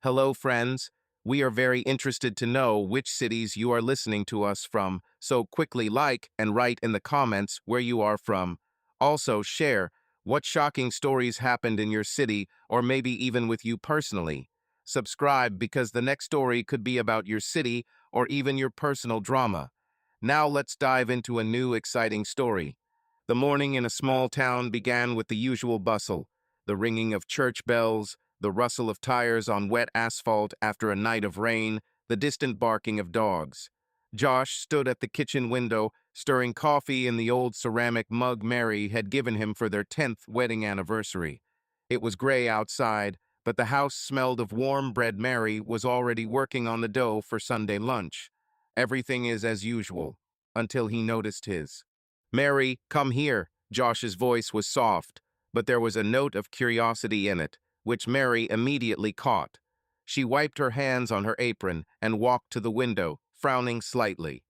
Hello, friends. We are very interested to know which cities you are listening to us from, so quickly like and write in the comments where you are from. Also, share what shocking stories happened in your city or maybe even with you personally. Subscribe because the next story could be about your city or even your personal drama. Now let's dive into a new exciting story. The morning in a small town began with the usual bustle, the ringing of church bells, the rustle of tires on wet asphalt after a night of rain, the distant barking of dogs. Josh stood at the kitchen window, stirring coffee in the old ceramic mug Mary had given him for their 10th wedding anniversary. It was gray outside, but the house smelled of warm bread. Mary was already working on the dough for Sunday lunch. Everything is as usual, until he noticed his. "Mary, come here." Josh's voice was soft, but there was a note of curiosity in it, which Mary immediately caught. She wiped her hands on her apron and walked to the window, frowning slightly.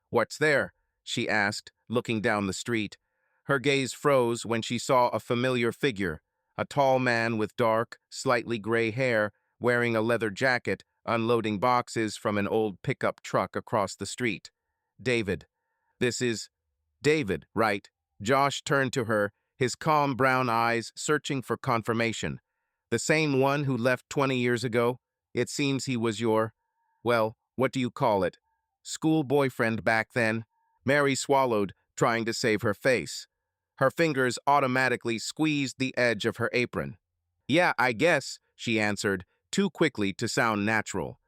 "What's there?" she asked, looking down the street. Her gaze froze when she saw a familiar figure, a tall man with dark, slightly gray hair, wearing a leather jacket, unloading boxes from an old pickup truck across the street. "David. This is David, right?" Josh turned to her, his calm brown eyes searching for confirmation. "The same one who left 20 years ago? It seems he was your, well, what do you call it? School boyfriend back then?" Mary swallowed, trying to save her face. Her fingers automatically squeezed the edge of her apron. "Yeah, I guess," she answered, too quickly to sound natural.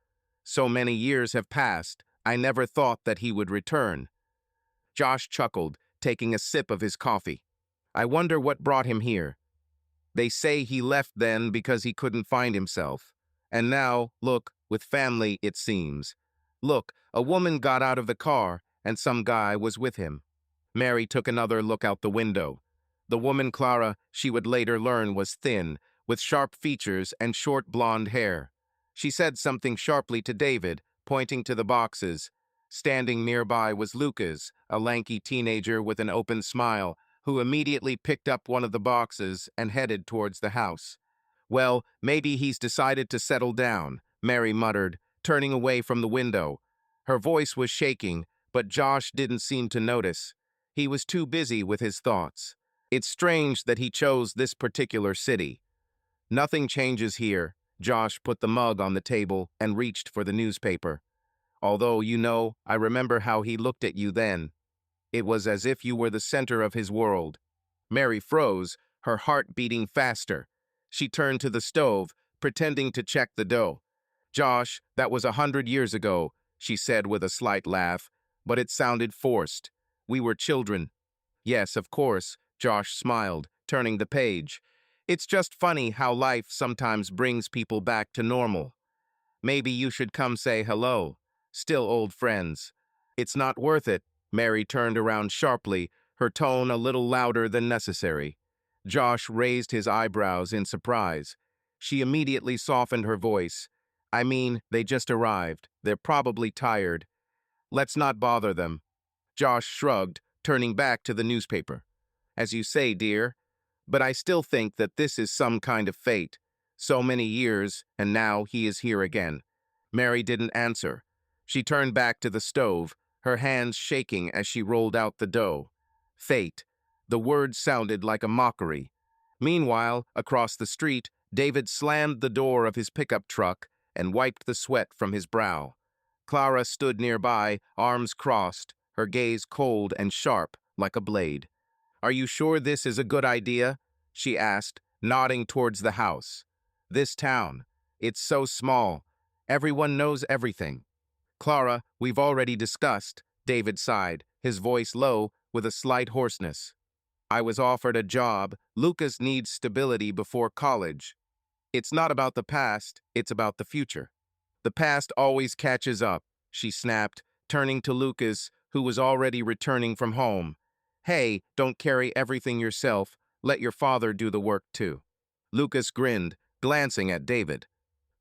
"So many years have passed, I never thought that he would return." Josh chuckled, taking a sip of his coffee. "I wonder what brought him here. They say he left then because he couldn't find himself. And now, look, with family, it seems. Look, a woman got out of the car, and some guy was with him." Mary took another look out the window. The woman Clara, she would later learn, was thin, with sharp features and short blonde hair. She said something sharply to David, pointing to the boxes. Standing nearby was Lucas, a lanky teenager with an open smile, who immediately picked up one of the boxes and headed towards the house. "Well, maybe he's decided to settle down," Mary muttered, turning away from the window. Her voice was shaking, but Josh didn't seem to notice. He was too busy with his thoughts. "It's strange that he chose this particular city." "Nothing changes here." Josh put the mug on the table and reached for the newspaper. "Although, I remember how he looked at you then. It was as if you were the center of his world." Mary froze, her heart beating faster. She turned to the stove, pretending to check the dough. "Josh, that was 100 years ago," she said with a slight laugh, but it sounded forced. "We were children." "Yes, of course," Josh smiled, turning the page. "It's just funny how life sometimes brings people back to normal. Maybe you should come say hello. Still old friends." "It's not worth it." Mary turned around sharply, her tone a little louder than necessary. Josh raised his eyebrows in surprise. She immediately softened her voice. "I mean, they just arrived. They're probably tired. Let's not bother them." Josh shrugged, turning back to the newspaper. "As you say, dear, but I still think that this is some kind of fate. So many years, and now he is here again." Mary didn't answer. She turned back to the stove, her hands shaking as she rolled out the dough. Fate. The word sounded like a mockery. Meanwhile, across the street, David slammed the door of his pickup truck and wiped the sweat from his brow. Clara stood nearby, arms crossed, her gaze cold and sharp, like a blade. "Are you sure this is a good idea?" she asked, nodding towards the house. "This town. It's so small. Everyone knows everything." "Clara, we've already discussed," David sighed, his voice low with a slight hoarseness. "I was offered a job. Lucas needs stability before college. It's not about the past, it's about the future." "The past always catches up," she snapped, turning to Lucas, who was already returning from home. "Hey, don't carry everything yourself. Let your father do the work too." Lucas grinned, glancing at David.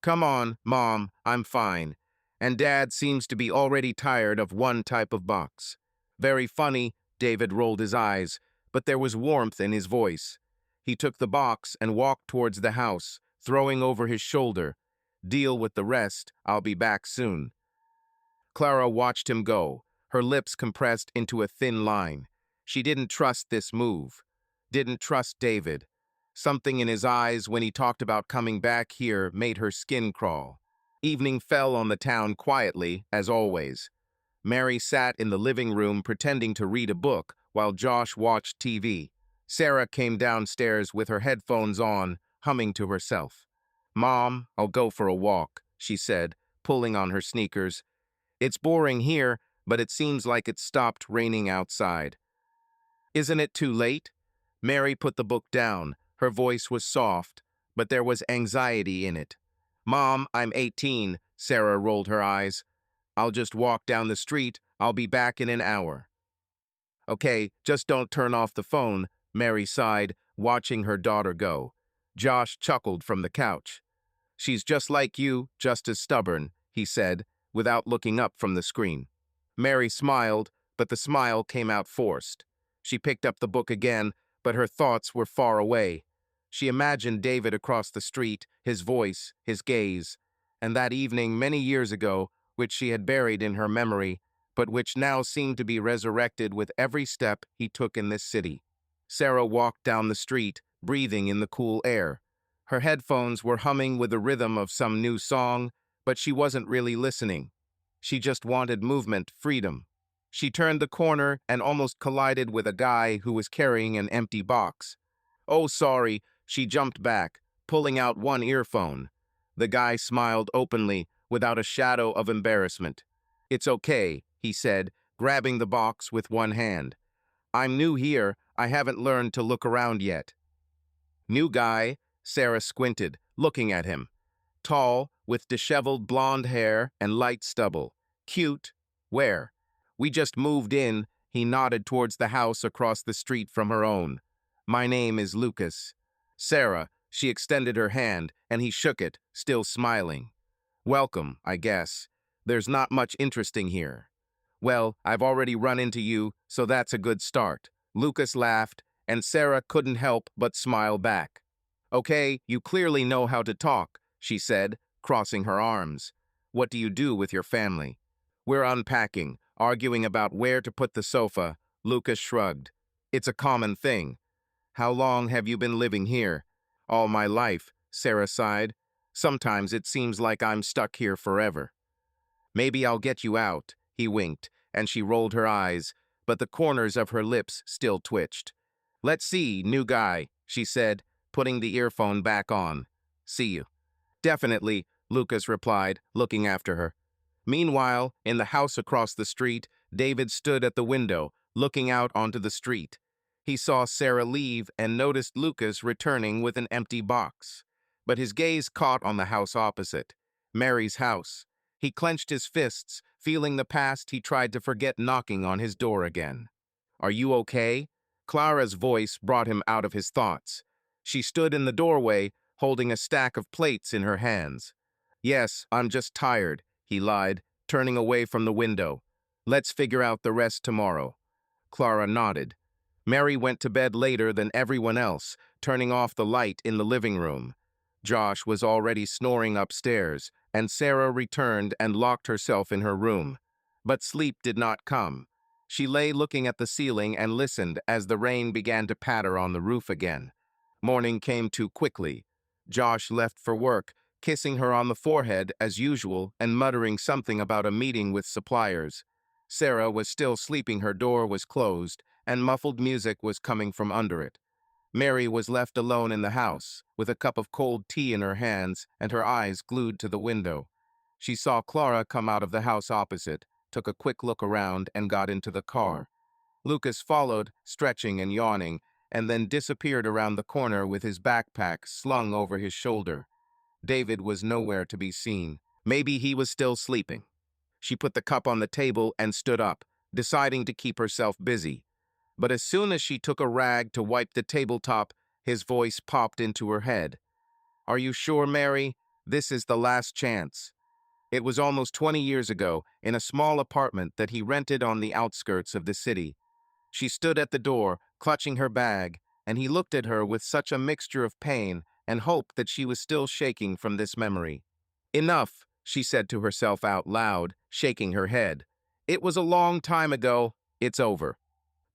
"Come on, Mom, I'm fine. And Dad seems to be already tired of one type of box." "Very funny," David rolled his eyes, but there was warmth in his voice. He took the box and walked towards the house, throwing over his shoulder. Deal with the rest, I'll be back soon. Clara watched him go, her lips compressed into a thin line. She didn't trust this move. Didn't trust David. Something in his eyes when he talked about coming back here made her skin crawl. Evening fell on the town quietly, as always. Mary sat in the living room pretending to read a book while Josh watched TV. Sarah came downstairs with her headphones on, humming to herself. "Mom, I'll go for a walk," she said, pulling on her sneakers. "It's boring here, but it seems like it stopped raining outside." "Isn't it too late?" Mary put the book down. Her voice was soft, but there was anxiety in it. "Mom, I'm 18, Sarah rolled her eyes. "I'll just walk down the street. I'll be back in an hour." "Okay, just don't turn off the phone," Mary sighed, watching her daughter go. Josh chuckled from the couch. "She's just like you, just as stubborn," he said, without looking up from the screen. Mary smiled, but the smile came out forced. She picked up the book again, but her thoughts were far away. She imagined David across the street, his voice, his gaze, and that evening many years ago, which she had buried in her memory, but which now seemed to be resurrected with every step he took in this city. Sarah walked down the street, breathing in the cool air. Her headphones were humming with the rhythm of some new song, but she wasn't really listening. She just wanted movement, freedom. She turned the corner and almost collided with a guy who was carrying an empty box. "Oh, sorry," she jumped back, pulling out one earphone. The guy smiled openly, without a shadow of embarrassment. "It's okay," he said, grabbing the box with one hand. "I'm new here. I haven't learned to look around yet." "New guy?" Sarah squinted, looking at him. "Tall, with disheveled blonde hair and light stubble. Cute. Where?" "We just moved in." He nodded towards the house across the street from her own. "My name is Lucas." "Sarah." She extended her hand, and he shook it, still smiling. "Welcome, I guess. There's not much interesting here." "Well, I've already run into you, so that's a good start." Lucas laughed, and Sarah couldn't help but smile back. "Okay, you clearly know how to talk," she said, crossing her arms. "What do you do with your family?" "We're unpacking, arguing about where to put the sofa." Lucas shrugged. "It's a common thing." "How long have you been living here?" "All my life," Sarah sighed. "Sometimes it seems like I'm stuck here forever." "Maybe I'll get you out," he winked, and she rolled her eyes, but the corners of her lips still twitched. "Let's see, new guy," she said, putting the earphone back on. "See you." "Definitely," Lucas replied, looking after her. Meanwhile, in the house across the street, David stood at the window, looking out onto the street. He saw Sarah leave and noticed Lucas returning with an empty box. But his gaze caught on the house opposite, Mary's house. He clenched his fists, feeling the past he tried to forget knocking on his door again. "Are you okay?" Clara's voice brought him out of his thoughts. She stood in the doorway, holding a stack of plates in her hands. "Yes, I'm just tired," he lied, turning away from the window. "Let's figure out the rest tomorrow." Clara nodded. Mary went to bed later than everyone else, turning off the light in the living room. Josh was already snoring upstairs, and Sarah returned and locked herself in her room. But sleep did not come. She lay looking at the ceiling and listened as the rain began to patter on the roof again. Morning came too quickly. Josh left for work, kissing her on the forehead as usual and muttering something about a meeting with suppliers. Sarah was still sleeping, her door was closed, and muffled music was coming from under it. Mary was left alone in the house, with a cup of cold tea in her hands and her eyes glued to the window. She saw Clara come out of the house opposite, took a quick look around, and got into the car. Lucas followed, stretching and yawning, and then disappeared around the corner with his backpack slung over his shoulder. David was nowhere to be seen. Maybe he was still sleeping. She put the cup on the table and stood up, deciding to keep herself busy. But as soon as she took a rag to wipe the tabletop, his voice popped into her head. "Are you sure, Mary? This is the last chance." It was almost 20 years ago, in a small apartment that he rented on the outskirts of the city. She stood at the door, clutching her bag, and he looked at her with such a mixture of pain and hope that she was still shaking from this memory. Enough, she said to herself out loud, shaking her head. It was a long time ago. It's over.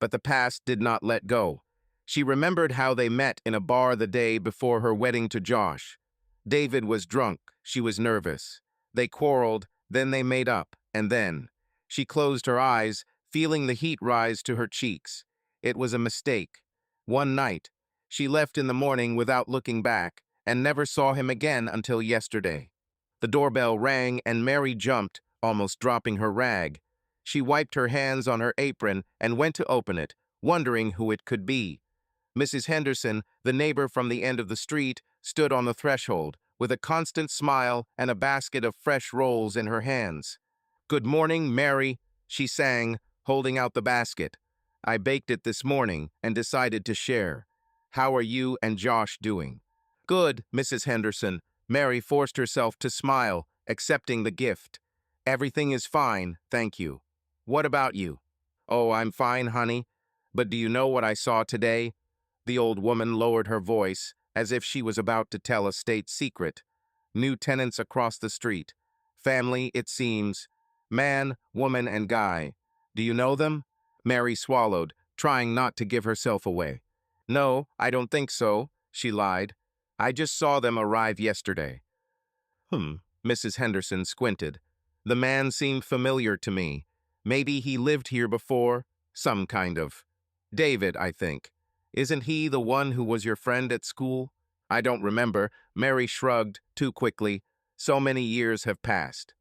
But the past did not let go. She remembered how they met in a bar the day before her wedding to Josh. David was drunk. She was nervous. They quarreled, then they made up, and then she closed her eyes, feeling the heat rise to her cheeks. It was a mistake. One night, she left in the morning without looking back and never saw him again until yesterday. The doorbell rang and Mary jumped, almost dropping her rag. She wiped her hands on her apron and went to open it, wondering who it could be. Mrs. Henderson, the neighbor from the end of the street, stood on the threshold, with a constant smile and a basket of fresh rolls in her hands. "Good morning, Mary," she sang, holding out the basket. "I baked it this morning and decided to share. How are you and Josh doing?" "Good, Mrs. Henderson." Mary forced herself to smile, accepting the gift. "Everything is fine, thank you. What about you?" "Oh, I'm fine, honey. But do you know what I saw today?" The old woman lowered her voice, as if she was about to tell a state secret. "New tenants across the street. Family, it seems. Man, woman, and guy. Do you know them?" Mary swallowed, trying not to give herself away. "No, I don't think so," she lied. "I just saw them arrive yesterday." Hmm, Mrs. Henderson squinted. "The man seemed familiar to me. Maybe he lived here before? Some kind of. David, I think. Isn't he the one who was your friend at school?" "I don't remember." Mary shrugged, too quickly. "So many years have passed."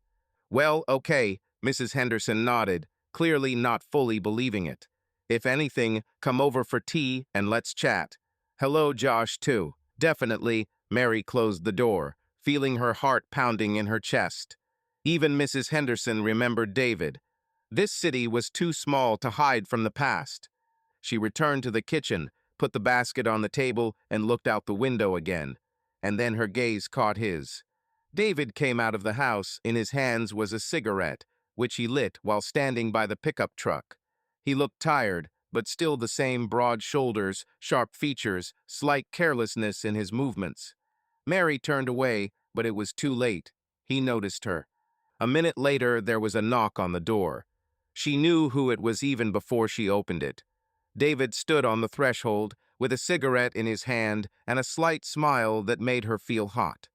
"Well, okay," Mrs. Henderson nodded, clearly not fully believing it. "If anything, come over for tea and let's chat. Hello, Josh, too." "Definitely." Mary closed the door, feeling her heart pounding in her chest. Even Mrs. Henderson remembered David. This city was too small to hide from the past. She returned to the kitchen, put the basket on the table, and looked out the window again. And then her gaze caught his. David came out of the house. In his hands was a cigarette, which he lit while standing by the pickup truck. He looked tired, but still the same broad shoulders, sharp features, slight carelessness in his movements. Mary turned away, but it was too late. He noticed her. A minute later, there was a knock on the door. She knew who it was even before she opened it. David stood on the threshold, with a cigarette in his hand and a slight smile that made her feel hot.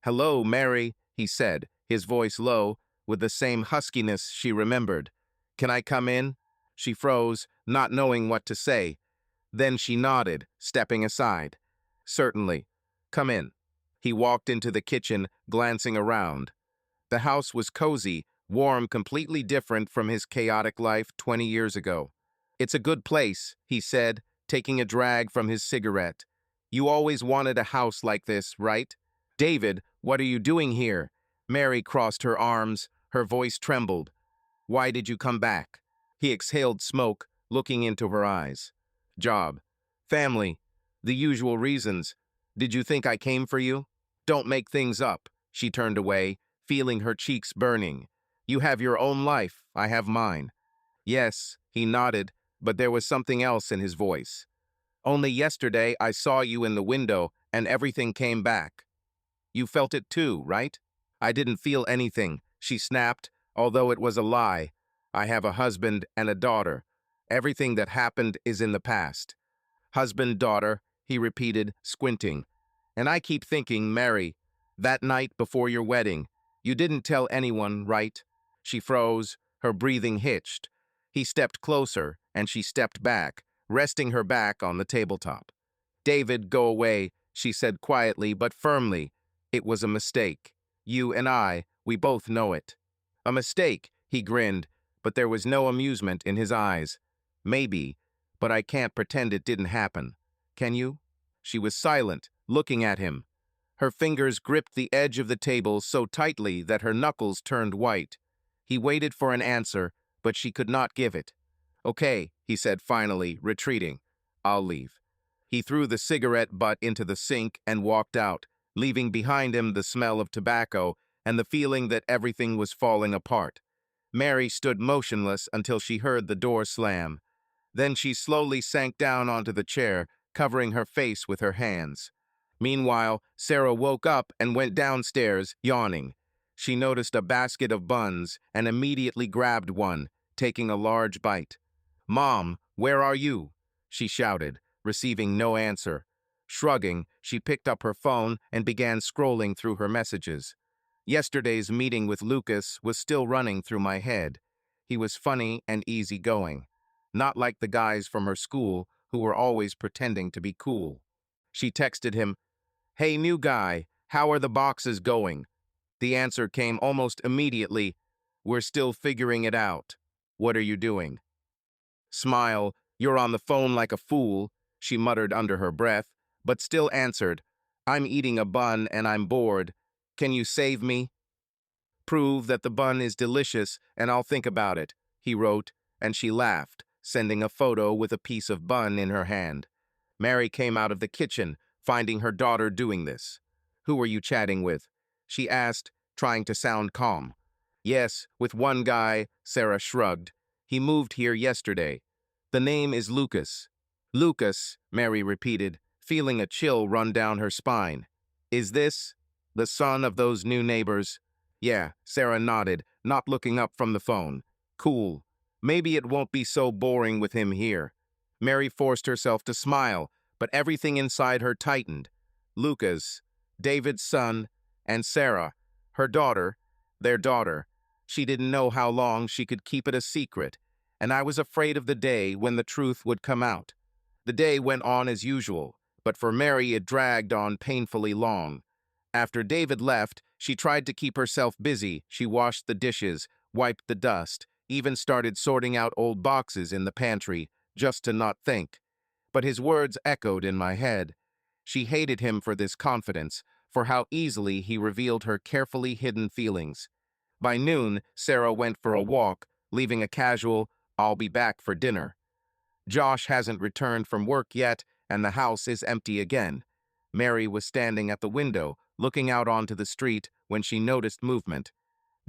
"Hello, Mary," he said, his voice low, with the same huskiness she remembered. "Can I come in?" She froze, not knowing what to say. Then she nodded, stepping aside. "Certainly. Come in." He walked into the kitchen, glancing around. The house was cozy, warm, completely different from his chaotic life 20 years ago. "It's a good place," he said, taking a drag from his cigarette. "You always wanted a house like this, right?" "David, what are you doing here?" Mary crossed her arms. Her voice trembled. "Why did you come back?" He exhaled smoke, looking into her eyes. "Job. Family. The usual reasons. Did you think I came for you?" "Don't make things up." She turned away, feeling her cheeks burning. "You have your own life. I have mine." "Yes," he nodded, but there was something else in his voice. "Only yesterday I saw you in the window and everything came back. You felt it too, right?" "I didn't feel anything," she snapped, although it was a lie. "I have a husband and a daughter. Everything that happened is in the past." "Husband, daughter," he repeated, squinting. "And I keep thinking, Mary, that night before your wedding, you didn't tell anyone, right?" She froze, her breathing hitched. He stepped closer, and she stepped back, resting her back on the tabletop. "David, go away," she said quietly but firmly. "It was a mistake. You and I, we both know it." "A mistake," he grinned, but there was no amusement in his eyes. "Maybe, but I can't pretend it didn't happen. Can you?" She was silent, looking at him. Her fingers gripped the edge of the table so tightly that her knuckles turned white. He waited for an answer, but she could not give it. "Okay," he said finally, retreating. "I'll leave." He threw the cigarette butt into the sink and walked out, leaving behind him the smell of tobacco and the feeling that everything was falling apart. Mary stood motionless until she heard the door slam. Then she slowly sank down onto the chair, covering her face with her hands. Meanwhile, Sarah woke up and went downstairs, yawning. She noticed a basket of buns and immediately grabbed one, taking a large bite. "Mom, where are you?" she shouted, receiving no answer. Shrugging, she picked up her phone and began scrolling through her messages. Yesterday's meeting with Lucas was still running through my head. He was funny and easygoing, not like the guys from her school who were always pretending to be cool. She texted him, "Hey, new guy, how are the boxes going?" The answer came almost immediately, "We're still figuring it out. What are you doing?" Smile, "You're on the phone like a fool," she muttered under her breath, but still answered, "I'm eating a bun and I'm bored. Can you save me?" "Prove that the bun is delicious and I'll think about it," he wrote, and she laughed, sending a photo with a piece of bun in her hand. Mary came out of the kitchen, finding her daughter doing this. "Who are you chatting with?" she asked, trying to sound calm. "Yes, with one guy," Sarah shrugged. "He moved here yesterday. The name is Lucas." "Lucas," Mary repeated, feeling a chill run down her spine. "Is this the son of those new neighbors?" "Yeah," Sarah nodded, not looking up from the phone. "Cool. Maybe it won't be so boring with him here." Mary forced herself to smile, but everything inside her tightened. Lucas, David's son, and Sarah, her daughter, their daughter. She didn't know how long she could keep it a secret, and I was afraid of the day when the truth would come out. The day went on as usual, but for Mary it dragged on painfully long. After David left, she tried to keep herself busy. She washed the dishes, wiped the dust, even started sorting out old boxes in the pantry, just to not think. But his words echoed in my head. She hated him for this confidence, for how easily he revealed her carefully hidden feelings. By noon, Sarah went for a walk, leaving a casual, "I'll be back for dinner." Josh hasn't returned from work yet, and the house is empty again. Mary was standing at the window, looking out onto the street, when she noticed movement.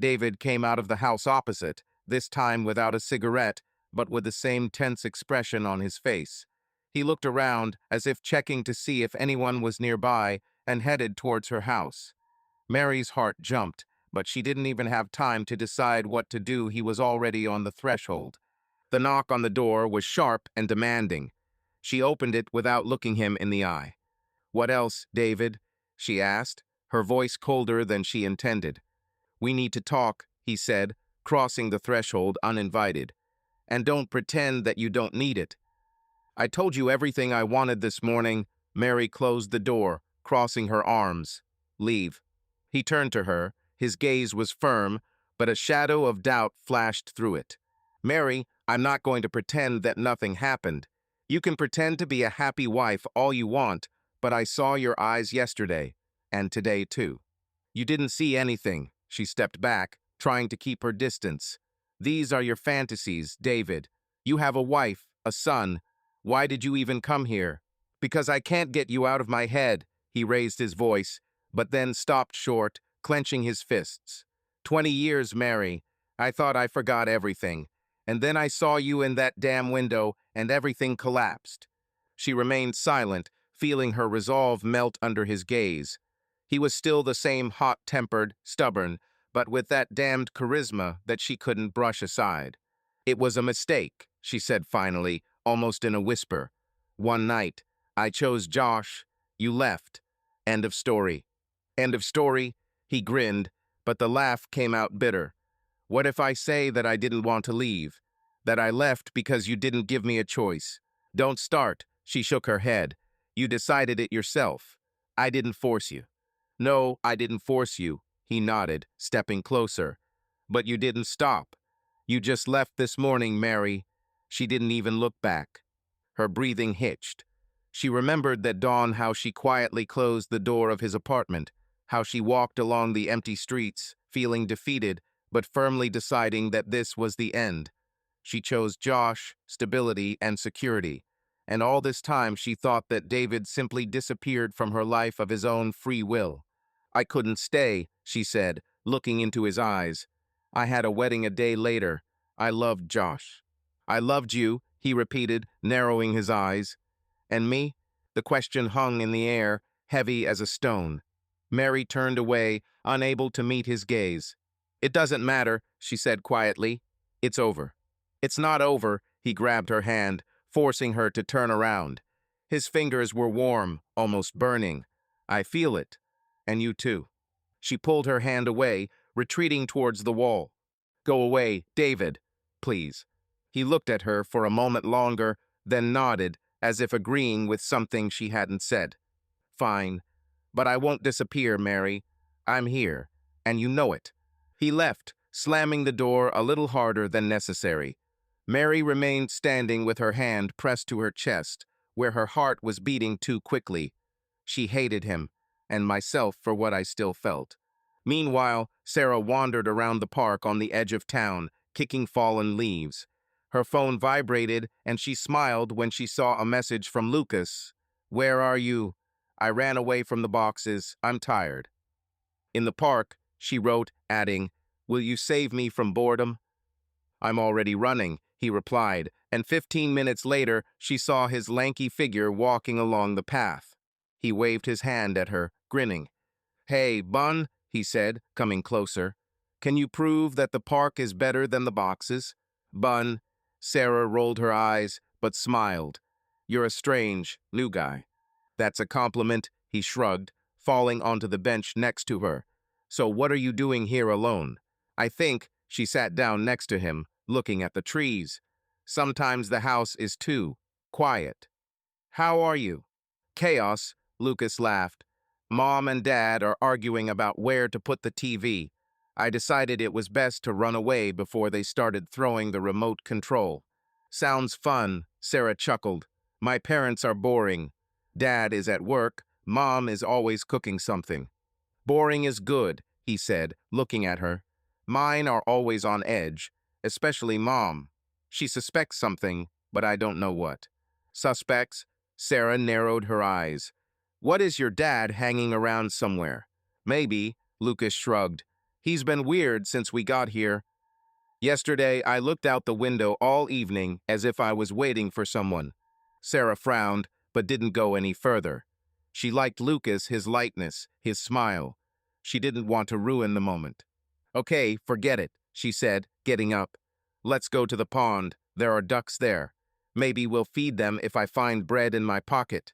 David came out of the house opposite, this time without a cigarette, but with the same tense expression on his face. He looked around, as if checking to see if anyone was nearby, and headed towards her house. Mary's heart jumped, but she didn't even have time to decide what to do. He was already on the threshold. The knock on the door was sharp and demanding. She opened it without looking him in the eye. "What else, David?" she asked, her voice colder than she intended. "We need to talk," he said, crossing the threshold uninvited. "And don't pretend that you don't need it." "I told you everything I wanted this morning." Mary closed the door, crossing her arms. "Leave." He turned to her. His gaze was firm, but a shadow of doubt flashed through it. "Mary, I'm not going to pretend that nothing happened. You can pretend to be a happy wife all you want, but I saw your eyes yesterday, and today too." "You didn't see anything." She stepped back, trying to keep her distance. "These are your fantasies, David. You have a wife, a son. Why did you even come here?" "Because I can't get you out of my head." He raised his voice, but then stopped short, clenching his fists. 20 years, Mary. I thought I forgot everything. And then I saw you in that damn window, and everything collapsed." She remained silent, feeling her resolve melt under his gaze. He was still the same hot-tempered, stubborn, but with that damned charisma that she couldn't brush aside. "It was a mistake," she said finally, almost in a whisper. "One night, I chose Josh. You left. End of story." "End of story?" He grinned, but the laugh came out bitter. "What if I say that I didn't want to leave? That I left because you didn't give me a choice?" "Don't start." She shook her head. "You decided it yourself. I didn't force you." "No, I didn't force you," he nodded, stepping closer. "But you didn't stop. You just left this morning, Mary." She didn't even look back. Her breathing hitched. She remembered that dawn, how she quietly closed the door of his apartment, how she walked along the empty streets, feeling defeated, but firmly deciding that this was the end. She chose Josh, stability, and security. And all this time she thought that David simply disappeared from her life of his own free will. "I couldn't stay," she said, looking into his eyes. "I had a wedding a day later. I loved Josh." "I loved you," he repeated, narrowing his eyes. "And me?" The question hung in the air, heavy as a stone. Mary turned away, unable to meet his gaze. "It doesn't matter," she said quietly. "It's over." "It's not over," he grabbed her hand, forcing her to turn around. His fingers were warm, almost burning. "I feel it. And you too." She pulled her hand away, retreating towards the wall. "Go away, David, please." He looked at her for a moment longer, then nodded, as if agreeing with something she hadn't said. "Fine. But I won't disappear, Mary. I'm here, and you know it." He left, slamming the door a little harder than necessary. Mary remained standing with her hand pressed to her chest, where her heart was beating too quickly. She hated him, and myself for what I still felt. Meanwhile, Sarah wandered around the park on the edge of town, kicking fallen leaves. Her phone vibrated, and she smiled when she saw a message from Lucas. "Where are you? I ran away from the boxes. I'm tired." In the park, she wrote, adding, "Will you save me from boredom?" "I'm already running," he replied, and 15 minutes later, she saw his lanky figure walking along the path. He waved his hand at her, grinning. "Hey, Bun," he said, coming closer. "Can you prove that the park is better than the boxes?" "Bun." Sarah rolled her eyes, but smiled. "You're a strange, new guy." "That's a compliment," he shrugged, falling onto the bench next to her. "So what are you doing here alone?" "I think," she sat down next to him, looking at the trees. "Sometimes the house is too quiet." "How are you?" "Chaos," Lucas laughed. "Mom and Dad are arguing about where to put the TV. I decided it was best to run away before they started throwing the remote control." "Sounds fun," Sarah chuckled. "My parents are boring. Dad is at work. Mom is always cooking something." "Boring is good," he said, looking at her. "Mine are always on edge, especially Mom. She suspects something, but I don't know what." "Suspects?" Sarah narrowed her eyes. "What is your dad hanging around somewhere?" "Maybe," Lucas shrugged. "He's been weird since we got here. Yesterday, I looked out the window all evening as if I was waiting for someone." Sarah frowned, but didn't go any further. She liked Lucas, his lightness, his smile. She didn't want to ruin the moment. "Okay, forget it," she said, getting up. "Let's go to the pond. There are ducks there. Maybe we'll feed them if I find bread in my pocket."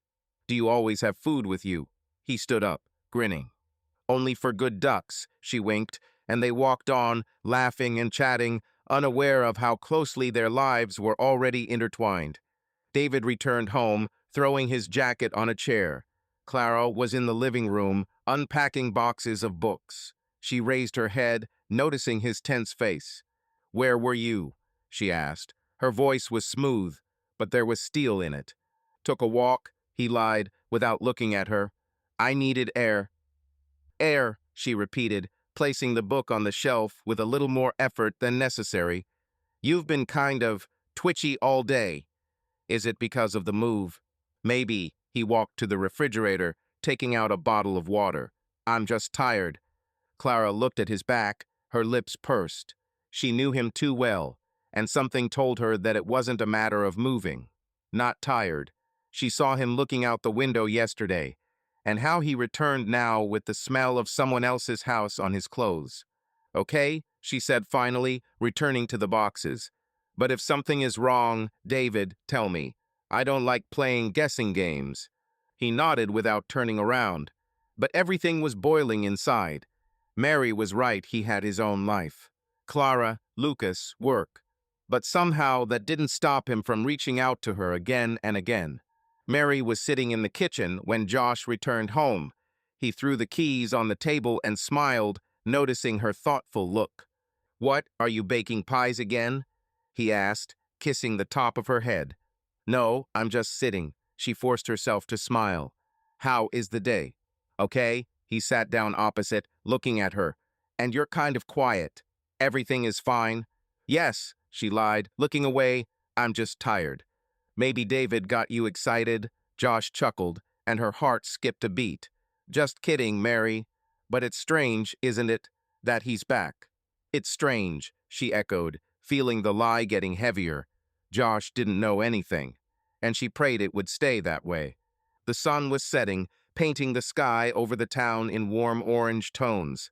"Do you always have food with you?" He stood up, grinning. "Only for good ducks," she winked, and they walked on, laughing and chatting, unaware of how closely their lives were already intertwined. David returned home, throwing his jacket on a chair. Clara was in the living room, unpacking boxes of books. She raised her head, noticing his tense face. "Where were you?" she asked. Her voice was smooth, but there was steel in it. "Took a walk," he lied, without looking at her. "I needed air." "Air," she repeated, placing the book on the shelf with a little more effort than necessary. "You've been kind of twitchy all day." "Is it because of the move?" "Maybe." He walked to the refrigerator, taking out a bottle of water. "I'm just tired." Clara looked at his back, her lips pursed. She knew him too well, and something told her that it wasn't a matter of moving. Not tired. She saw him looking out the window yesterday, and how he returned now with the smell of someone else's house on his clothes. "Okay," she said finally, returning to the boxes. "But if something is wrong, David, tell me. I don't like playing guessing games." He nodded without turning around. But everything was boiling inside. Mary was right, he had his own life. Clara, Lucas, work. But somehow that didn't stop him from reaching out to her again and again. Mary was sitting in the kitchen when Josh returned home. He threw the keys on the table and smiled, noticing her thoughtful look. "What, are you baking pies again?" he asked, kissing the top of her head. "No, I'm just sitting." She forced herself to smile. "How is the day?" "Okay." He sat down opposite, looking at her. "And you're kind of quiet. Everything is fine?" "Yes," she lied, looking away. "I'm just tired." "Maybe David got you excited?" Josh chuckled, and her heart skipped a beat. "Just kidding, Mary. But it's strange, isn't it, that he's back?" "It's strange," she echoed, feeling the lie getting heavier. Josh didn't know anything, and she prayed it would stay that way. The sun was setting, painting the sky over the town in warm orange tones.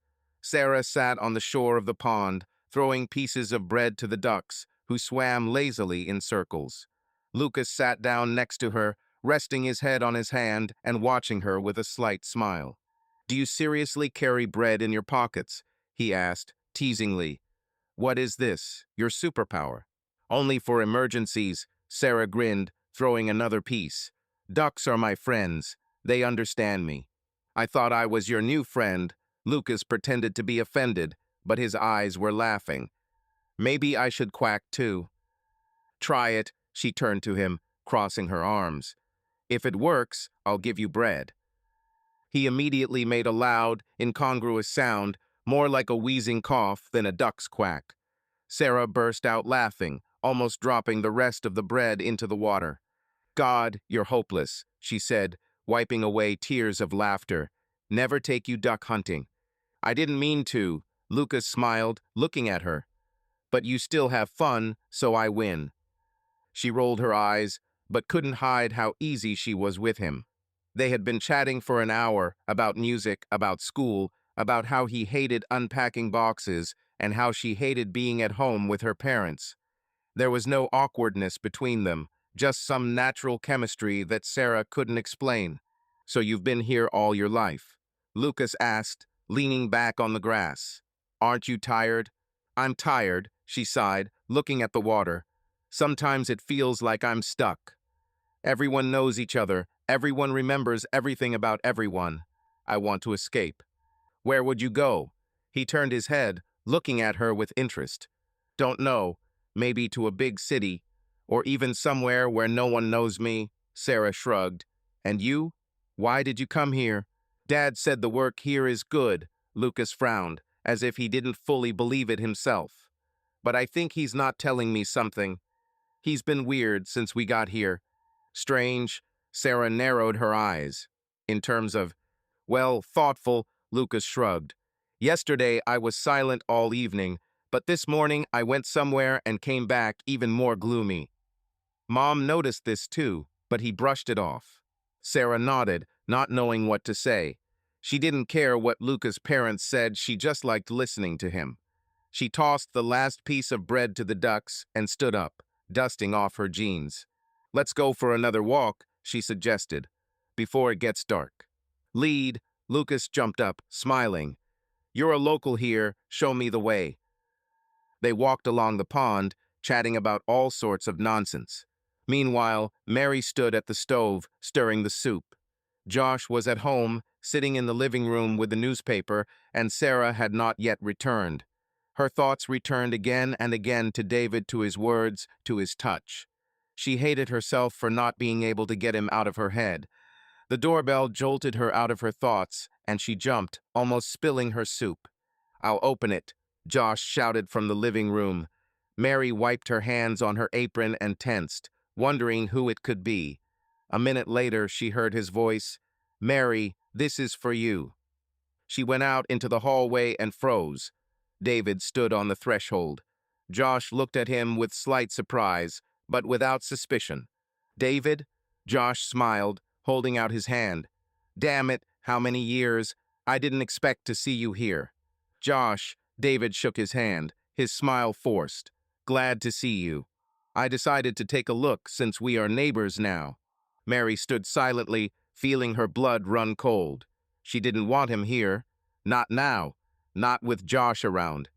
Sarah sat on the shore of the pond, throwing pieces of bread to the ducks, who swam lazily in circles. Lucas sat down next to her, resting his head on his hand and watching her with a slight smile. "Do you seriously carry bread in your pockets?" he asked, teasingly. "What is this, your superpower?" "Only for emergencies," Sarah grinned, throwing another piece. "Ducks are my friends. They understand me." "I thought I was your new friend." Lucas pretended to be offended, but his eyes were laughing. "Maybe I should quack too." "Try it," she turned to him, crossing her arms. "If it works, I'll give you bread." He immediately made a loud, incongruous sound, more like a wheezing cough than a duck's quack. Sarah burst out laughing, almost dropping the rest of the bread into the water. "God, you're hopeless," she said, wiping away tears of laughter. "Never take you duck hunting." "I didn't mean to," Lucas smiled, looking at her. "But you still have fun, so I win." She rolled her eyes, but couldn't hide how easy she was with him. They had been chatting for an hour about music, about school, about how he hated unpacking boxes, and how she hated being at home with her parents. There was no awkwardness between them, just some natural chemistry that Sarah couldn't explain. "So you've been here all your life?" Lucas asked, leaning back on the grass. "Aren't you tired?" "I'm tired," she sighed, looking at the water. "Sometimes it feels like I'm stuck. Everyone knows each other. Everyone remembers everything about everyone. I want to escape." "Where would you go?" He turned his head, looking at her with interest. "Don't know. Maybe to a big city, or even somewhere where no one knows me." Sarah shrugged. "And you? Why did you come here?" "Dad said the work here is good." Lucas frowned, as if he didn't fully believe it himself. "But I think he's not telling me something. He's been weird since we got here." "Strange." Sarah narrowed her eyes. "In terms of—" "Well, thoughtful," Lucas shrugged. "Yesterday I was silent all evening, but this morning I went somewhere and came back even more gloomy." Mom noticed this too, but he brushed it off. Sarah nodded, not knowing what to say. She didn't care what Lucas' parents said, she just liked listening to him. She tossed the last piece of bread to the ducks and stood up, dusting off her jeans. "Let's go for another walk," she suggested, "before it gets dark." "Lead." Lucas jumped up, smiling. "You're a local here, show me the way." They walked along the pond, chatting about all sorts of nonsense. Meanwhile, Mary stood at the stove, stirring the soup. Josh was at home, sitting in the living room with the newspaper, and Sarah had not yet returned. Her thoughts returned again and again to David, to his words, to his touch. She hated herself for not being able to get him out of her head. The doorbell jolted her out of her thoughts, and she jumped, almost spilling her soup. "I'll open it," Josh shouted from the living room. Mary wiped her hands on her apron and tensed, wondering who it could be. A minute later, she heard his voice. "Mary, this is for you." She went out into the hallway and froze. David stood on the threshold. Josh looked at him with slight surprise, but without suspicion. "David?" Josh smiled, holding out his hand. "Damn it, how many years? I didn't expect to see you here." "Josh," David shook his hand, his smile forced. "Glad to see you. I decided to take a look since we are neighbors now." Mary stood silently, feeling her blood run cold. She didn't want him here. Not now. Not with Josh around.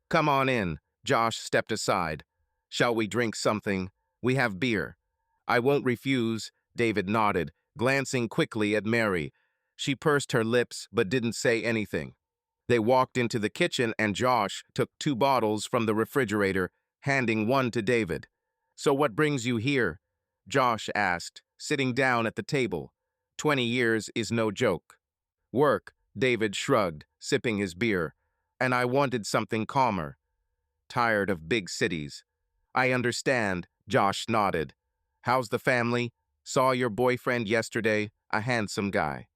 "Come on in." Josh stepped aside. "Shall we drink something? We have beer." "I won't refuse," David nodded, glancing quickly at Mary. She pursed her lips but didn't say anything. They walked into the kitchen and Josh took 2 bottles from the refrigerator, handing one to David. "So what brings you here?" Josh asked, sitting down at the table. 20 years is no joke." "Work," David shrugged, sipping his beer. "And I wanted something calmer. Tired of big cities." "I understand," Josh nodded. "How's the family? Saw your boyfriend yesterday, a handsome guy."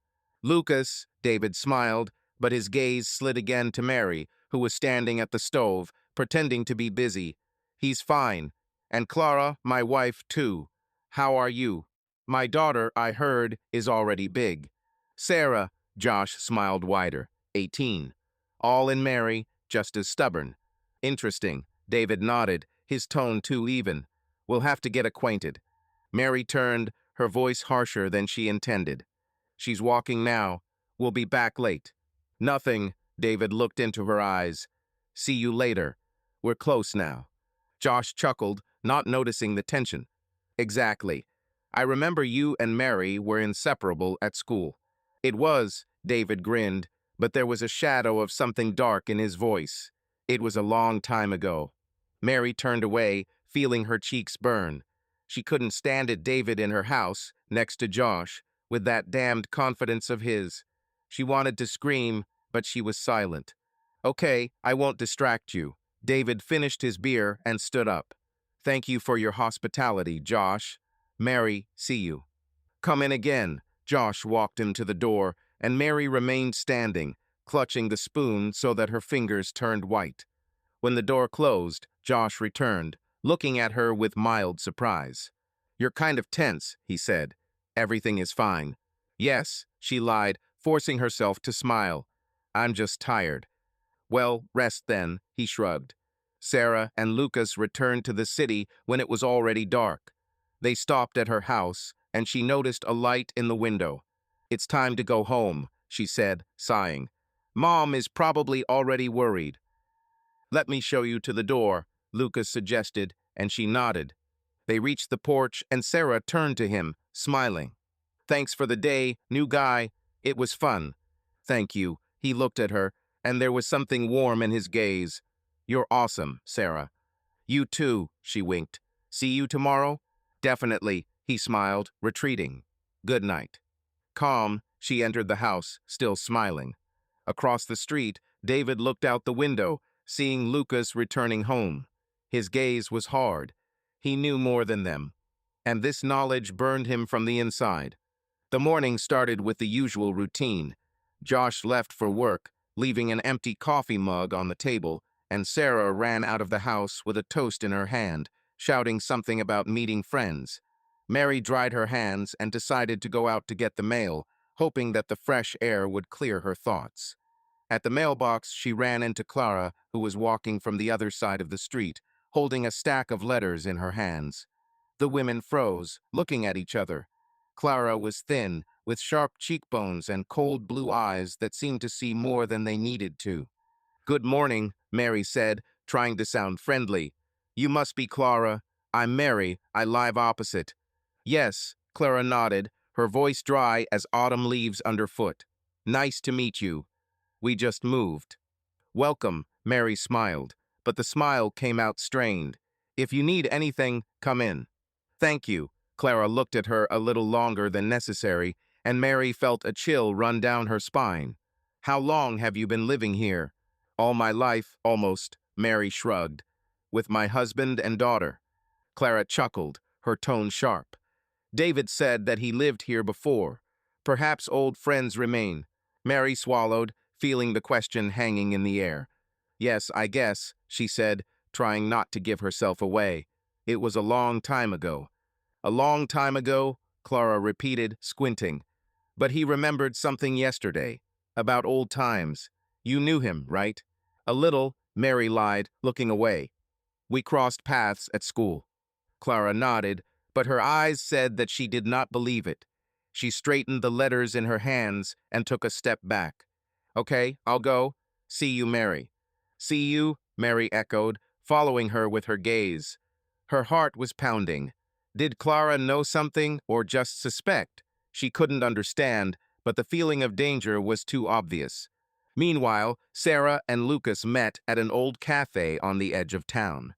"Lucas," David smiled, but his gaze slid again to Mary, who was standing at the stove, pretending to be busy. "He's fine. And Clara, my wife, too. How are you?" "My daughter, I heard, is already big." "Sarah," Josh smiled wider, 18. All in Mary, just as stubborn. Interesting. David nodded, his tone too even. We'll have to get acquainted. Mary turned, her voice harsher than she intended. She's walking now. We'll be back late. Nothing. David looked into her eyes. See you later. We're close now. Josh chuckled, not noticing the tension. Exactly. I remember you and Mary were inseparable at school. It was, David grinned, but there was a shadow of something dark in his voice. It was a long time ago. Mary turned away, feeling her cheeks burn. She couldn't stand it, David in her house, next to Josh, with that damned confidence of his. She wanted to scream, but she was silent. Okay, I won't distract you. David finished his beer and stood up. Thank you for your hospitality, Josh. Mary, see you. Come in again. Josh walked him to the door, and Mary remained standing, clutching the spoon so that her fingers turned white. When the door closed, Josh returned, looking at her with mild surprise. You're kind of tense, he said. Everything is fine. Yes, she lied, forcing herself to smile. I'm just tired. Well, rest then, he shrugged. Sarah and Lucas returned to the city when it was already dark. They stopped at her house, and she noticed a light in the window. It's time to go home, she said, sighing. Mom is probably already worried. Let me show you to the door, Lucas suggested, and she nodded. They reached the porch, and Sarah turned to him, smiling. Thanks for the day, new guy. It was fun. Thank you. He looked at her, and there was something warm in his gaze. You're awesome, Sarah. You too, she winked. See you tomorrow? Definitely, he smiled, retreating. Good night. Calm, she entered the house, still smiling. Across the street, David looked out the window, seeing Lucas returning home. His gaze was hard. He knew more than them, and this knowledge burned him from the inside. The morning started with the usual routine. Josh left for work, leaving an empty coffee mug on the table, and Sarah ran out of the house with a toast in her hand, shouting something about meeting friends. Mary dried her hands and decided to go out to get the mail, hoping that the fresh air would clear her thoughts. At the mailbox, she ran into Clara, who was walking from the other side of the street, holding a stack of letters in her hands. The women froze, looking at each other. Clara was thin, with sharp cheekbones and cold blue eyes that seemed to see more than they needed to. Good morning, Mary said, trying to sound friendly. You must be Clara. I'm Mary. I live opposite. Yes, Clara nodded, her voice dry as autumn leaves underfoot. Nice to meet you. We just moved. Welcome, Mary smiled, but the smile came out strained. If you need anything, come in. Thank you. Clara looked at her a little longer than necessary, and Mary felt a chill run down her spine. How long have you been living here? All my life, almost, Mary shrugged. With my husband and daughter. Clara chuckled, her tone sharp. David said that he lived here before. Perhaps old friends remain. Mary swallowed, feeling the question hanging in the air. Yes, I guess, she said, trying not to give herself away. It was a long time ago. A long time ago, Clara repeated, squinting. But he remembered something yesterday, about old times. You knew him, right? A little, Mary lied, looking away. We crossed paths at school. Clara nodded, but her eyes said that she did not believe it. She straightened the letters in her hands and took a step back. Okay, I'll go. See you, Mary. See you, Mary echoed, following her with her gaze. Her heart was pounding. Did Clara know something or just suspect? She couldn't understand, but the feeling of danger was too obvious. Meanwhile, Sarah and Lucas met at an old cafe on the edge of town.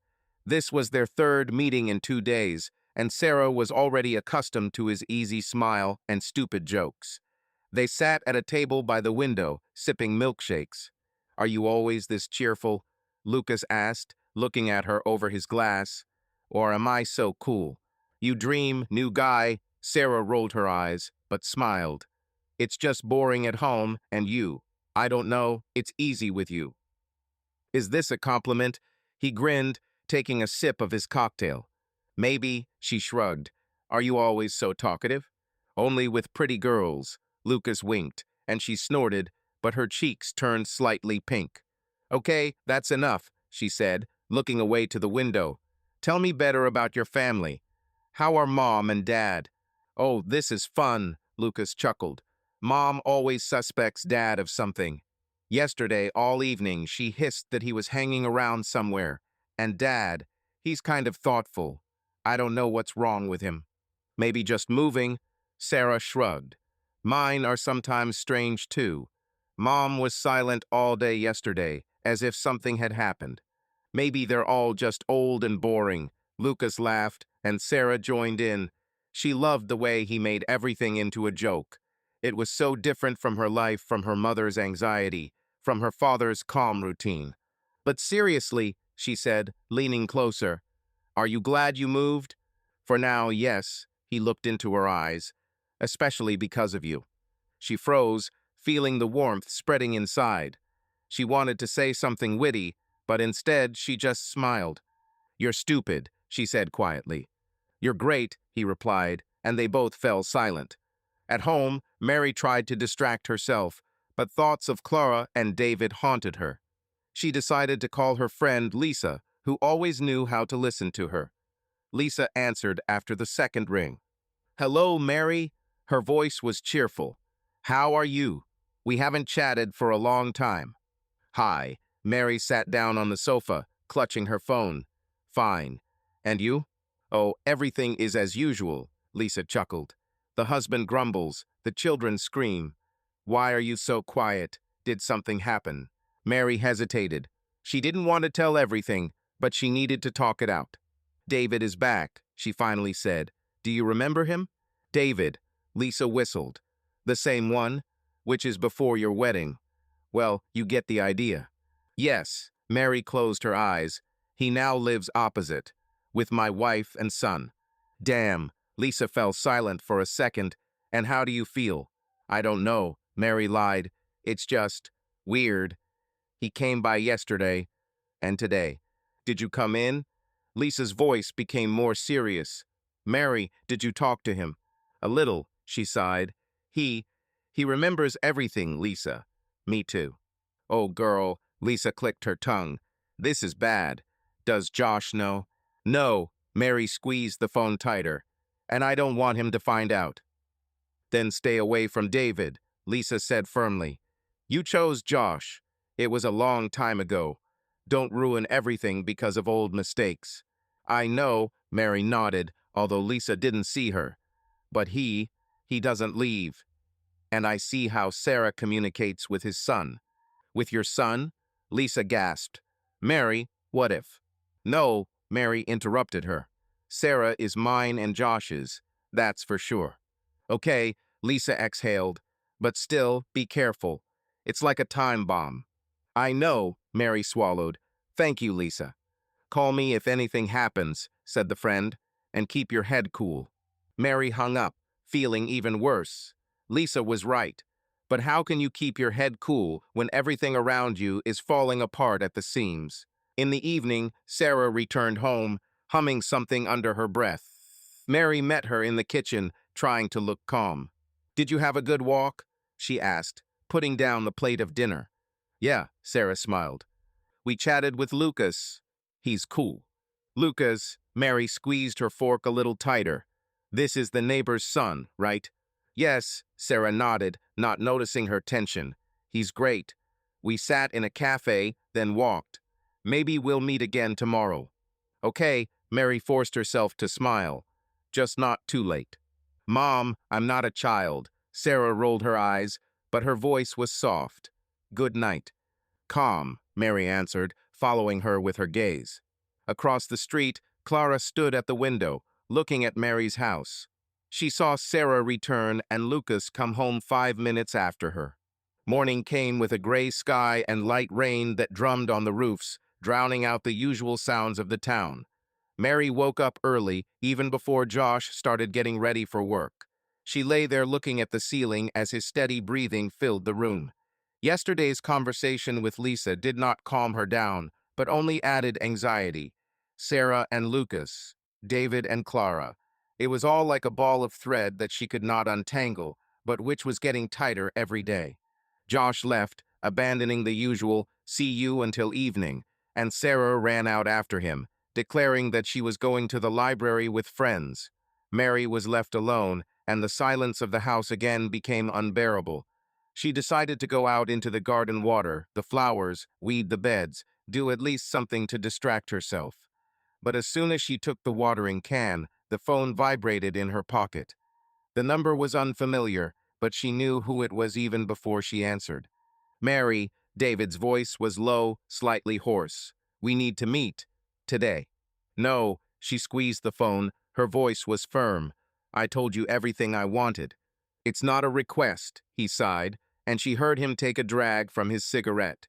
This was their third meeting in 2 days, and Sarah was already accustomed to his easy smile and stupid jokes. They sat at a table by the window, sipping milkshakes. Are you always this cheerful? Lucas asked, looking at her over his glass. Or am I so cool? You dream, new guy. Sarah rolled her eyes, but smiled. It's just boring at home, and you. I don't know, it's easy with you. Is this a compliment? He grinned, taking a sip of his cocktail. Maybe, she shrugged. Are you always so talkative? Only with pretty girls. Lucas winked, and she snorted, but her cheeks turned slightly pink. Okay, that's enough, she said, looking away to the window. Tell me better about your family. How are Mom and Dad? Oh, this is fun, Lucas chuckled. Mom always suspects Dad of something. Yesterday, all evening, she hissed that he was hanging around somewhere. And Dad, he's kind of thoughtful. I don't know what's wrong with him. Maybe just moving? Sarah shrugged. Mine are sometimes strange too. Mom was silent all day yesterday, as if something had happened. Maybe they're all just old and boring. Lucas laughed, and Sarah joined in. She loved the way he made everything into a joke. It was so different from her life, from her mother's anxiety, from her father's calm routine. But seriously, she said, leaning closer, are you glad you moved? For now, yes, he looked into her eyes, especially because of you. She froze, feeling the warmth spreading inside. She wanted to say something witty, but instead she just smiled. You're stupid, she said quietly. You're great, he replied, and they both fell silent. At home, Mary tried to distract herself, but thoughts of Clara and David haunted her. She decided to call her friend Lisa, who always knew how to listen to her. Lisa answered after the second ring. Hello, Mary. Her voice was cheerful. How are you? We haven't chatted for a long time. Hi. Mary sat down on the sofa, clutching her phone. Fine. And you? Oh, everything is as usual, Lisa chuckled. The husband grumbles, the children scream. Why are you so quiet? Did something happen? Mary hesitated. She didn't want to tell everything, but she needed to talk it out. David is back, she finally said. Do you remember him? David, Lisa whistled. The same one? Which is before your wedding. Well, you get the idea. Yes, Mary closed her eyes. He now lives opposite, with my wife and son. Damn, Lisa fell silent for a second. And how do you feel? I don't know, Mary lied. It's just weird. He came by yesterday and today. Did you come in? Lisa's voice became more serious. Mary, did you talk to him? A little, she sighed. He remembers everything, Lisa. Me too. Oh, girl, Lisa clicked her tongue. This is bad. Does Josh know? No, Mary squeezed the phone tighter. And I don't want him to find out. Then stay away from David, Lisa said firmly. You chose Josh. It was a long time ago. Don't ruin everything because of old mistakes. I know, Mary nodded, although Lisa didn't see her. But he doesn't leave. And I see how Sarah communicates with his son. With your son? Lisa gasped. Mary, what if? No, Mary interrupted her. Sarah is mine and Josh's, that's for sure. Okay, Lisa exhaled, but still, be careful. It's like a time bomb. I know, Mary swallowed. Thank you, Lisa. Call me if anything happens, said the friend, and keep your head cool. Mary hung up, feeling even worse. Lisa was right. But how can you keep your head cool when everything around you is falling apart at the seams? In the evening, Sarah returned home, humming something under her breath. Mary met her in the kitchen, trying to look calm. Did you have a good walk? She asked, putting down the plate of dinner. Yeah, Sarah smiled. We chatted with Lucas. He's cool. Lucas, Mary squeezed her fork a little tighter. This is the neighbor's son, right? Yes, Sarah nodded, not noticing her tension. He's great. We sat in a cafe, then walked. Maybe we'll meet again tomorrow. Okay, Mary forced herself to smile. Just not too late. Mom, I'm not a child. Sarah rolled her eyes, but her voice was soft. Good night. Calm, Mary answered, following her with her gaze. Across the street, Clara stood at the window, looking at Mary's house. She saw Sarah return and Lucas come home 5 minutes after her. Morning came with a gray sky and light rain that drummed on the roofs, drowning out the usual sounds of the town. Mary woke up early, even before Josh started getting ready for work. She lay there looking at the ceiling as his steady breathing filled the room. Yesterday's conversation with Lisa did not calm her down, but only added anxiety. Sarah and Lucas, David and Clara. It was all like a ball of thread that she could not untangle, but which was getting tighter every day. Josh left, abandoning the usual "see you until evening," and Sarah ran out after him, declaring that she was going to the library with friends. Mary was left alone, and the silence of the house again became unbearable. She decided to go out into the garden, water the flowers, weed the beds, do at least something to distract herself. But as soon as she took the watering can, the phone vibrated in her pocket. The number was unfamiliar, but she knew who it was even before she answered. "Mary," David's voice was low, slightly hoarse. "We need to meet. Today." "No," she squeezed the phone. Her voice was firm. "I told you everything I wanted." "It's not a request," he sighed, and she heard him take a drag from his cigarette.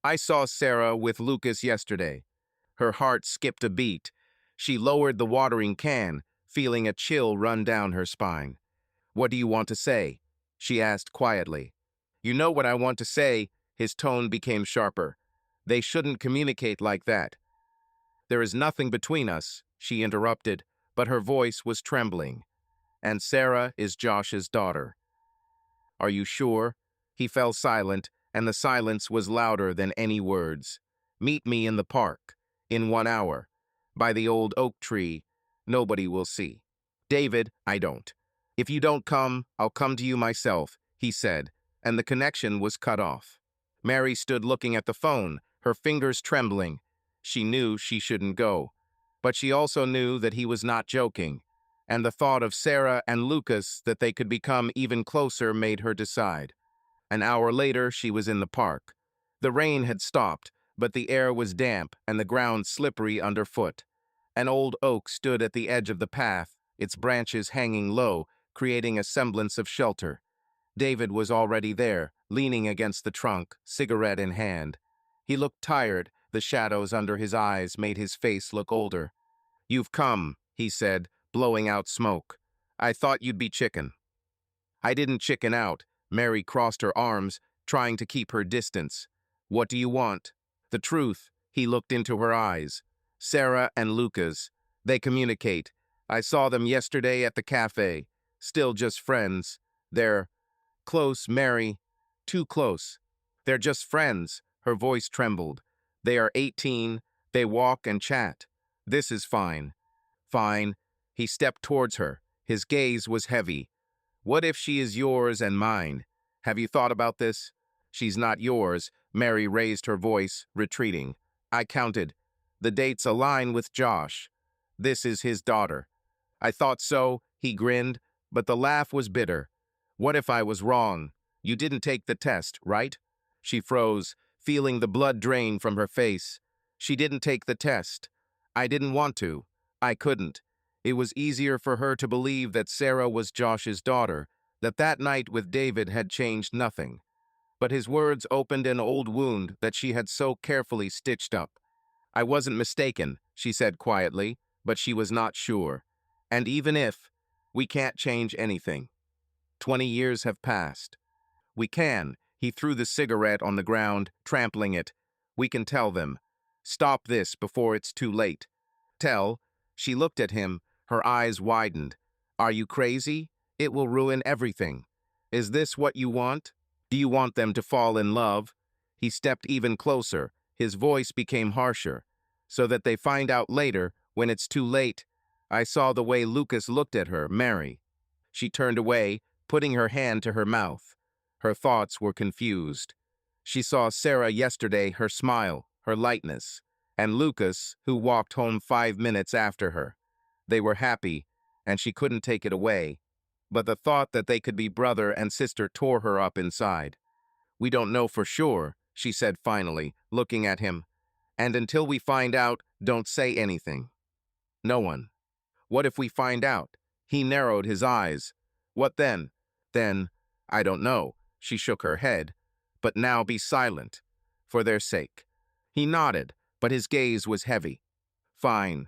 "I saw Sarah with Lucas yesterday." Her heart skipped a beat. She lowered the watering can, feeling a chill run down her spine. "What do you want to say?" she asked quietly. "You know what I want to say." His tone became sharper. "They shouldn't communicate like that." "There is nothing between us," she interrupted, but her voice was trembling. "And Sarah is Josh's daughter." "Are you sure?" He fell silent, and the silence was louder than any words. "Meet me in the park. In 1 hour. By the old oak tree. Nobody will see." "David, I don't. If you don't come, I'll come to you myself," he said, and the connection was cut off. Mary stood looking at the phone, her fingers trembling. She knew she shouldn't go, but she also knew that he was not joking, and the thought of Sarah and Lucas, that they could become even closer, made her decide. An hour later, she was in the park. The rain had stopped, but the air was damp and the ground slippery underfoot. An old oak stood at the edge of the path, its branches hanging low, creating a semblance of shelter. David was already there, leaning against the trunk, cigarette in hand. He looked tired. The shadows under his eyes made his face look older. "You've come," he said, blowing out smoke. "I thought you'd be chicken." "I didn't chicken out." Mary crossed her arms, trying to keep her distance. "What do you want?" "The truth." He looked into her eyes. "Sarah and Lucas. They communicate. I saw them yesterday at the cafe. Still just friends. They're close, Mary. Too close. They're just friends." Her voice trembled. "They are 18. They walk and chat. This is fine." "Fine." He stepped towards her. His gaze was heavy. "What if she is yours and mine? Have you thought about this?" "She's not yours." Mary raised her voice, retreating. "I counted. The dates align with Josh. This is his daughter." "I thought so," he grinned, but the laugh was bitter. "What if I was wrong? You didn't take the test, right?" She froze, feeling the blood drain from her face. "She didn't take the test. I didn't want to. I couldn't." It was easier for her to believe that Sarah was Josh's daughter, that night with David had changed nothing. But his words opened an old wound that she had so carefully stitched up. "I wasn't mistaken," she said quietly, but she was not sure. "And even if, we can't change anything. 20 years have passed." "We can." He threw the cigarette on the ground, trampling it. "We can tell them. Stop this before it's too late." "Tell?" She looked at him, her eyes widened. "Are you crazy? It will ruin everything. Is this what you want? Do you want them to fall in love?" He stepped even closer. His voice became harsher. "So that they find out later, when it's too late." "I saw the way Lucas looked at her, Mary." She turned away, putting her hand to her mouth. Her thoughts were confused. She saw Sarah yesterday, her smile, her lightness, and Lucas, who walked home 5 minutes after her. They were happy, and she couldn't take it away. But the thought that they could be brother and sister tore her up inside. "We don't know for sure," she said finally, looking at him. "And until we find out, don't say anything. No one." "What if we find out?" He narrowed his eyes. "What then?" "Then, I don't know." She shook her head. "But now be silent, for their sake." He nodded, but his gaze was heavy. "Fine.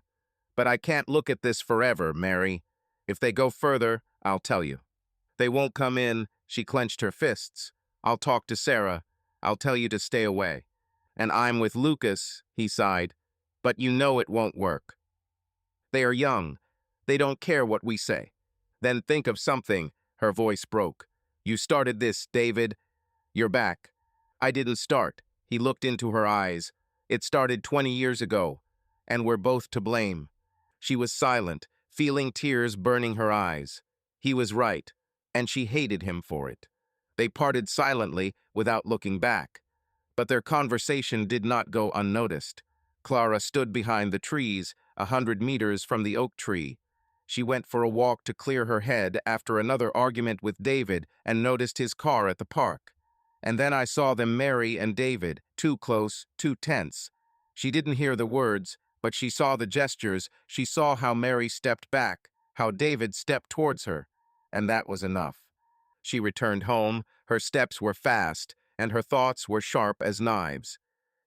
But I can't look at this forever, Mary. If they go further, I'll tell you." "They won't come in." She clenched her fists. "I'll talk to Sarah. I'll tell you to stay away." "And I'm with Lucas," he sighed. "But you know it won't work. They are young. They don't care what we say." "Then think of something." Her voice broke. "You started this, David. You're back. I didn't start. He looked into her eyes. It started 20 years ago, and we're both to blame. She was silent, feeling tears burning her eyes. He was right, and she hated him for it. They parted silently without looking back. But their conversation did not go unnoticed. Clara stood behind the trees, 100 meters from the oak tree. She went for a walk to clear her head after another argument with David and noticed his car at the park. And then I saw them, Mary and David, too close, too tense. She didn't hear the words, but she saw the gestures. She saw how Mary stepped back, how David stepped towards her, and that was enough. She returned home. Her steps were fast, and her thoughts were sharp as knives.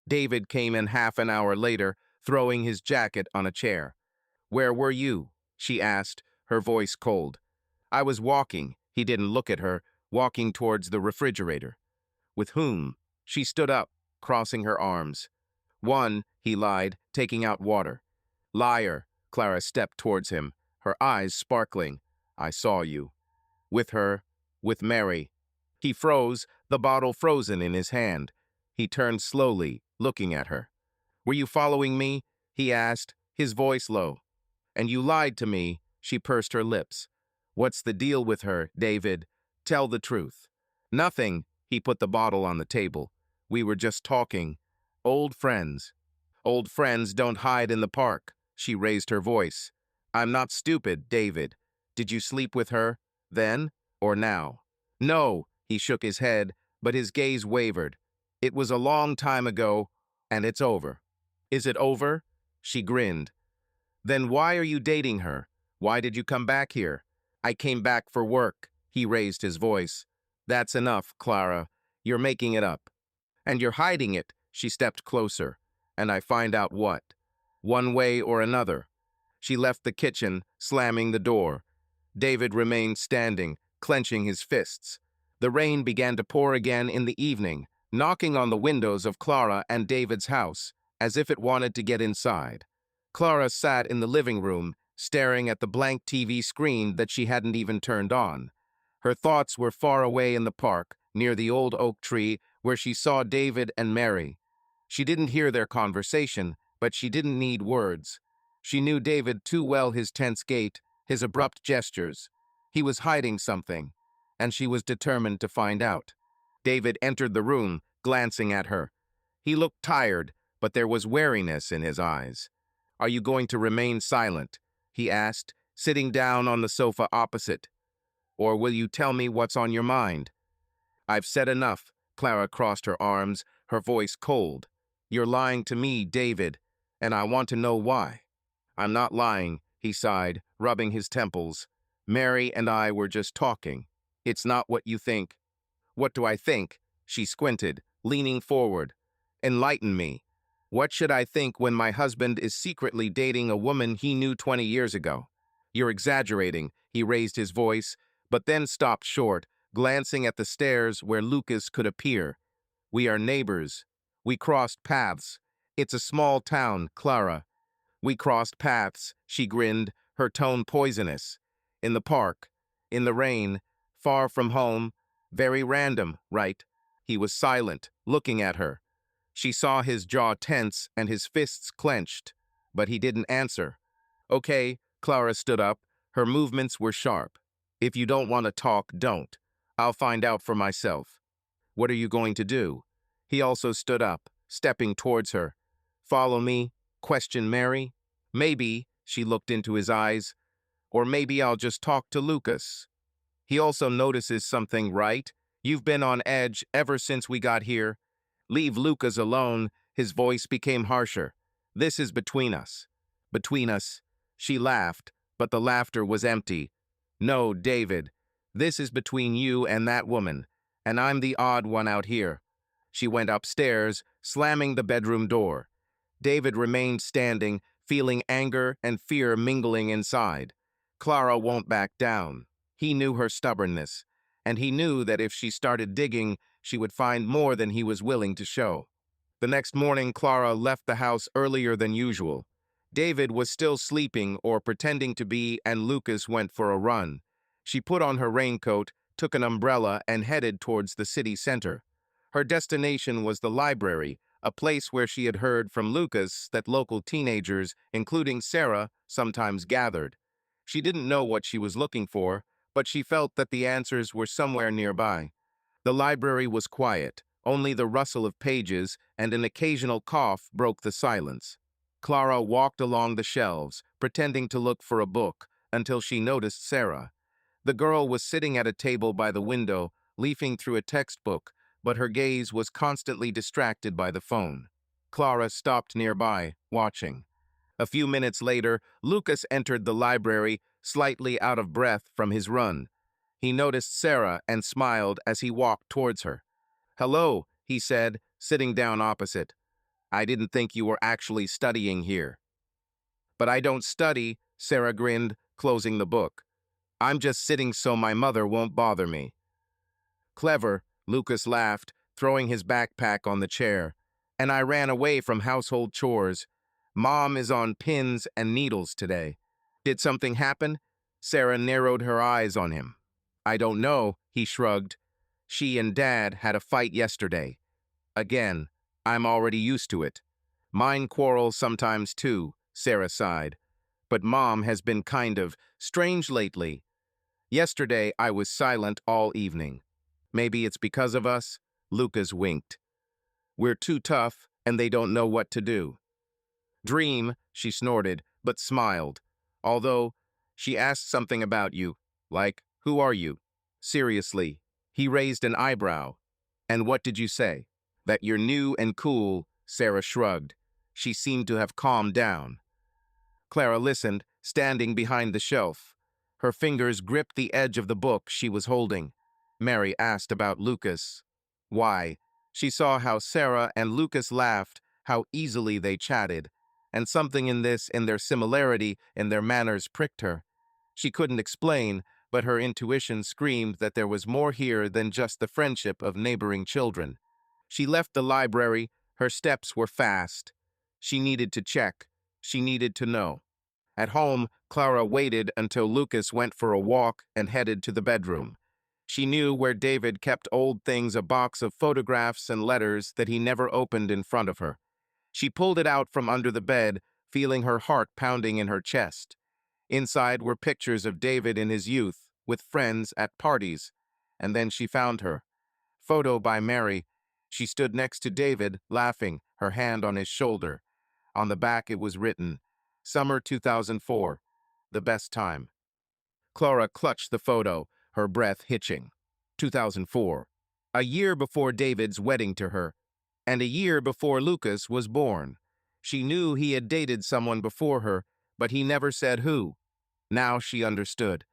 David came in half an hour later, throwing his jacket on a chair. "Where were you?" she asked, her voice cold. "I was walking." He didn't look at her, walking towards the refrigerator. "With whom?" She stood up, crossing her arms. "One," he lied, taking out water. "Liar." Clara stepped towards him, her eyes sparkling. "I saw you." "With her, with Mary." He froze, the bottle frozen in his hand. He turned slowly, looking at her. "Were you following me?" he asked, his voice low. "And you lied to me." She pursed her lips. "What's the deal with her, David? Tell the truth." "Nothing." He put the bottle on the table. "We were just talking. Old friends." "Old friends don't hide in the park." She raised her voice. "I'm not stupid, David. Did you sleep with her, then, or now?" "No." He shook his head, but his gaze wavered. "It was a long time ago, and it's over." "Is it over?" She grinned. "Then why are you dating her? Why did you come back here?" "I came back for work." He raised his voice. "That's enough, Clara. You're making it up. And you're hiding it." She stepped closer. "And I find out what? One way or another." She left the kitchen, slamming the door. David remained standing, clenching his fists. The rain began to pour again in the evening, knocking on the windows of Clara and David's house, as if it wanted to get inside. Clara sat in the living room, staring at the blank TV screen that she hadn't even turned on. Her thoughts were far away in the park, near the old oak tree, where she saw David and Mary. She didn't hear their conversation, but she didn't need words. She knew David too well, his tense gait, his abrupt gestures. He was hiding something, and she was determined to find out. David entered the room, glancing at her. He looked tired, but there was wariness in his eyes. "Are you going to remain silent?" he asked, sitting down on the sofa opposite. "Or will you tell me what's on your mind?" "I've said enough." Clara crossed her arms, her voice cold. "You're lying to me, David, and I want to know why." "I'm not lying," he sighed, rubbing his temples. "Mary and I were just talking. It's not what you think." "What do I think?" She squinted, leaning forward. "Enlighten me. What should I think when my husband is secretly dating a woman he knew 20 years ago?" "You're exaggerating." He raised his voice, but then stopped short, glancing at the stairs where Lucas could appear. "We are neighbors. We crossed paths. It's a small town, Clara." "We crossed paths," she grinned, her tone poisonous. "In the park, in the rain, far from home. Very random, right?" He was silent, looking at her. She saw his jaw tense and his fists clenched, but he didn't answer. "Okay." Clara stood up. Her movements were sharp. "If you don't want to talk, don't. I'll find out for myself." "What are you going to do?" He also stood up, stepping towards her. "Follow me?" questioned Mary. "Maybe." She looked into his eyes. "Or maybe I'll just talk to Lucas." "He also notices something, right? You've been on edge ever since we got here. Leave Lucas alone." His voice became harsher. "This is between us." "Between us." She laughed, but the laughter was empty. "No, David. This is between you and that woman, and I'm the odd one out here." She went upstairs, slamming the bedroom door. David remained standing, feeling anger and fear mingling inside. Clara won't back down. He knew her stubbornness, and he knew that if she started digging, she would find more than he was willing to show. The next morning, Clara left the house earlier than usual. David was still sleeping or pretending to be, and Lucas went for a run. She put on her raincoat, took an umbrella, and headed towards the city center. Her destination was the library, a place where she had heard from Lucas that local teenagers, including Sarah, sometimes gathered. She didn't know what she was looking for, but she felt that the answers were somewhere nearby. The library was quiet. Only the rustle of pages and an occasional cough broke the silence. Clara walked along the shelves, pretending to look for a book, until she noticed Sarah. The girl was sitting at a table by the window, leafing through a textbook, but her gaze was constantly distracted by the phone. Clara stopped nearby, watching. A few minutes later, Lucas entered the library, slightly out of breath from his run. He noticed Sarah and smiled as he walked towards her. "Hello," he said, sitting down opposite. "I didn't think you were actually studying here." "But I don't study," Sarah grinned, closing the book. "I'm just sitting so my mother won't bother me." "Clever," Lucas laughed, throwing his backpack on the chair. "And I ran away from household chores. Mom is on pins and needles today." "Did something happen?" Sarah narrowed her eyes on him. "I don't know," he shrugged. "She and Dad had a fight yesterday. Again, I'm already used to it. Mine quarrel sometimes too," Sarah sighed. "But Mom has been kind of strange lately. Yesterday I was silent all evening. Maybe it's because of us?" Lucas winked. "We're too tough, and they don't know what to do." "Dream," she snorted, but smiled. "Although, she asked something about you, like, who are you?" "Seriously." He raised an eyebrow. "And what did you say?" "That you're new and cool," Sarah shrugged. She seemed to have calmed down. Clara listened, standing behind the shelf. Her fingers gripped the edge of the book she was holding. Mary asked about Lucas. Why? She saw how Sarah and Lucas laughed, how easily they chatted, and something in their similarity, in their manners pricked her. She couldn't explain, but her intuition screamed that there was more here than just the friendship of neighboring children. She left the library. Her steps were fast. She needed to check. She needed to know. At home, Clara waited until Lucas went for a walk and headed to the bedroom. She knew where David kept old things, a box of photographs and letters that he never opened in front of her. She pulled it out from under the bed, feeling her heart pounding in her chest. Inside were pictures of David in his youth, with friends at parties. And then she found her. Photo by Mary. She stood next to David, laughing, her hand on his shoulder. On the back it was written, "Summer 2004, the best time." Clara clutched the photo, her breath hitching. 2004. A year before David's wedding to her, and a year before Lucas was born. She knew he had dated someone before her, but he never said who. Now she understood.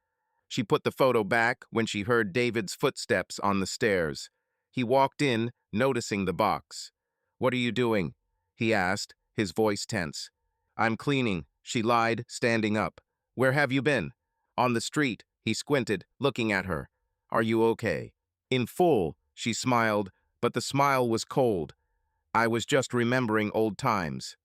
She put the photo back when she heard David's footsteps on the stairs. He walked in, noticing the box. "What are you doing?" he asked, his voice tense. "I'm cleaning," she lied, standing up. "Where have you been?" "On the street," he squinted, looking at her. "Are you okay?" In full, she smiled, but the smile was cold. "I was just remembering old times."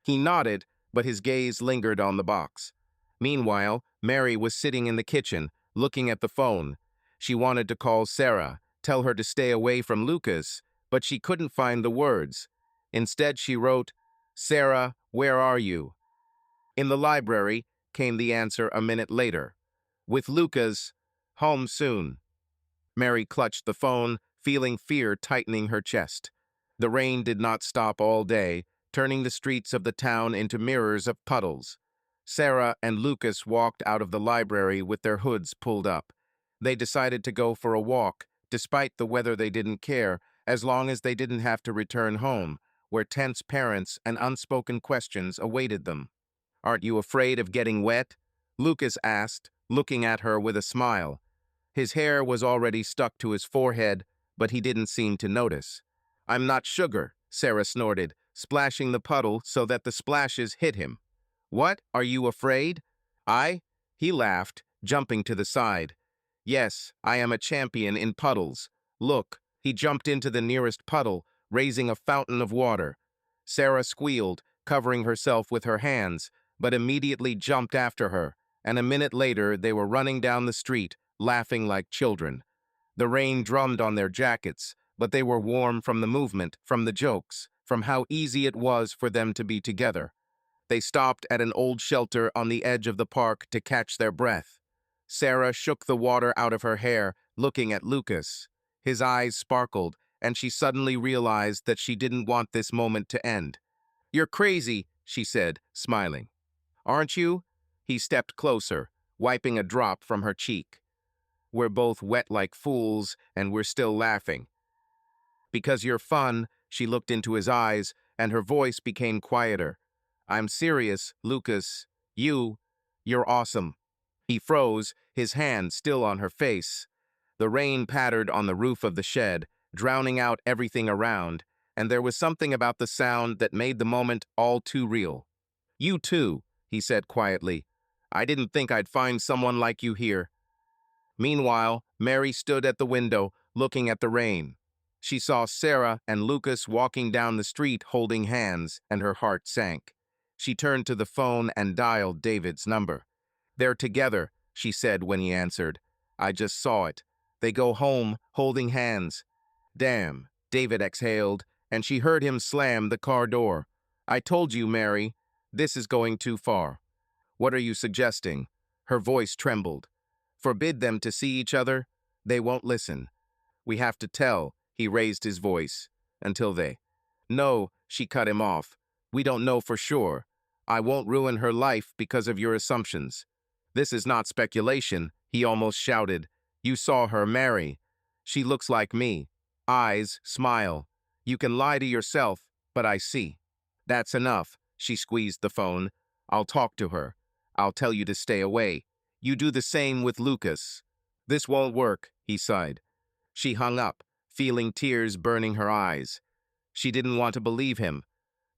He nodded, but his gaze lingered on the box. Meanwhile, Mary was sitting in the kitchen, looking at the phone. She wanted to call Sarah, tell her to stay away from Lucas, but she couldn't find the words. Instead, she wrote, "Sarah, where are you?" "In the library," came the answer a minute later. "With Lucas. Home soon." Mary clutched the phone, feeling fear tightening her chest. The rain did not stop all day, turning the streets of the town into mirrors of puddles. Sarah and Lucas walked out of the library with their hoods pulled up. They decided to go for a walk. Despite the weather, they didn't care, as long as they didn't have to return home, where tense parents and unspoken questions awaited them. "Aren't you afraid of getting wet?" Lucas asked, looking at her with a smile. His hair was already stuck to his forehead, but he didn't seem to notice. "I'm not sugar," Sarah snorted, splashing the puddle so that the splashes hit him. "What? Are you afraid?" "I?" He laughed, jumping to the side. "Yes, I am a champion in puddles. Look." He jumped into the nearest puddle, raising a fountain of water. Sarah squealed, covering herself with her hands, but immediately jumped after her, and a minute later they were running down the street, laughing like children. The rain drummed on their jackets, but they were warm from the movement, from the jokes, from how easy it was for them to be together. They stopped at an old shelter on the edge of the park to catch their breath. Sarah shook the water out of her hair, looking at Lucas. His eyes sparkled, and she suddenly realized that she didn't want this moment to end. "You're crazy," she said, smiling. "Aren't you?" He stepped closer, wiping a drop from her cheek. "We're both wet like fools, and we're still laughing." "Because you're fun," she looked into his eyes, and her voice became quieter. "I'm serious, Lucas. You're awesome." He froze, his hand still on her face. The rain pattered on the roof of the shed, drowning out everything around, and there was something about the sound that made the moment all too real. "You too," he said quietly. "I didn't think I'd find someone like you here." Meanwhile, Mary stood at the window, looking at the rain. She saw Sarah and Lucas walking down the street holding hands, and her heart sank. She turned to the phone and dialed David's number. "They're together," she said when he answered. "I just saw it. They go home, holding hands." "Damn," David exhaled, and she heard him slam the car door. "I told you, Mary, this is going too far." "What are you suggesting?" Her voice trembled. "Forbid them to see each other? They won't listen. We have to tell," he raised his voice, "until they—" "No," she cut him off. "We don't know for sure. I won't ruin her life because of your assumptions." "This is not speculation," he almost shouted. "You saw her, Mary. She looks like me. Eyes, smile. You can lie to yourself, but I see." "That's enough." She squeezed the phone. "I'll talk to her. I'll tell you to stay away. You do the same with Lucas." "This won't work," he sighed. She hung up, feeling tears burning her eyes. She didn't want to believe him,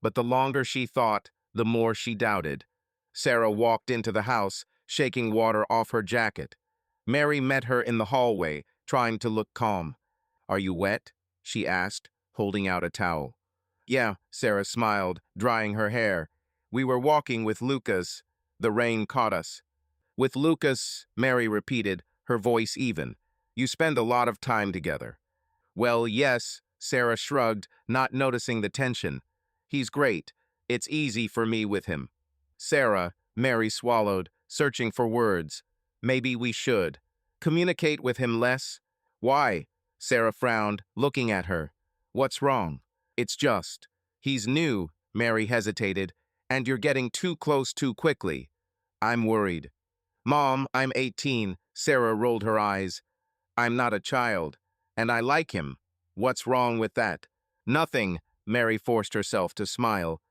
but the longer she thought, the more she doubted. Sarah walked into the house, shaking water off her jacket. Mary met her in the hallway, trying to look calm. "Are you wet?" she asked, holding out a towel. "Yeah," Sarah smiled, drying her hair. "We were walking with Lucas. The rain caught us." "With Lucas," Mary repeated, her voice even. "You spend a lot of time together." "Well, yes," Sarah shrugged, not noticing the tension. "He's great. It's easy for me with him." "Sarah," Mary swallowed, searching for words. "Maybe we should. Communicate with him less." "Why?" Sarah frowned, looking at her. "What's wrong?" "It's just. He's new," Mary hesitated, "and you're getting too close too quickly. I'm worried." "Mom, I'm 18, Sarah rolled her eyes. "I'm not a child, and I like him. What's wrong with that?" "Nothing," Mary forced herself to smile.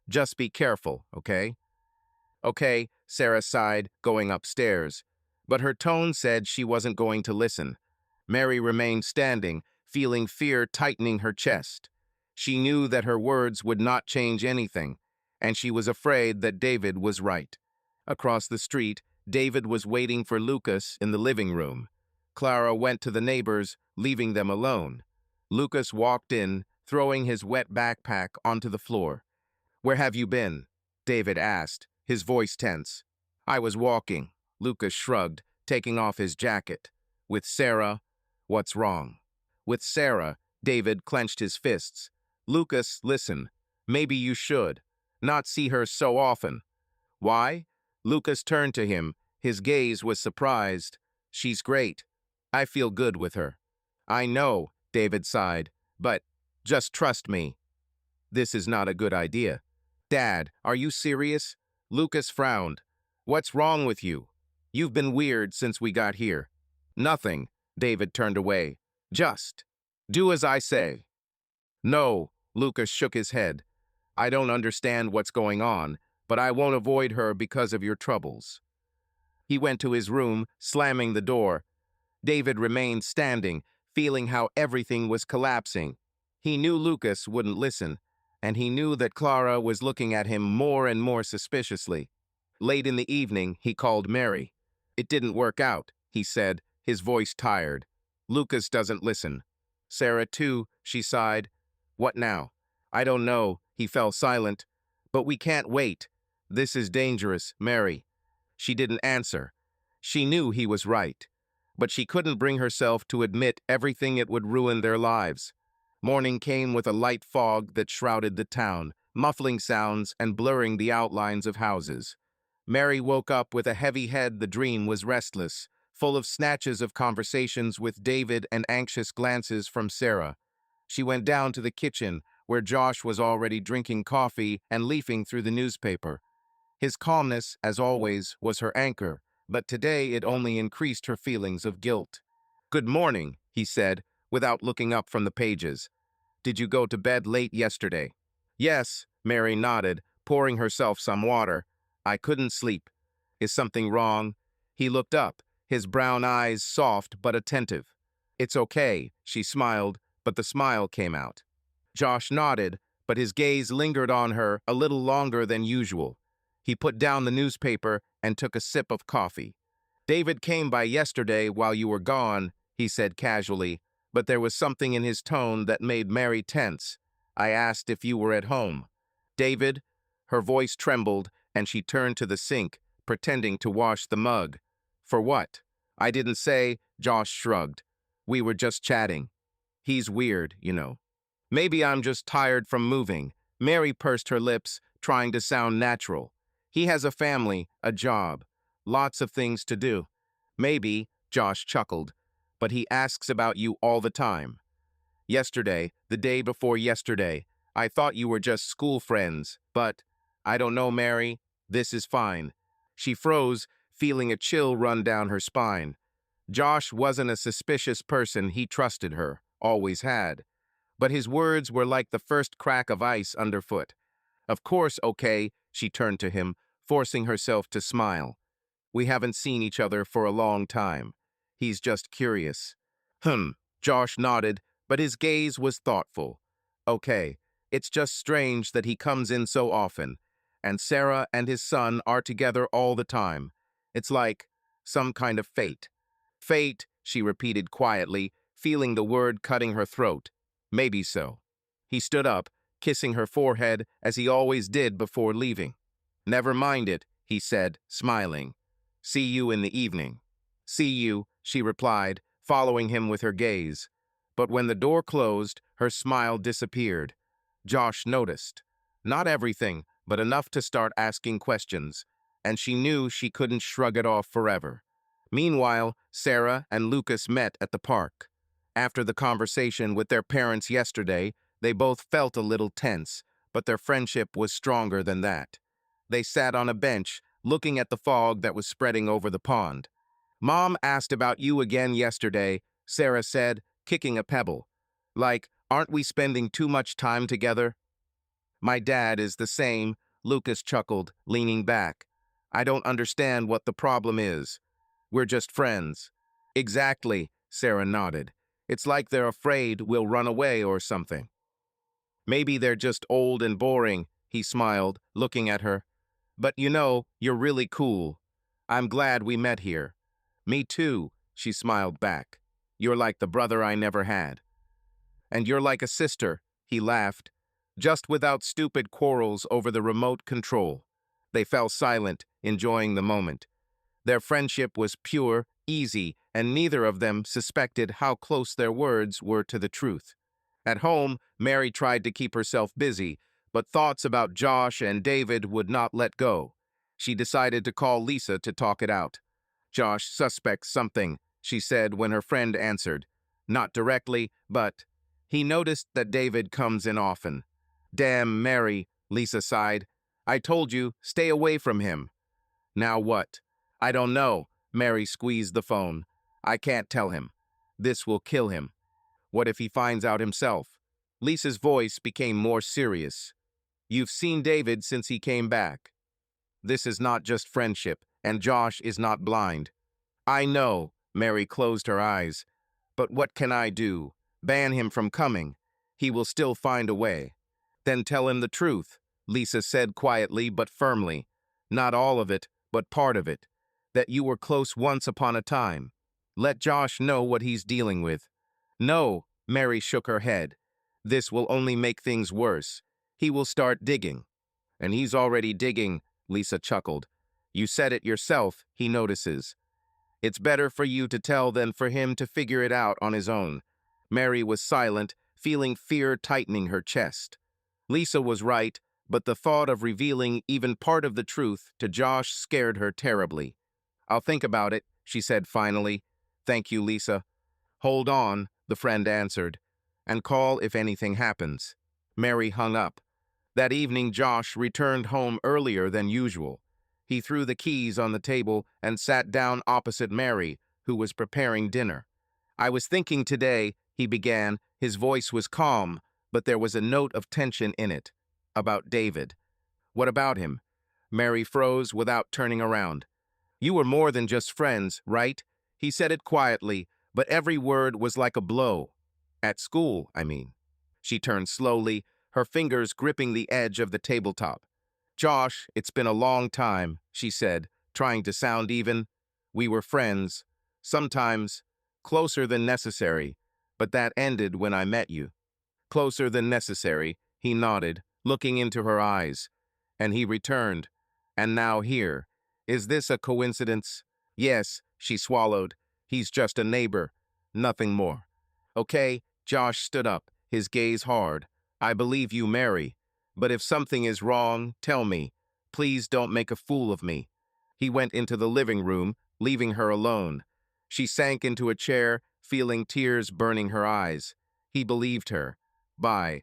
"Just be careful, okay?" "Okay," Sarah sighed, going upstairs. But her tone said she wasn't going to listen. Mary remained standing, feeling fear tightening her chest. She knew that her words would not change anything, and she was afraid that David was right. Across the street, David was waiting for Lucas in the living room. Clara went to the neighbors, leaving them alone. Lucas walked in, throwing his wet backpack onto the floor. "Where have you been?" David asked, his voice tense. "I was walking," Lucas shrugged, taking off his jacket. "With Sarah?" "What's wrong?" "With Sarah," David clenched his fists. "Lucas, listen. Maybe you should. Not see her so often." "Why?" Lucas turned to him. His gaze was surprised. "She's great. I feel good with her." "I know," David sighed, "but just trust me. This is not a good idea." "Dad, are you serious?" Lucas frowned. "What's wrong with you? You've been weird since we got here." "Nothing." David turned away. "Just do as I say." "No," Lucas shook his head. "I don't understand what's going on, but I won't avoid her because of your troubles." He went to his room, slamming the door. David remained standing, feeling how everything was collapsing. He knew Lucas wouldn't listen, and he knew that Clara was looking at him more and more suspiciously. Late in the evening, he called Mary. "It didn't work out," he said, his voice tired. "Lucas doesn't listen." "Sarah, too," she sighed. "What now?" "I don't know." He fell silent. "But we can't wait. This is dangerous, Mary." She didn't answer. She knew he was right, but she couldn't bring herself to admit everything it would ruin their lives. Morning came with a light fog that shrouded the town, muffling sounds and blurring the outlines of houses. Mary woke up with a heavy head. The dream was restless, full of snatches of conversations with David and anxious glances from Sarah. She went down to the kitchen, where Josh was already drinking coffee and leafing through the newspaper. His calmness, as always, was her anchor, but today it only increased her feelings of guilt. "Good morning," he said, without looking up from the pages. "Did you go to bed late yesterday?" "Yes," Mary nodded, pouring herself some water. "I couldn't sleep." "Is something wrong?" He looked up, his brown eyes soft but attentive. "It's okay," she smiled, but the smile came out. Josh nodded, but his gaze lingered on her a little longer than usual. He put down the newspaper and took a sip of coffee. "David came by yesterday while you were gone," he said casually, but there was something in his tone that made Mary tense. "I asked if you were at home." "David?" Her voice trembled, and she turned to the sink, pretending to wash the mug. "For what?" "I didn't say," Josh shrugged. "We were just chatting. He's weird, you know." "Maybe I'm just tired from moving." Mary pursed her lips, trying to sound natural. "He has a family, a job, lots of things to do." "Maybe," Josh chuckled, "but he asks about you all the time. Yesterday, the day before yesterday, I thought you were just school friends, but I don't know, Mary. This is fine." She froze, feeling a chill run down her spine. Josh wasn't a suspicious person. He trusted her, always had. But his words were like the first crack of ice underfoot. "Of course, okay," she turned to him, forcing herself to smile. "We haven't seen each other for a long time. He's just curious." Josh nodded, but his gaze was thoughtful. "Okay, it's just strange that he comes in so often, and Sarah and his son are together all the time. It's like some kind of fate." "Fate," she repeated quietly, feeling the word cutting her throat. "Maybe so." He stood up, kissing her forehead as he always did before leaving. "Never mind it," he said, smiling. "See you in the evening." "See you," she replied, following him with her gaze. But when the door closed, her smile disappeared. Josh noticed. Not everything, but enough to start asking questions, and she knew she couldn't shrug it off forever. Meanwhile, Sarah and Lucas met at the park. After the conversation with their parents yesterday, they both felt a little tense, but their friendship was stronger than that. They sat on a bench, looking at the fog that was spreading over the pond. "Mom asked about you again yesterday," Sarah said, kicking a pebble. "Like, aren't we spending too much time together?" "My dad is the same," Lucas chuckled, leaning back. "I don't understand what the problem is. We're just friends." "Exactly," Sarah nodded. "It's like they're afraid we'll run away or something." "Maybe they're just old and boring," he smiled, looking at her. "But you know, you're really cool. I'm glad we met here." "Me too," she smiled back. "You're like the brother I never had." "And you're like a sister," he laughed, just without stupid quarrels over the remote control. They fell silent, enjoying the moment. Their friendship was pure, easy, and neither of them suspected how close their words were to the truth. At home, Mary tried to keep herself busy, but thoughts about Josh and David would not let go. She decided to call Lisa to talk it out. "Josh suspects something," she said when her friend answered. "Not directly, but he noticed that David comes in often." "Damn, Mary," Lisa sighed. "I told you, stay away from him." "Now what?" "I don't know." Mary squeezed the phone. "I can't tell him. This will kill him. What if he finds out himself?" Lisa's voice became more serious. "You've seen David since he came back. This is not just friendship, and Josh is not blind." "I know," Mary closed her eyes. "But what can I do? Ban him from coming. He will still find a way." "Then tell him the truth," Lisa said quietly but firmly. "Not all of it, but part of it. That you were close once upon a time. Let Josh know what he's dealing with." "No," Mary shook her head. "This will only make things worse. He will start digging." "And he's already digging," Lisa chuckled. "You said it yourself, he notices. It's better for you to tell than for him to figure it out on his own." Mary was silent, feeling fear tightening her chest. Lisa was right, but the thought of revealing even part of the truth to Josh scared her terribly. "I'll think about it," she said finally. "Thank you, Lisa." "Hold on," the friend answered, "and call if anything happens." Mary hung up. That evening, Josh returned home earlier than usual. He threw the keys on the table and sat down opposite Mary, who was preparing dinner. "I was thinking today," he began. His voice was calm, but there was a note of tension in it. "About David." "What about him?" Mary froze without turning around. "You were more than just friends, right?" He said it quietly, but every word was like a blow. "At school, I mean." She turned slowly, her fingers gripping the edge of the tabletop. "Josh, it's been a long time," she said, trying to sound even. "We were friends. Sometimes closer than necessary, but that ended when I met you." "Closer than necessary," he nodded, looking into her eyes. "And he returned. And now here. Is this a coincidence?" "Yes," she swallowed. "He's just a neighbor. Nothing more." "Okay." Josh stood up, his gaze hard. "I believe you, Mary. But if something is wrong, tell me. Please don't make a fool of me." He went into the living room, leaving her alone. She sank into a chair, feeling tears burning her eyes. He believed her. Bye.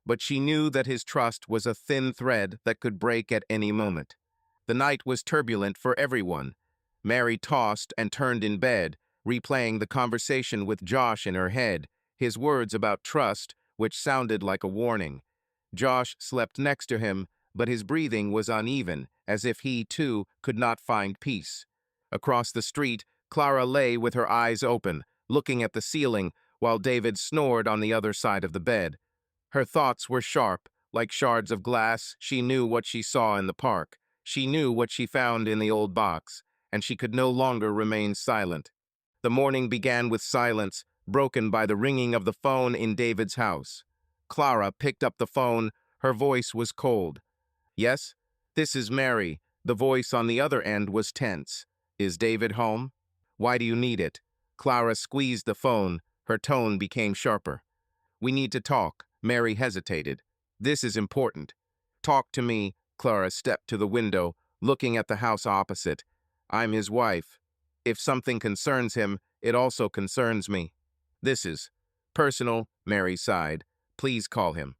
But she knew that his trust was a thin thread that could break at any moment. The night was turbulent for everyone. Mary tossed and turned in bed, replaying the conversation with Josh in her head, his words about trust, which sounded like a warning. Josh slept next to him, but his breathing was uneven, as if he, too, could not find peace. Across the street, Clara lay with her eyes open, looking at the ceiling, while David snored on the other side of the bed. Her thoughts were sharp, like shards of glass. She knew what she saw in the park. She knew what she found in the old box, and she could no longer remain silent. The morning began with silence, broken by the ringing of the phone in David's house. Clara picked up the phone. Her voice was cold. "Yes? This is Mary." The voice on the other end was tense. "Is David home?" "Why do you need it?" Clara squeezed the phone. Her tone became sharper. "We need to talk." Mary hesitated. "This is important." "Talk to me." Clara stepped to the window, looking at the house opposite. "I'm his wife. If something concerns him, it also concerns me." "This is personal," Mary sighed. "Please call him."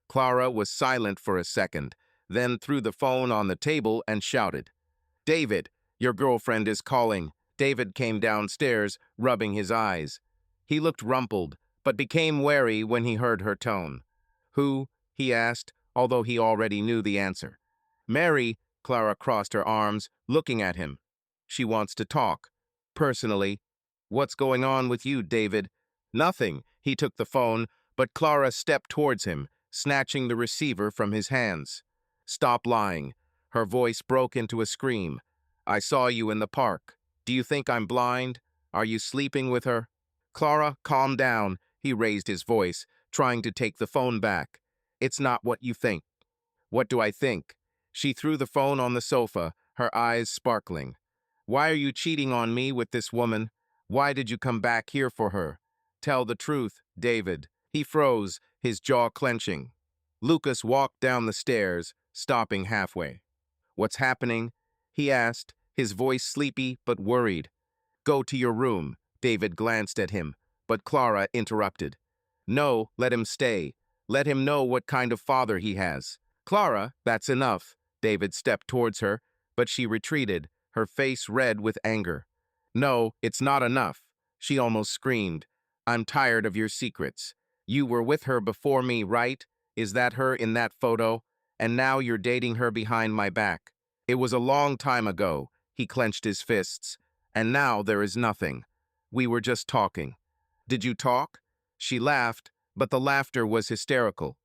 Clara was silent for a second, then threw the phone on the table and shouted, "David, your girlfriend is calling." David came downstairs, rubbing his eyes. He looked rumpled, but became wary when he heard her tone. "Who?" he asked, although he already knew the answer. "Mary." Clara crossed her arms, looking at him. "She wants to talk. Personally." "What's going on with you, David?" "Nothing." He took the phone, but Clara stepped towards him, snatching the receiver from his hands. "Stop lying." Her voice broke into a scream. "I saw you in the park. Do you think I'm blind? Are you sleeping with her?" "Clara, calm down." He raised his voice, trying to take the phone back. "It's not what you think." "What do I think?" She threw the phone on the sofa, her eyes sparkling. "Why are you cheating on me with this woman? Why did you come back here for her? Tell the truth, David." He froze, his jaw clenching. Lucas walked down the stairs, stopping halfway. "What's happening?" he asked, his voice sleepy but worried. "Go to your room." David glanced at him, but Clara interrupted. "No, let him stay. Let him know what kind of father he has." "Clara, that's enough." David stepped towards her, but she retreated, her face red with anger. "No, it's not enough." She almost screamed. "I'm tired of your secrets. You were with her before me, right? Is that her in that photo? And now you're dating her behind my back. It was a long time ago." He clenched his fists. "And now there is nothing. We were just talking." "Did you talk?" She laughed, but the laughter was hysterical.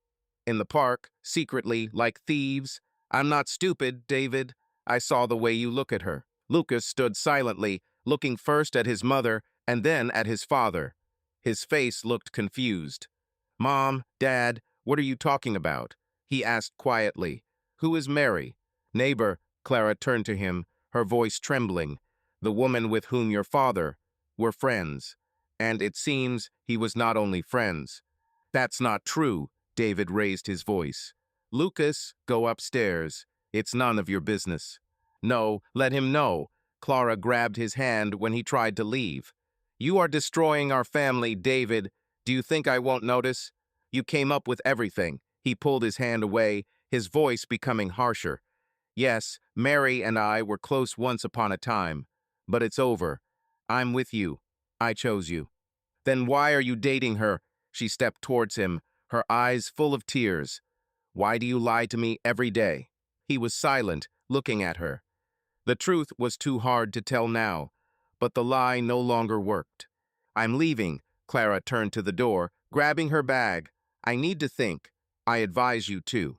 "In the park, secretly, like thieves." "I'm not stupid, David. I saw the way you look at her." Lucas stood silently, looking first at his mother and then at his father. His face looked confused. "Mom, Dad, what are you talking about?" he asked quietly. "Who is Mary?" "Neighbor." Clara turned to him, her voice trembling. "The woman with whom your father were friends." And it seems he was not only friends. That's not true. David raised his voice. Lucas, go upstairs. It's none of your business. No, let him know. Clara grabbed his hand when he tried to leave. You are destroying our family, David. Do you think I won't notice? You came up with everything. He pulled his hand away, his voice becoming harsher. Yes, Mary and I were close once upon a time. But it's over. I'm with you. I chose you. Then why are you dating her? She stepped towards him, her eyes full of tears. Why do you lie to me every day? He was silent, looking at her. The truth was too hard to tell now, but the lie no longer worked. I'm leaving. Clara turned to the door, grabbing her bag. I need to think. I advise you to.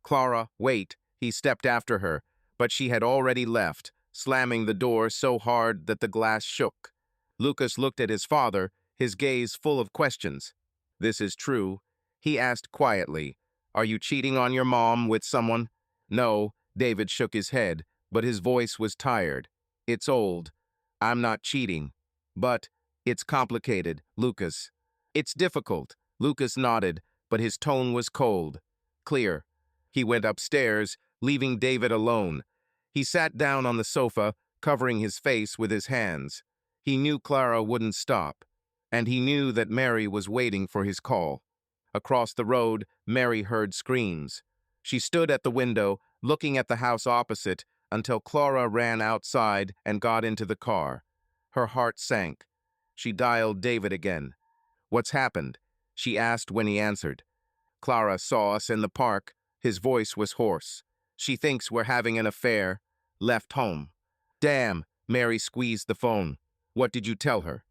Clara, wait. He stepped after her, but she had already left, slamming the door so hard that the glass shook. Lucas looked at his father, his gaze full of questions. This is true. He asked quietly, Are you cheating on your mom with someone? No, David shook his head, but his voice was tired. It's old. I'm not cheating. But it's complicated, Lucas. It's difficult. Lucas nodded, but his tone was cold. Clear. He went upstairs, leaving David alone. He sat down on the sofa, covering his face with his hands. He knew Clara wouldn't stop, and he knew that Mary was waiting for his call. Across the road, Mary heard screams. She stood at the window, looking at the house opposite, until Clara ran outside and got into the car. Her heart sank. She dialed David again. What's happened? She asked when he answered. Clara saw us in the park. His voice was hoarse. She thinks we're having an affair. Left home. Damn, Mary squeezed the phone. What did you tell her?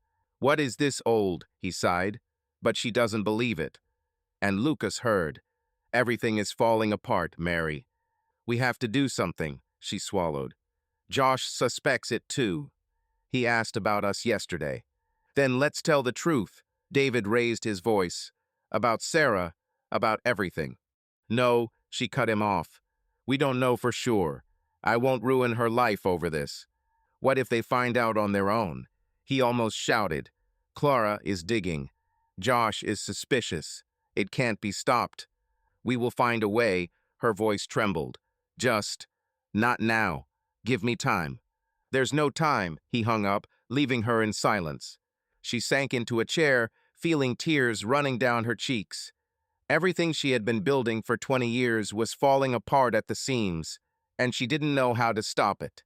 What is this old? He sighed. But she doesn't believe it. And Lucas heard. Everything is falling apart, Mary. We have to do something, she swallowed. Josh suspects it too. He asked about us yesterday. Then let's tell the truth. David raised his voice. About Sarah, about everything. No, she cut him off. We don't know for sure. I won't ruin her life over this. What if they find out on their own? He almost shouted. Clara is digging. Josh is suspicious. It can't be stopped. We will find a way. Her voice trembled. Just, not now. Give me time. There's no time, he hung up, leaving her in silence. She sank into a chair, feeling tears running down her cheeks. Everything she had been building for 20 years was falling apart at the seams, and she didn't know how to stop it.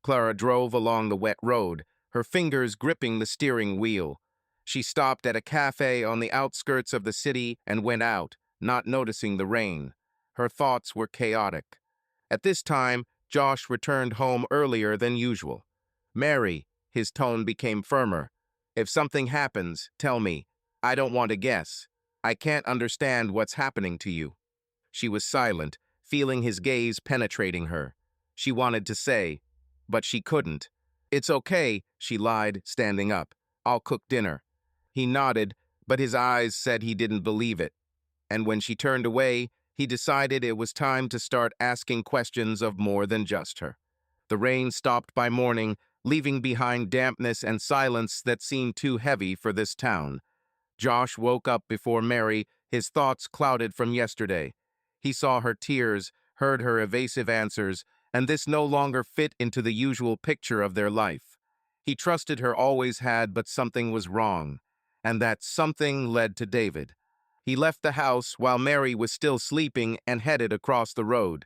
Clara drove along the wet road, her fingers gripping the steering wheel. She stopped at a cafe on the outskirts of the city and went out, not noticing the rain. Her thoughts were chaotic. At this time, Josh returned home earlier than usual. Mary, his tone became firmer. If something happens, tell me. I don't want to guess. I can't understand what's happening to you. She was silent, feeling his gaze penetrating her. She wanted to say, but she couldn't. It's okay, she lied, standing up. I'll cook dinner. He nodded, but his eyes said he didn't believe it. And when she turned away, he decided it was time to start asking questions of more than just her. The rain stopped by morning, leaving behind dampness and silence that seemed too heavy for this town. Josh woke up before Mary, his thoughts clouded from yesterday. He saw her tears, heard her evasive answers, and this no longer fit into the usual picture of their life. He trusted her always had, but something was wrong, and that something led to David. He left the house while Mary was still sleeping and headed across the road.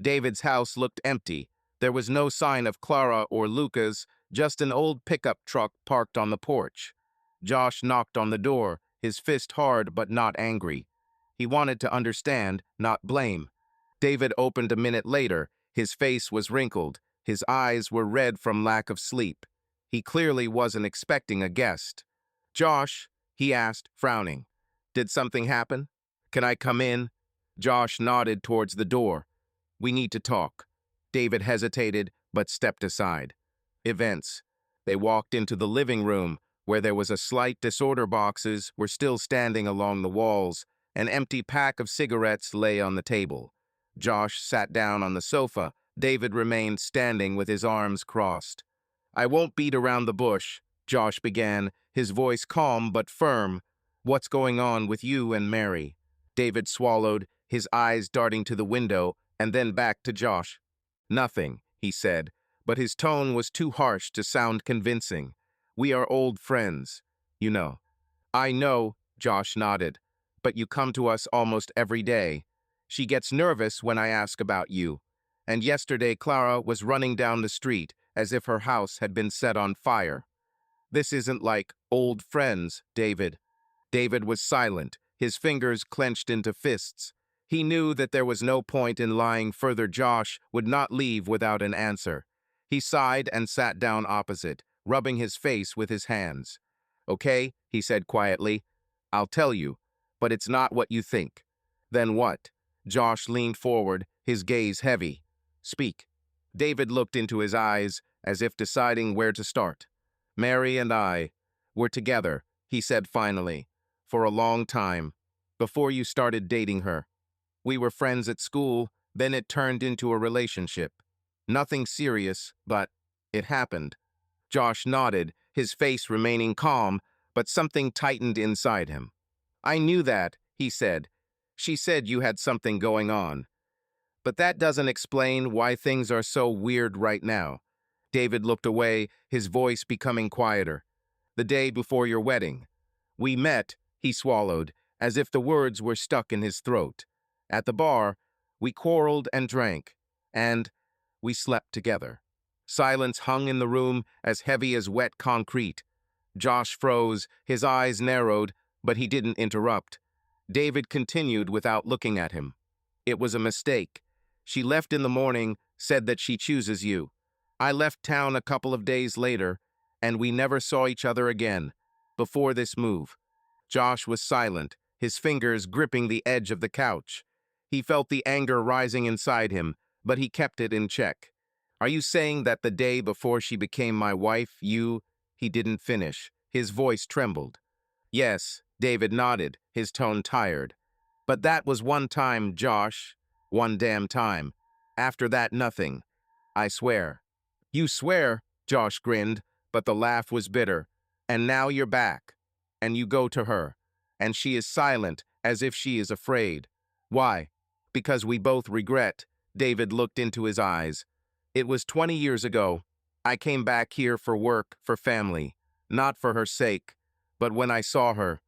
David's house looked empty. There was no sign of Clara or Lucas, just an old pickup truck parked on the porch. Josh knocked on the door, his fist hard but not angry. He wanted to understand, not blame. David opened a minute later. His face was wrinkled. His eyes were red from lack of sleep. He clearly wasn't expecting a guest. Josh, he asked, frowning. Did something happen? Can I come in? Josh nodded towards the door. We need to talk. David hesitated, but stepped aside. Events. They walked into the living room, where there was a slight disorder. Boxes were still standing along the walls. An empty pack of cigarettes lay on the table. Josh sat down on the sofa. David remained standing with his arms crossed. I won't beat around the bush, Josh began, his voice calm but firm. What's going on with you and Mary? David swallowed, his eyes darting to the window and then back to Josh. Nothing, he said, but his tone was too harsh to sound convincing. We are old friends, you know. I know, Josh nodded, but you come to us almost every day. She gets nervous when I ask about you. And yesterday Clara was running down the street as if her house had been set on fire. This isn't like old friends, David. David was silent, his fingers clenched into fists. He knew that there was no point in lying further. Josh would not leave without an answer. He sighed and sat down opposite, rubbing his face with his hands. Okay, he said quietly. I'll tell you, but it's not what you think. Then what? Josh leaned forward, his gaze heavy. Speak. David looked into his eyes, as if deciding where to start. Mary and I were together, he said finally, for a long time, before you started dating her. We were friends at school, then it turned into a relationship. Nothing serious, but it happened. Josh nodded, his face remaining calm, but something tightened inside him. I knew that, he said. She said you had something going on. But that doesn't explain why things are so weird right now. David looked away, his voice becoming quieter. The day before your wedding. We met, he swallowed, as if the words were stuck in his throat. At the bar, we quarreled and drank, and we slept together. Silence hung in the room as heavy as wet concrete. Josh froze, his eyes narrowed, but he didn't interrupt. David continued without looking at him. It was a mistake. She left in the morning, said that she chooses you. I left town a couple of days later, and we never saw each other again, before this move. Josh was silent, his fingers gripping the edge of the couch. He felt the anger rising inside him, but he kept it in check. Are you saying that the day before she became my wife, you— He didn't finish. His voice trembled. Yes, David nodded, his tone tired. But that was one time, Josh. One damn time. After that, nothing. I swear. You swear, Josh grinned, but the laugh was bitter. And now you're back. And you go to her. And she is silent, as if she is afraid. Why? Because we both regret. David looked into his eyes. It was 20 years ago. I came back here for work, for family. Not for her sake. But when I saw her,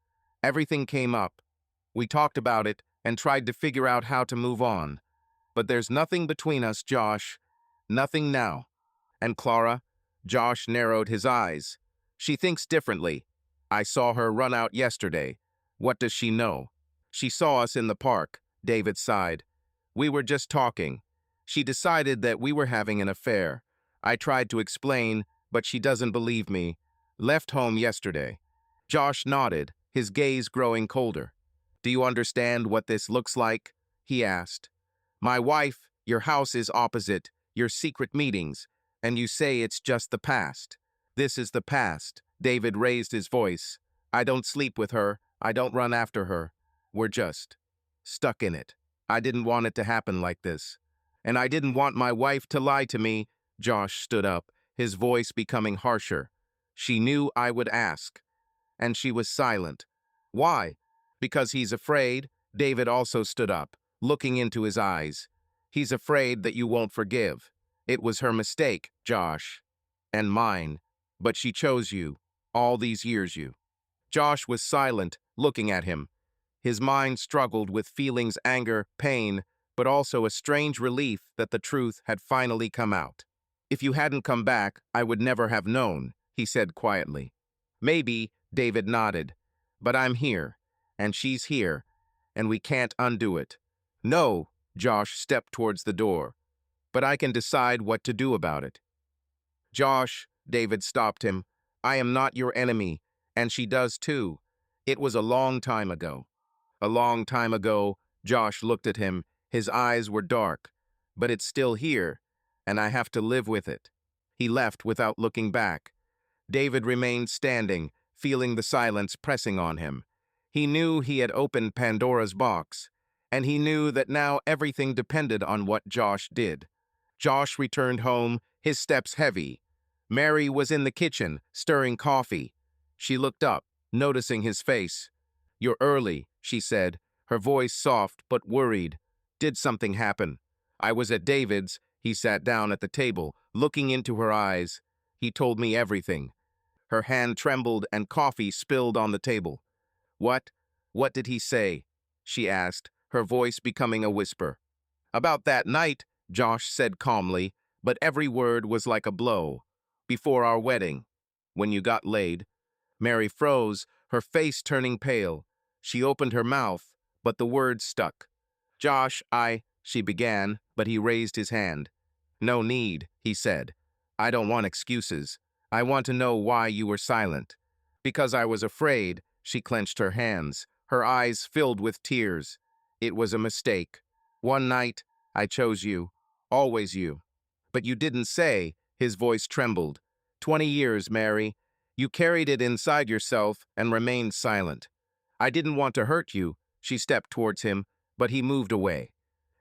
everything came up. We talked about it and tried to figure out how to move on. But there's nothing between us, Josh. Nothing now. And Clara? Josh narrowed his eyes. She thinks differently. I saw her run out yesterday. What does she know? She saw us in the park, David sighed. We were just talking. She decided that we were having an affair. I tried to explain, but she doesn't believe me. Left home yesterday. Josh nodded, his gaze growing colder. Do you understand what this looks like? He asked. My wife, your house is opposite, your secret meetings, and you say it's just the past. This is the past. David raised his voice. I don't sleep with her. I don't run after her. We're just stuck in it. I didn't want it to happen like this. And I didn't want my wife to lie to me. Josh stood up, his voice becoming harsher. She knew I would ask. And she was silent. Why? Because he's afraid. David also stood up, looking into his eyes. He's afraid that you won't forgive. It was her mistake, Josh. And mine. But she chose you. All these years you. Josh was silent, looking at him. His mind struggled with feelings, anger, pain, but also a strange relief that the truth had finally come out. If you hadn't come back, I would never have known, he said quietly. Maybe, David nodded. But I'm here, and she's here, and we can't undo it. No, Josh stepped towards the door. But I can decide what to do about it. Josh, David stopped him. I am not your enemy, and she does too. It was a long time ago. A long time ago, Josh looked at him. His eyes were dark. But it's still here, and I have to live with it. He left without looking back. David remained standing, feeling the silence pressing on him. He knew he had opened Pandora's box, and he knew that now everything depended on what Josh did. Josh returned home, his steps heavy. Mary was in the kitchen, stirring coffee. She looked up, noticing his face. "You're early," she said, her voice soft but worried. "Did something happen?" "I was at David's." He sat down at the table, looking into her eyes. He told me everything. Her hand trembled and coffee spilled on the table. "What? What did he say?" she asked, her voice becoming a whisper. "About that night," Josh said calmly, but every word was like a blow. "Before our wedding. When you got laid." Mary froze, her face turning pale. She opened her mouth, but the words stuck. "Josh, she began, but he raised his hand. "No need," he said. "I don't want excuses. I want to know why you were silent." "Because I was afraid." She clenched her hands, her eyes filled with tears. "It was a mistake. One night, I chose you. Always you." "But you didn't say." His voice trembled. 20 years, Mary. You carried it inside yourself and remained silent." "I didn't want to hurt you." She stepped towards him, but he moved away.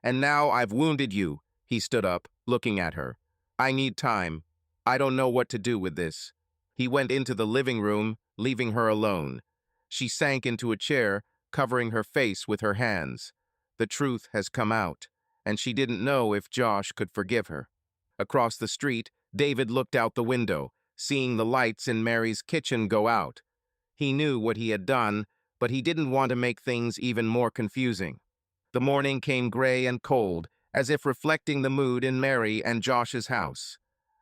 "And now I've wounded you." He stood up, looking at her. "I need time. I don't know what to do with this." He went into the living room, leaving her alone. She sank into a chair, covering her face with her hands. The truth has come out, and she didn't know if Josh could forgive her. Across the street, David looked out the window, seeing the lights in Mary's kitchen go out. He knew what he had done, but he didn't want to make things even more confusing. The morning came gray and cold, as if reflecting the mood in Mary and Josh's house.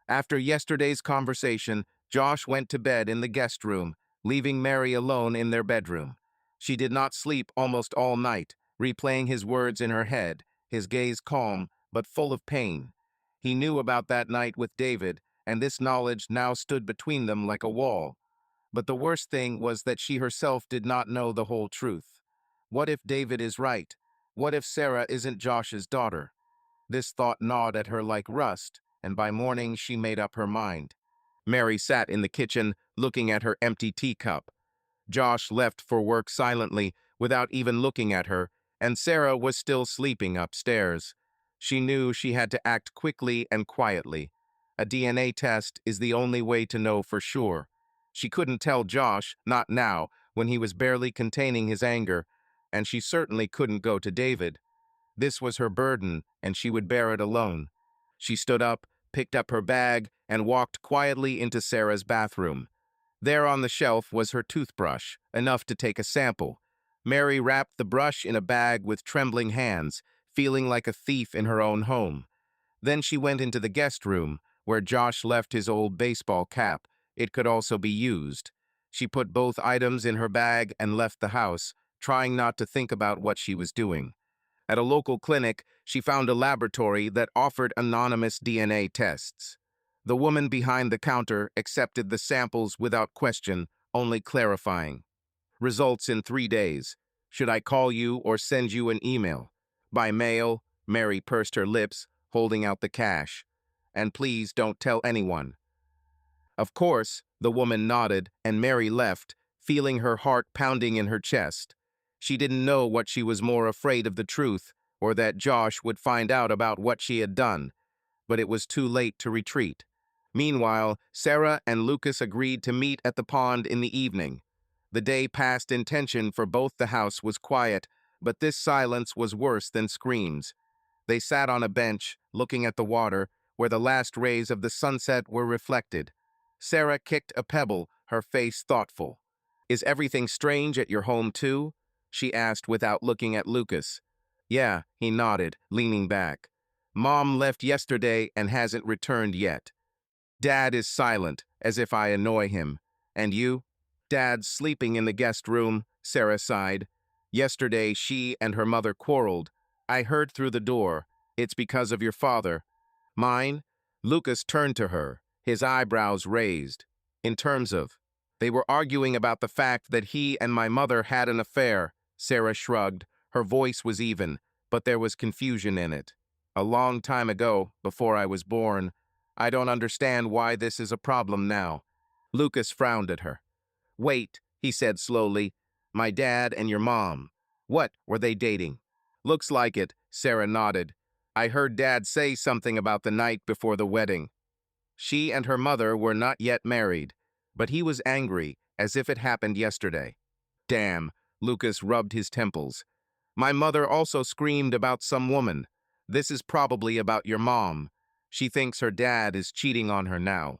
After yesterday's conversation, Josh went to bed in the guest room, leaving Mary alone in their bedroom. She did not sleep almost all night, replaying his words in her head, his gaze calm but full of pain. He knew about that night with David, and this knowledge now stood between them like a wall. But the worst thing was that she herself did not know the whole truth. What if David is right? What if Sarah isn't Josh's daughter? This thought gnawed at her like rust, and by morning she made up her mind. Mary sat in the kitchen, looking at her empty teacup. Josh left for work silently, without even looking at her, and Sarah was still sleeping upstairs. She knew she had to act quickly and quietly. A DNA test is the only way to know for sure. She couldn't tell Josh, not now, when he was barely containing his anger, and she certainly couldn't go to David. This was her burden, and she would bear it alone. She stood up, picked up her bag, and walked quietly into Sarah's bathroom. There on the shelf was her toothbrush, enough to take a sample. Mary wrapped the brush in a bag with trembling hands, feeling like a thief in her own home. Then she went into the guest room, where Josh left his old baseball cap. It could also be used. She put both items in her bag and left the house, trying not to think about what she was doing. At a local clinic, she found a laboratory that offered anonymous DNA tests. The woman behind the counter accepted the samples without question, only clarifying. "Results in 3 days. Should I call you or send you an email?" "By mail." Mary pursed her lips, holding out the cash. "And please don't tell anyone." Of course, the woman nodded, and Mary left, feeling her heart pounding in her chest. She didn't know what she was more afraid of, the truth, or that Josh would find out about what she had done, but it was too late to retreat. Meanwhile, Sarah and Lucas agreed to meet at the pond in the evening. The day passed in tension, for both the house was quiet, but this silence was worse than screams. They sat on a bench, looking at the water, where the last rays of the sunset were reflected. Sarah kicked a pebble, her face thoughtful. "Is everything strange at your home too?" she asked without looking at Lucas. "Yeah," he nodded, leaning back. "Mom left yesterday and hasn't returned yet. Dad is silent, as if I annoy him. And you?" "Dad's sleeping in the guest room," Sarah sighed. "Yesterday she and her mother quarreled. I heard through the door. It's because of your father." "Mine?" Lucas turned to her, his eyebrows raised. "In terms of?" "They were arguing about the fact that he and my mother had an affair." Sarah shrugged. Her voice was even, but there was confusion in it. "A long time ago, before I was born. I don't understand why this is a problem now." Lucas frowned at her. "Wait," he said slowly. "My dad and your mom. What, were they dating?" "Looks like it," Sarah nodded. "I heard Dad say something about the night before the wedding." She and her mother were not yet married, but he was angry, as if it happened yesterday. "Damn." Lucas rubbed his temples. My mother also screamed about some woman. This is probably about your mom. She thinks her dad is cheating on her now.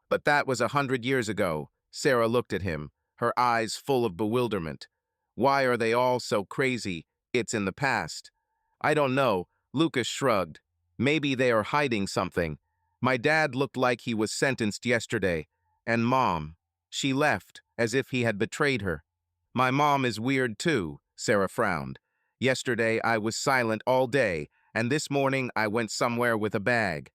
But that was 100 years ago. Sarah looked at him, her eyes full of bewilderment. Why are they all so crazy? It's in the past. I don't know. Lucas shrugged. Maybe they are hiding something. My dad looked like he was sentenced yesterday. And Mom. She left, as if he had betrayed her. My mom is weird too, Sarah frowned. Yesterday I was silent all day, and this morning I went somewhere with a bag.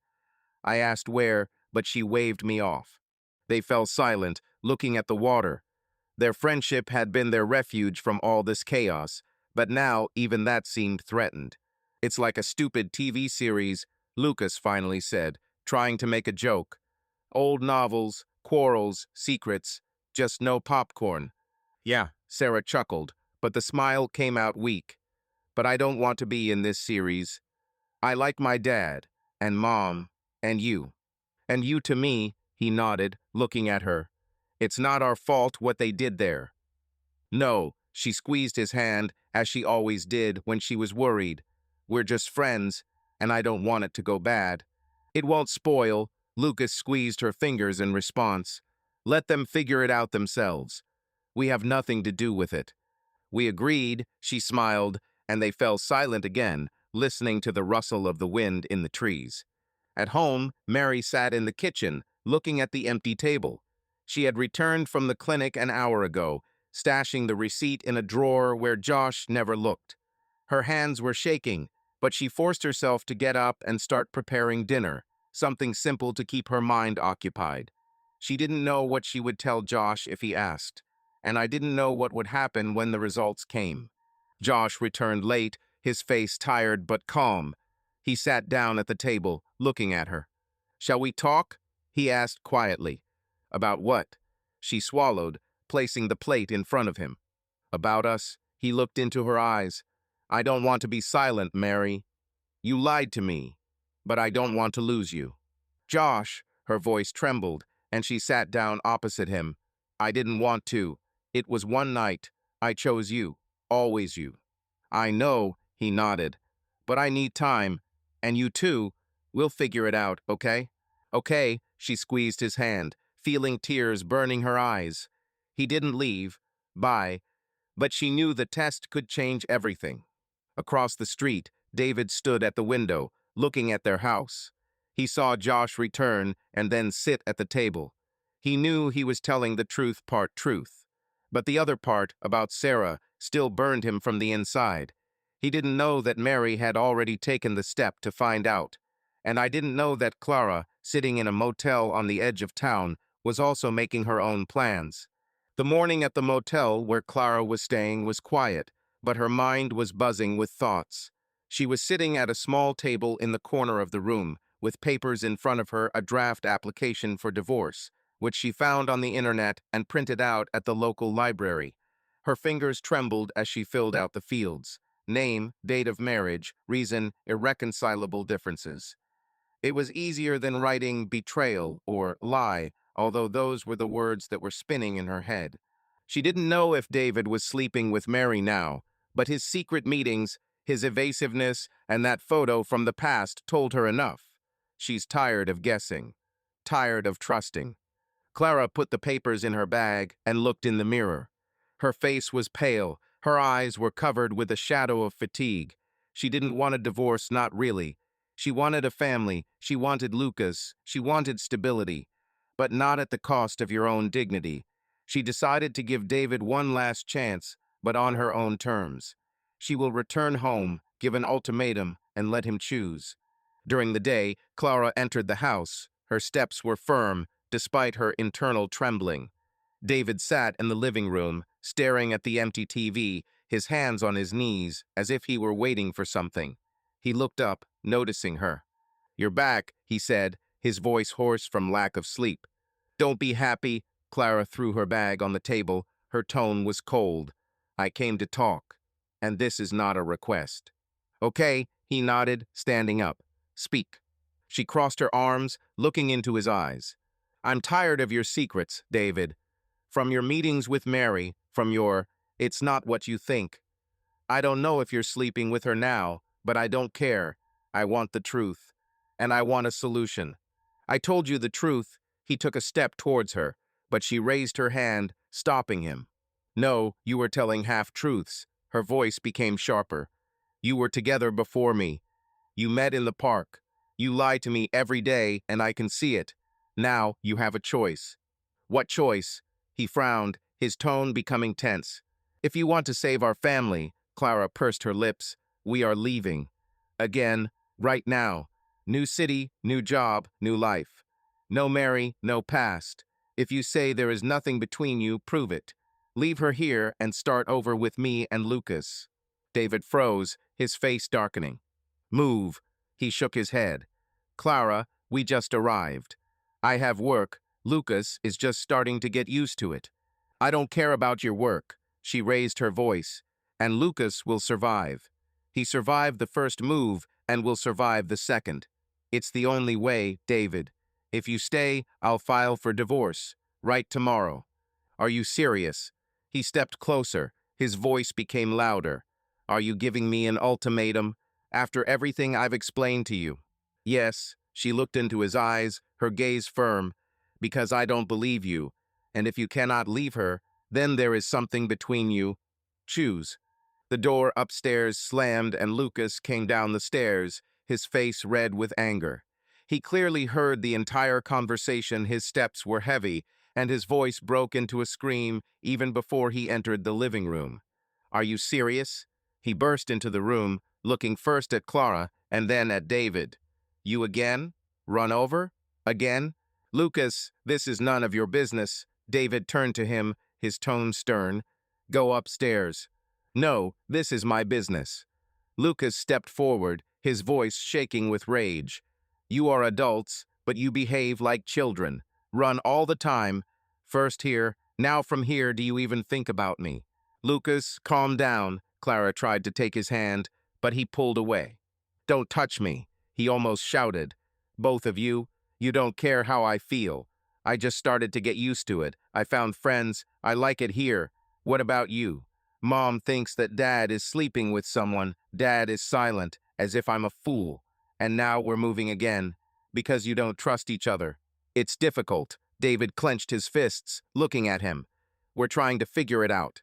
I asked where, but she waved me off. They fell silent, looking at the water. Their friendship had been their refuge from all this chaos, but now even that seemed threatened. It's like a stupid TV series, Lucas finally said, trying to make a joke. Old novels, quarrels, secrets, just no popcorn. Yeah, Sarah chuckled, but the smile came out weak. But I don't want to be in this series. I like my dad, and Mom, and you. And you to me, he nodded, looking at her. It's not our fault what they did there. No, she squeezed his hand, as she always did when she was worried. We're just friends, and I don't want it to go bad. It won't spoil, Lucas squeezed her fingers in response. Let them figure it out themselves. We have nothing to do with it. We agreed, she smiled, and they fell silent again, listening to the rustle of the wind in the trees. At home, Mary sat in the kitchen, looking at the empty table. She had returned from the clinic an hour ago, stashing the receipt in a drawer where Josh never looked. Her hands were shaking, but she forced herself to get up and start preparing dinner, something simple to keep her mind occupied. She didn't know what she would tell Josh if he asked, and I didn't know what would happen when the results came. Josh returned late, his face tired but calm. He sat down at the table, looking at her. Shall we talk? He asked quietly. About what? She swallowed, placing the plate in front of him. About us? He looked into her eyes. I don't want to be silent, Mary. You lied to me, but I don't want to lose you. Josh, her voice trembled, and she sat down opposite him. I didn't want to. It was one night. I chose you. Always you. I know, he nodded. But I need time. And you too. We'll figure it out, okay? Okay, she squeezed his hand, feeling tears burning her eyes. He didn't leave. Bye. But she knew the test could change everything. Across the street, David stood at the window, looking at their house. He saw Josh return and then sit at the table. He knew he was telling the truth part truth. But the other part, about Sarah, still burned him from the inside. He didn't know that Mary had already taken the step to find out. And I didn't know that Clara, sitting in a motel on the edge of town, was also making her own plans. The morning at the motel where Clara was staying was quiet, but her mind was buzzing with thoughts. She was sitting at a small table in the corner of the room, with papers in front of her, a draft application for divorce, which she found on the internet and printed out at the local library. Her fingers trembled as she filled out the fields. Name, date of marriage, reason, irreconcilable differences. It was easier than writing betrayal or lie, although those were the words that were spinning in her head. She didn't know if David was sleeping with Mary now, but his secret meetings, his evasiveness, and that photo from the past told her enough. She's tired of guessing, tired of trusting. Clara put the papers in her bag and looked in the mirror. Her face was pale, her eyes were covered with a shadow of fatigue. She didn't want a divorce, not really. She wanted a family, she wanted Lucas, she wanted stability, but not at the cost of your own dignity. She decided to give David one last chance, but on her own terms. She will return home, give an ultimatum, and let him choose. During the day, Clara entered the house. Her steps were firm, despite her internal trembling. David sat in the living room, staring at the empty TV, his hands on his knees, as if he were waiting for something. He looked up, noticing her. You're back, he said, his voice hoarse from lack of sleep. Don't be happy. Clara threw her bag on the table. Her tone was cold. I came to talk, and this is not a request. Okay, he nodded, standing up. Speak. She crossed her arms, looking into his eyes. I'm tired of your secrets, David. From your meetings with Mary, from your It's not what you think. I don't know if you're sleeping with her now, but I don't care. I want the truth. And I want a solution. I told you the truth. He took a step towards her, but she raised her hand, stopping him. No, you were telling half-truths. Her voice became sharper. You were together before me. You met in the park. You lie to me every day, and I can see it. Now you have a choice. What choice? He frowned, his tone becoming tense. If you want to save our family, Clara pursed her lips, we are leaving. Again, right now. New city, new job, new life. No Mary, no past. If you say there is nothing between you, prove it. Leave her here and start over with me and Lucas. David froze, his face darkening. Move. He shook his head. Clara, we just arrived. I have work. Lucas is just starting to get used to it. I don't care about your work. She raised her voice. And Lucas will survive. He survived the first move and will survive the second. It's the only way, David. If you stay, I'll file for divorce. Right tomorrow. Are you serious? He stepped closer. His voice became louder. Are you giving me an ultimatum? After everything I've explained to you? Yes, she looked into his eyes, her gaze firm. Because I don't believe you. And if you cannot leave her, then there is something between you. Choose. The door upstairs slammed and Lucas came down the stairs, his face red with anger. He clearly heard the entire conversation. His steps were heavy, and his voice broke into a scream even before he entered the living room. Are you serious? He burst into the room, looking first at Clara and then at David. You again? Run over? Again? Lucas, this is none of your business. David turned to him, his tone stern. Go upstairs. No, this is my business. Lucas stepped forward, his voice shaking with rage. You are adults, but you behave like children. Run all the time. First here, now from here do you even think about me? Lucas, calm down. Clara tried to take his hand, but he pulled away. Don't touch me, he almost shouted. Both of you, you don't care how I feel. I just started to get used to it. I found friends. I like it here. What about you? Mom thinks that Dad is sleeping with someone. Dad is silent, as if I'm a fool. And now we're moving again, because you don't trust each other. It's difficult. David clenched his fists, looking at him. We're trying to figure it out.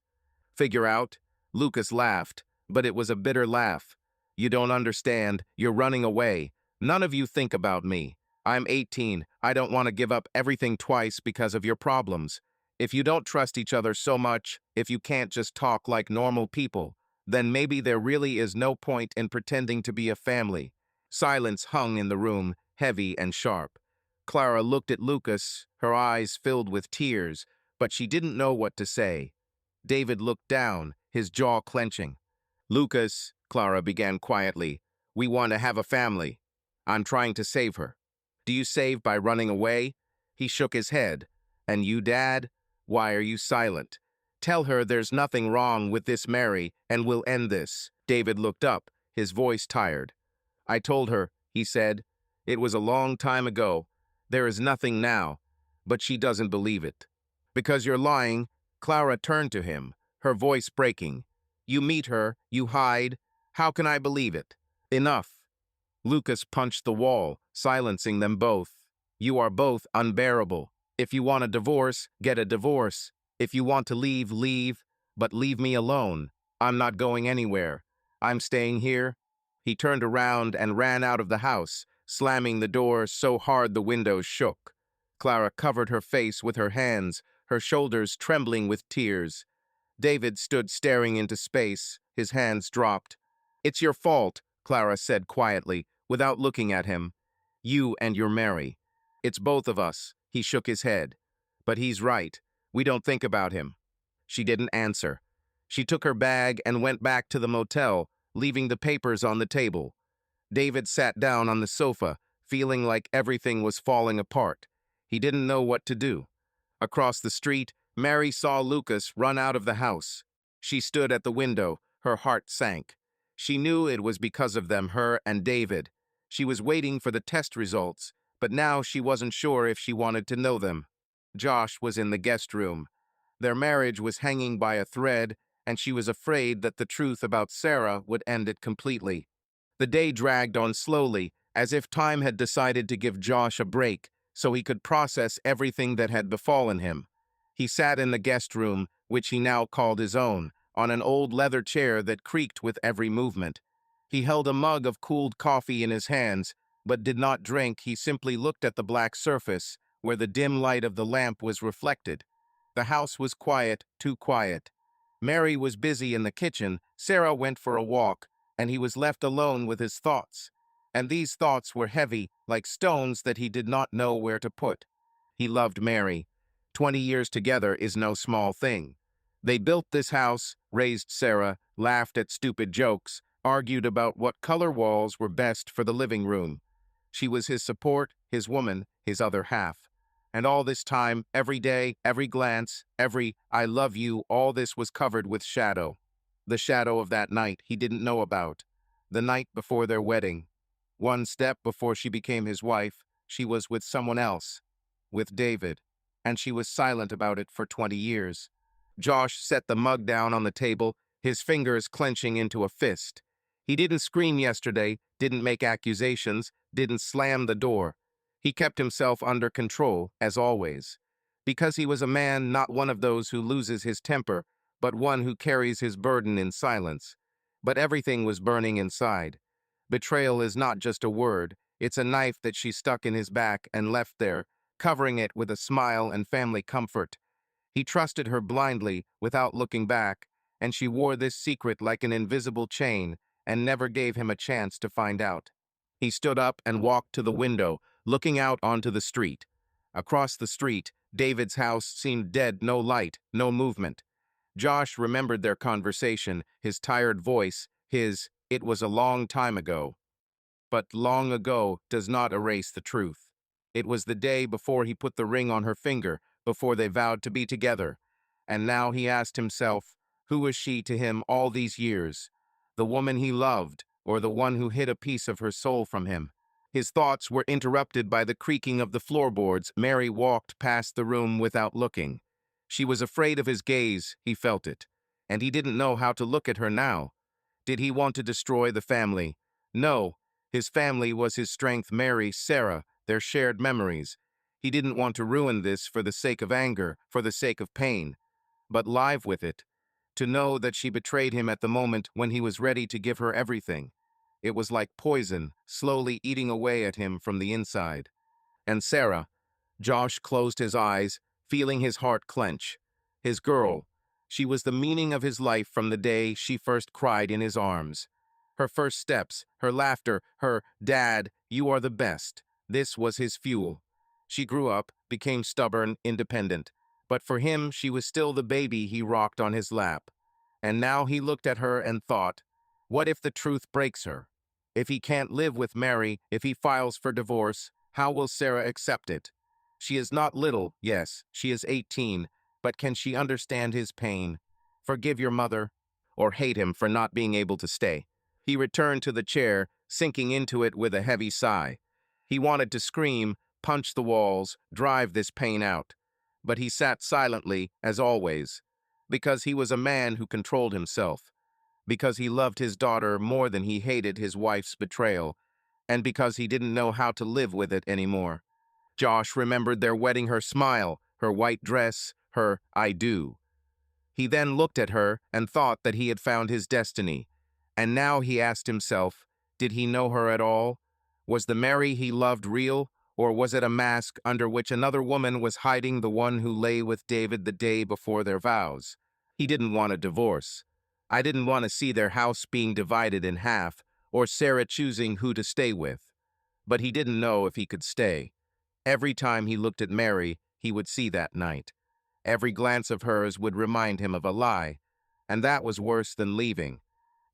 Figure out? Lucas laughed, but it was a bitter laugh. You don't understand. You're running away. None of you think about me. I'm 18. I don't want to give up everything twice because of your problems. If you don't trust each other so much, if you can't just talk like normal people, then maybe there really is no point in pretending to be a family. Silence hung in the room, heavy and sharp. Clara looked at Lucas, her eyes filled with tears, but she didn't know what to say. David looked down, his jaw clenching. Lucas, Clara began quietly, we want to have a family. I'm trying to save her. Do you save by running away? He shook his head. And you, Dad? Why are you silent? Tell her there's nothing wrong with this Mary, and we'll end this. David looked up, his voice tired. I told her, he said. It was a long time ago. There is nothing now. But she doesn't believe it. Because you're lying. Clara turned to him, her voice breaking. You meet her, you hide. How can I believe it? Enough. Lucas punched the wall, silencing them both. You are both unbearable. If you want a divorce, get a divorce. If you want to leave, leave. But leave me alone. I'm not going anywhere. I'm staying here. He turned around and ran out of the house, slamming the door so hard the windows shook. Clara covered her face with her hands, her shoulders trembling with tears. David stood staring into space, his hands dropped. It's your fault, Clara said quietly, without looking at him. You and your Mary. It's both of us. He shook his head. But he's right. We don't think about him. She didn't answer. She took her bag and went back to the motel, leaving the papers on the table. David sat down on the sofa, feeling like everything was falling apart. He didn't know what to do. Across the street, Mary saw Lucas run out of the house. She stood at the window, her heart sank. She knew it was because of them, her and David. She was waiting for the test results, but now she wasn't sure if she wanted to know them. Josh was in the guest room. Their marriage was hanging by a thread, and she was afraid that the truth about Sarah would end it completely. The day dragged on slowly, as if time had decided to give Josh a break so he could process everything that had befallen him. He sat in the guest room, which he now called his own, on an old leather chair that creaked with every movement. He held a mug of cooled coffee in his hands, but did not drink. He simply looked at the black surface, where the dim light of the lamp was reflected. The house was quiet, too quiet. Mary was busy in the kitchen, Sarah went for a walk, and he was left alone with his thoughts. And these thoughts were heavy, like stones that he did not know where to put. He loved Mary. 20 years together is no small thing. They built this house, raised Sarah, laughed at stupid jokes, argued about what color walls were best for the living room. She was his support, his woman, his other half. And all this time, every day, every glance, every "I love you," all this was covered with shadow. The shadow of that night he didn't know about. The night before their wedding. One step before she became his wife, she was with someone else. With David. And she was silent about it for 20 years. Josh set the mug down on the table, his fingers clenching into a fist. He didn't scream yesterday, didn't make accusations, didn't slam the door. He kept himself under control, as always. Because he was a man, not one of those who loses his temper, but one who carries his burden in silence. But everything was burning inside. Betrayal is not just a word, it's a knife that she stuck in his back and left there, covering it with a smile and family comfort. He trusted her blindly, without looking back, and she wore this secret like an invisible chain and never gave him a chance to find out. He stood up and walked to the window, looking out onto the street. Across the street, David's house seemed dead, no light, no movement. Josh remembered their conversation, his tired voice, "It was a long time ago." But long ago does not erase the truth. It was the day before he put the ring on her finger, before they vowed to be together. And now he asked himself, who was she to him all these years? The woman he loved, or the one who hid a piece of her soul from him? His thoughts were interrupted by the creaking of the floorboards. Mary walked past the room without looking. She was afraid of his gaze, he felt it. And he didn't know how to look at her now. Did he want to destroy the family? No. His family was his strength, Mary, Sarah, their shared memories. He didn't want to ruin this for the sake of anger, for the sake of pain. But live with it. To know that she betrayed him at the moment when he was ready to give her everything. It was like poison, slowly eating away at him from the inside. And Sarah. Josh closed his eyes, feeling his heart clench. His girl. She was the meaning of his life from the day she first cried in his arms. Her first steps, her laughter, her "Dad, you are the best." This was his fuel. She grew up, became stubborn, independent. But for him, she was still the baby he rocked on his lap. And now he looked at her and thought, what if the truth breaks her? If he can't live with Mary, if he files for divorce, how will Sarah accept it? She is not little, yes, she is 18, but can she understand his pain? Forgive your mother, or hate him for not being able to stay. He returned to the chair, sinking into it with a heavy sigh. He wanted to scream, punch the walls, drive this pain out. But he sat silently, as always, because he was a man who controlled himself, because he loved his daughter more than he hated his wife's betrayal, and because he didn't know how to live with it anymore. Josh remembered their wedding, her smile, her white dress, her "I do." He then looked at her and thought that he had found his destiny. And now he asked himself, did he know her at all? Was the Mary he loved real, or was it a mask under which another woman was hiding, the one who lay with David the day before their vows? He didn't want a divorce. I didn't want to see their house being divided in half, or Sarah choosing who to stay with. But he didn't know if he could stay. Every time he looked at Mary, he would see that night. Every glance of hers would remind him of a lie, and that was worse than leaving.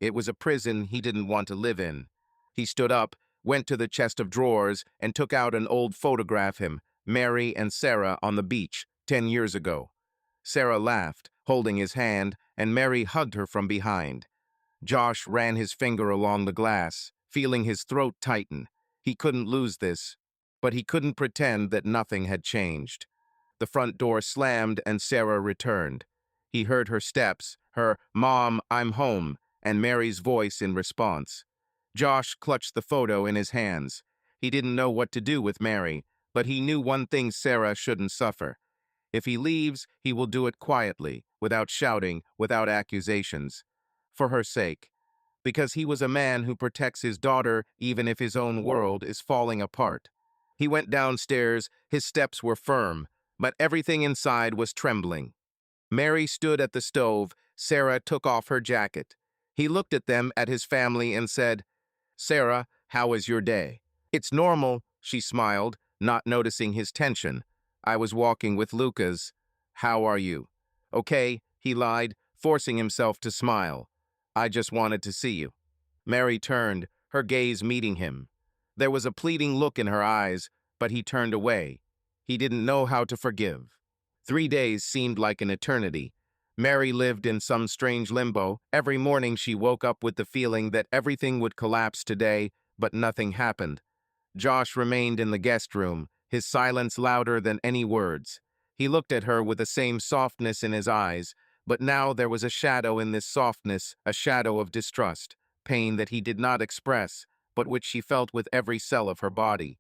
It was a prison he didn't want to live in. He stood up, went to the chest of drawers, and took out an old photograph of him, Mary and Sarah on the beach, 10 years ago. Sarah laughed, holding his hand, and Mary hugged her from behind. Josh ran his finger along the glass, feeling his throat tighten. He couldn't lose this, but he couldn't pretend that nothing had changed. The front door slammed and Sarah returned. He heard her steps, her "Mom, I'm home," and Mary's voice in response. Josh clutched the photo in his hands. He didn't know what to do with Mary, but he knew one thing: Sarah shouldn't suffer. If he leaves, he will do it quietly, without shouting, without accusations. For her sake. Because he was a man who protects his daughter even if his own world is falling apart. He went downstairs, his steps were firm, but everything inside was trembling. Mary stood at the stove. Sarah took off her jacket. He looked at them, at his family, and said, "Sarah, how is your day?" "It's normal," she smiled, not noticing his tension. "I was walking with Lucas. How are you?" "Okay," he lied, forcing himself to smile. "I just wanted to see you." Mary turned, her gaze meeting him. There was a pleading look in her eyes, but he turned away. He didn't know how to forgive. 3 days seemed like an eternity. Mary lived in some strange limbo. Every morning she woke up with the feeling that everything would collapse today, but nothing happened. Josh remained in the guest room, his silence louder than any words. He looked at her with the same softness in his eyes, but now there was a shadow in this softness, a shadow of distrust, pain that he did not express, but which she felt with every cell of her body.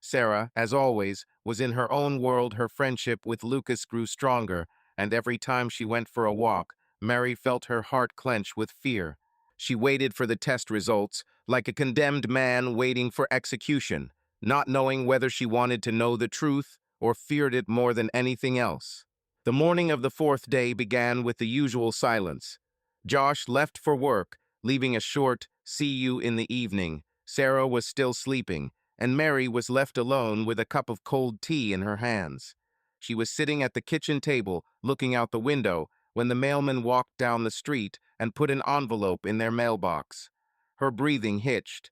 Sarah, as always, was in her own world. Her friendship with Lucas grew stronger, and every time she went for a walk, Mary felt her heart clench with fear. She waited for the test results, like a condemned man waiting for execution, not knowing whether she wanted to know the truth or feared it more than anything else. The morning of the fourth day began with the usual silence. Josh left for work, leaving a short "see you in the evening." Sarah was still sleeping, and Mary was left alone with a cup of cold tea in her hands. She was sitting at the kitchen table, looking out the window, when the mailman walked down the street and put an envelope in their mailbox. Her breathing hitched.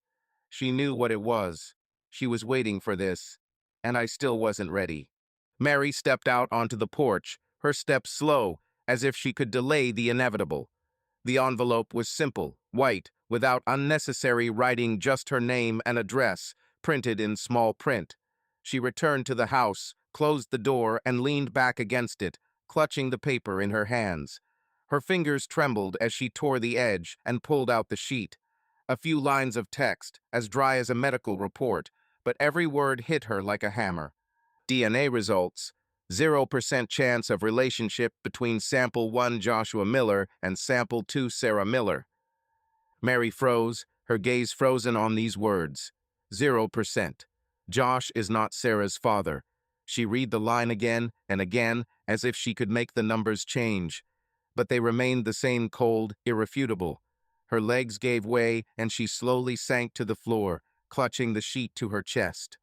She knew what it was. She was waiting for this, and I still wasn't ready. Mary stepped out onto the porch, her steps slow, as if she could delay the inevitable. The envelope was simple, white, without unnecessary writing, just her name and address, printed in small print. She returned to the house, closed the door, and leaned back against it, clutching the paper in her hands. Her fingers trembled as she tore the edge and pulled out the sheet. A few lines of text, as dry as a medical report, but every word hit her like a hammer. DNA results: 0% chance of relationship between Sample 1 Joshua Miller and Sample 2 Sarah Miller. Mary froze, her gaze frozen on these words. 0%. Josh is not Sarah's father. She read the line again and again, as if she could make the numbers change. But they remained the same, cold, irrefutable. Her legs gave way, and she slowly sank to the floor, clutching the sheet to her chest.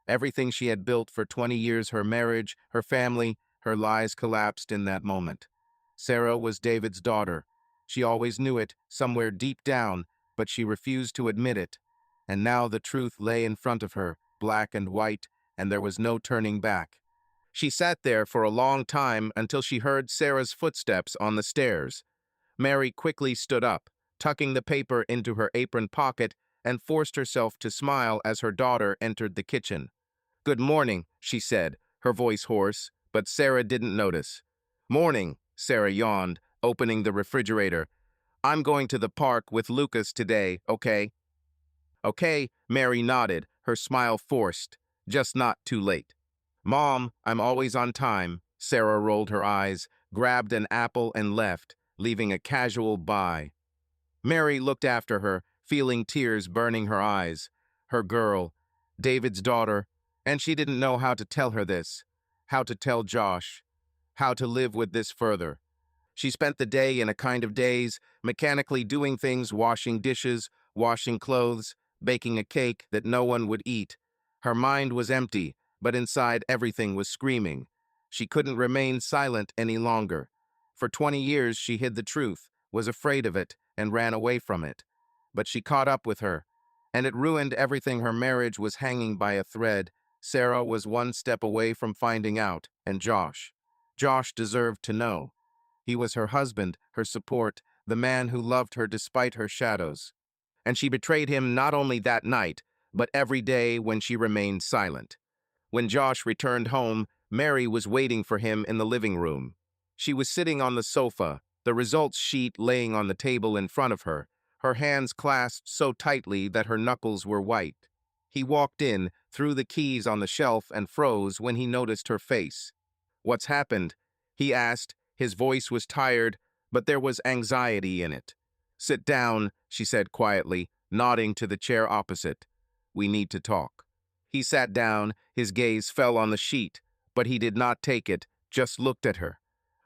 Everything she had built for 20 years, her marriage, her family, her lies, collapsed in that moment. Sarah was David's daughter. She always knew it, somewhere deep down, but she refused to admit it. And now the truth lay in front of her, black and white, and there was no turning back. She sat there for a long time until she heard Sarah's footsteps on the stairs. Mary quickly stood up, tucking the paper into her apron pocket, and forced herself to smile as her daughter entered the kitchen. "Good morning," she said, her voice hoarse, but Sarah didn't notice. "Morning," Sarah yawned, opening the refrigerator. "I'm going to the park with Lucas today, okay?" "Okay," Mary nodded, her smile forced, just not too late. "Mom, I'm always on time." Sarah rolled her eyes, grabbed an apple, and left, leaving a casual bye. Mary looked after her, feeling tears burning her eyes. Her girl, David's daughter, and she didn't know how to tell her this, how to tell Josh, how to live with this further. She spent the day in a kind of daze, mechanically doing things: washing dishes, washing clothes, baking a cake that no one would eat. Her mind was empty, but inside everything was screaming. She couldn't remain silent any longer. For 20 years she hid the truth, was afraid of it, and ran away from it. But she caught up with her, and it ruined everything. Her marriage was hanging by a thread. Sarah was one step away from finding out, and Josh deserved to know. He was her husband, her support, the man who loved her despite her shadows. And she betrayed him not only that night, but every day when she remained silent. When Josh returned home, Mary was waiting for him in the living room. She was sitting on the sofa, the results sheet laying on the table in front of her, her hands clasped so tightly that her knuckles were white. He walked in, threw the keys on the shelf, and froze when he noticed her face. "What's happened?" he asked. His voice was tired, but there was anxiety in it. "Sit down," she said quietly, nodding to the chair opposite. "We need to talk." He sat down, his gaze fell on the sheet, but he did not take it, just looked at her.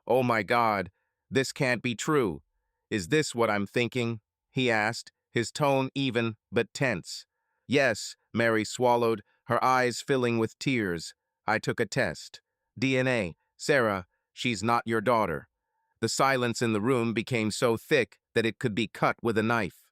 "Oh my God, this can't be true. Is this what I'm thinking?" he asked, his tone even but tense. "Yes," Mary swallowed, her eyes filling with tears. "I took a test. DNA. Sarah, she's not your daughter." The silence in the room became so thick that it could be cut with a knife.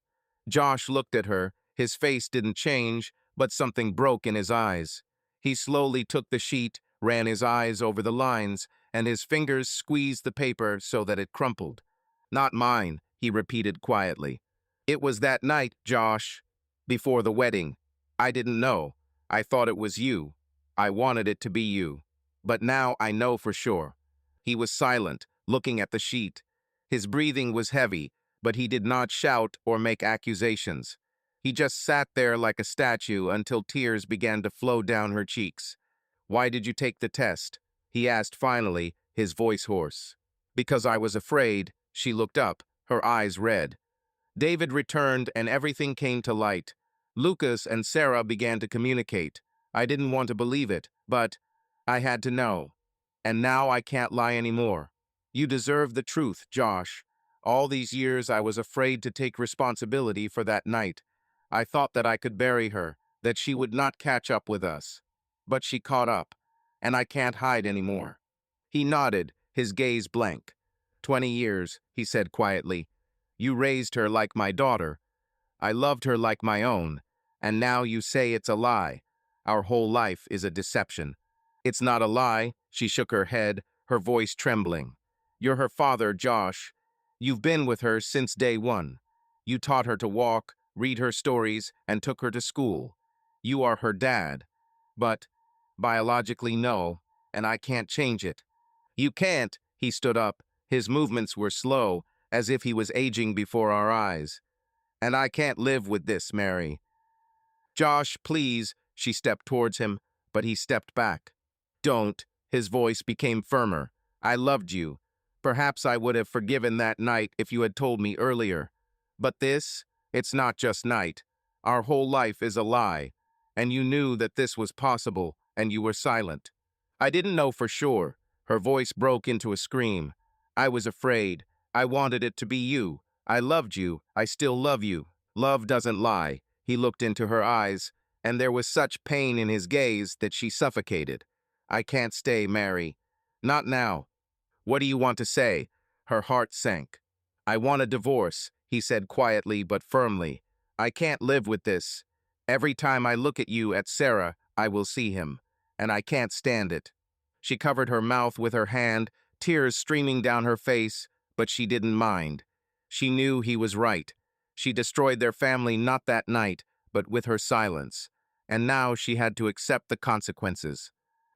Josh looked at her. His face didn't change, but something broke in his eyes. He slowly took the sheet, ran his eyes over the lines, and his fingers squeezed the paper so that it crumpled. "Not mine," he repeated quietly. "It was that night, Josh, before the wedding. I didn't know. I thought it was you. I wanted it to be you. But now I know for sure." He was silent, looking at the sheet. His breathing was heavy, but he did not shout or make accusations. He just sat there like a statue until tears began to flow down her cheeks. "Why did you take the test?" he asked finally, his voice hoarse. "Because I was afraid." She looked up, her eyes red. David returned and everything came to light. Lucas and Sarah began to communicate. I didn't want to believe it, but I had to know. And now I can't lie anymore. You deserve the truth, Josh. All these years I was afraid to take responsibility for that night. I thought that I could bury her, that she would not catch up with us. But she caught up, and I can't hide anymore. He nodded, his gaze blank. 20 years, he said quietly. You raised her like my daughter. I loved her like my own. And now you say it's a lie. Our whole life is a deception. It's not a lie, she shook her head, her voice trembling. You're her father, Josh. You've been with her since day one. You taught her to walk, read her stories, and took her to school. You are her dad. But, biologically, no, and I can't change it. You can't, he stood up. His movements were slow, as if he was aging before our eyes. And I can't live with this, Mary. Josh, please, she stepped towards him, but he stepped back. Don't, his voice became firmer. I loved you. Perhaps I would have forgiven that night if you had told me earlier. But this, it's not just night. Our whole life is a lie. And you knew that this was possible, and you were silent. I didn't know for sure. Her voice broke into a scream. I was afraid. I wanted it to be you. I loved you. I still love you. Love doesn't lie. He looked into her eyes, and there was such pain in his gaze that she suffocated. I can't stay, Mary. Not now. What do you want to say? Her heart sank. I want a divorce, he said quietly but firmly. I can't live with this. Every time I look at you, at Sarah, I will see him, and I can't stand it. She covered her mouth with her hand, tears streaming down her face, but she didn't mind. She knew he was right. She destroyed their family not that night, but with her silence. And now she had to accept the consequences.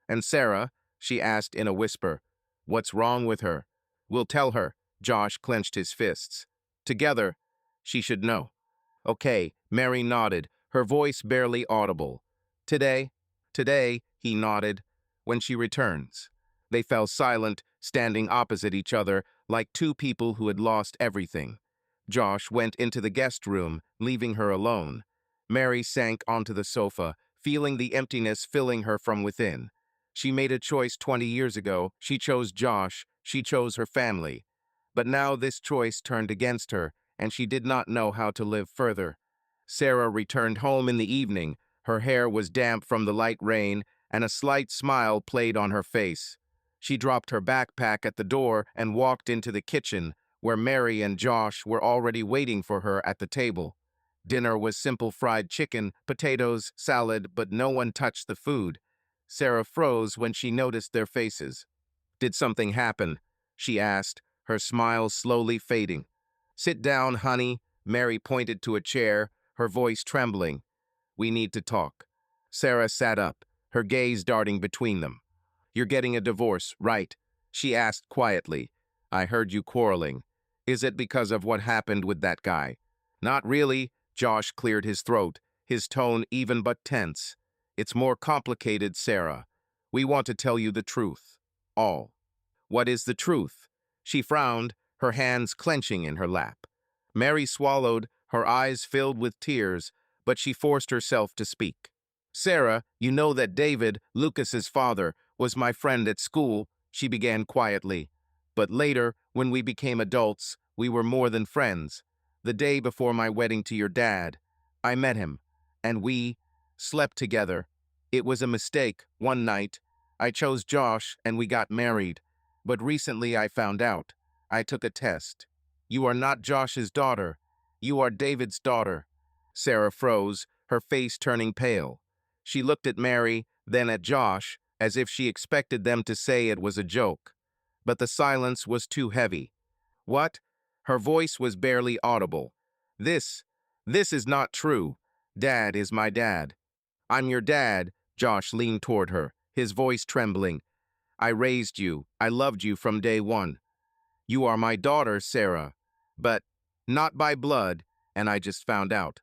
And Sarah, she asked in a whisper, what's wrong with her? We'll tell her. Josh clenched his fists. Together, she should know. Okay, Mary nodded, her voice barely audible. Today, he nodded, when she returns. They fell silent, standing opposite each other, like two people who had lost everything. Josh went into the guest room, leaving her alone. Mary sank onto the sofa, feeling the emptiness filling her from within. She made a choice 20 years ago. She chose Josh. She chose her family. But now this choice turned against her, and she did not know how to live further. Sarah returned home in the evening. Her hair was damp from the light rain, and a slight smile played on her face. She dropped her backpack at the door and walked into the kitchen, where Mary and Josh were already waiting for her at the table. Dinner was simple fried chicken, potatoes, salad, but no one touched the food. Sarah froze when she noticed their faces. Did something happen? She asked, her smile slowly fading. Sit down, honey. Mary pointed to a chair, her voice trembling. We need to talk. Sarah sat up, her gaze darting between them. You're getting a divorce, right? She asked quietly. I heard you quarreling. Is it because of what happened with that guy? Not really. Josh cleared his throat, his tone even but tense. It's more complicated, Sarah. We want to tell you the truth. All. What is the truth? She frowned, her hands clenching in her lap. Mary swallowed, her eyes filled with tears, but she forced herself to speak. Sarah, you know that David, Lucas's father, was my friend at school, she began quietly. But later, when we became adults, we were more than friends. The day before my wedding to your dad, I met him, and we slept together. It was a mistake, one night. I chose Josh, and we got married. But recently I found out. I took a test. You are not Josh's daughter. You are David's daughter. Sarah froze, her face turning pale. She looked at Mary, then at Josh, as if she expected them to say it was a joke. But the silence was too heavy. What? Her voice was barely audible. This is not true. Dad is my dad. I'm your dad. Josh leaned toward her, his voice trembling. I raised you. I loved you from day one. You are my daughter, Sarah. But not by blood, and I just found out.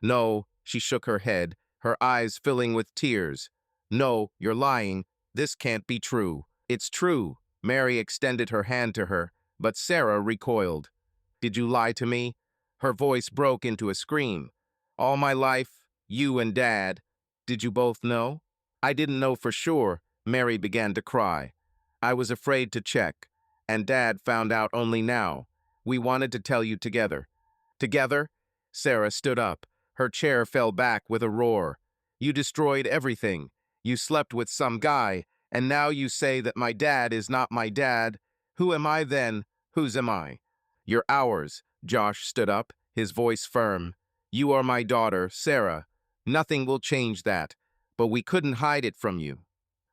No, she shook her head, her eyes filling with tears. No, you're lying. This can't be true. It's true. Mary extended her hand to her, but Sarah recoiled. Did you lie to me? Her voice broke into a scream. All my life, you and Dad. Did you both know? I didn't know for sure. Mary began to cry. I was afraid to check, and Dad found out only now. We wanted to tell you together. Together? Sarah stood up. Her chair fell back with a roar. You destroyed everything. You slept with some guy, and now you say that my dad is not my dad. Who am I then? Whose am I? You're ours. Josh stood up, his voice firm. You are my daughter, Sarah. Nothing will change that, but we couldn't hide it from you.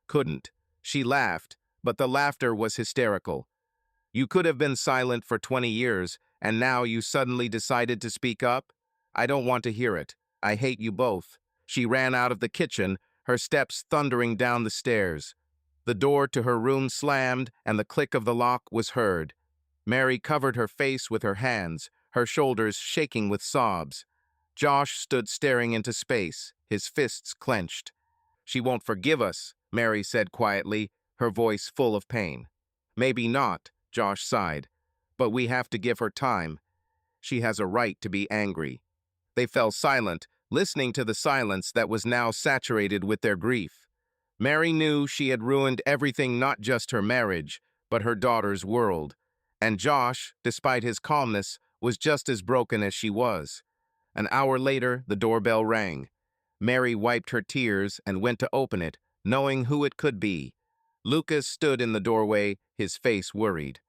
Couldn't. She laughed, but the laughter was hysterical. You could have been silent for 20 years, and now you suddenly decided to speak up? I don't want to hear it. I hate you both. She ran out of the kitchen, her steps thundering down the stairs. The door to her room slammed, and the click of the lock was heard. Mary covered her face with her hands, her shoulders shaking with sobs. Josh stood staring into space, his fists clenched. She won't forgive us, Mary said quietly, her voice full of pain. Maybe not, Josh sighed, but we have to give her time. She has a right to be angry. They fell silent, listening to the silence that was now saturated with their grief. Mary knew she had ruined everything, not just her marriage, but her daughter's world. And Josh, despite his calmness, was just as broken as she was. An hour later, the doorbell rang. Mary wiped her tears and went to open it, knowing who it could be. Lucas stood in the doorway, his face worried.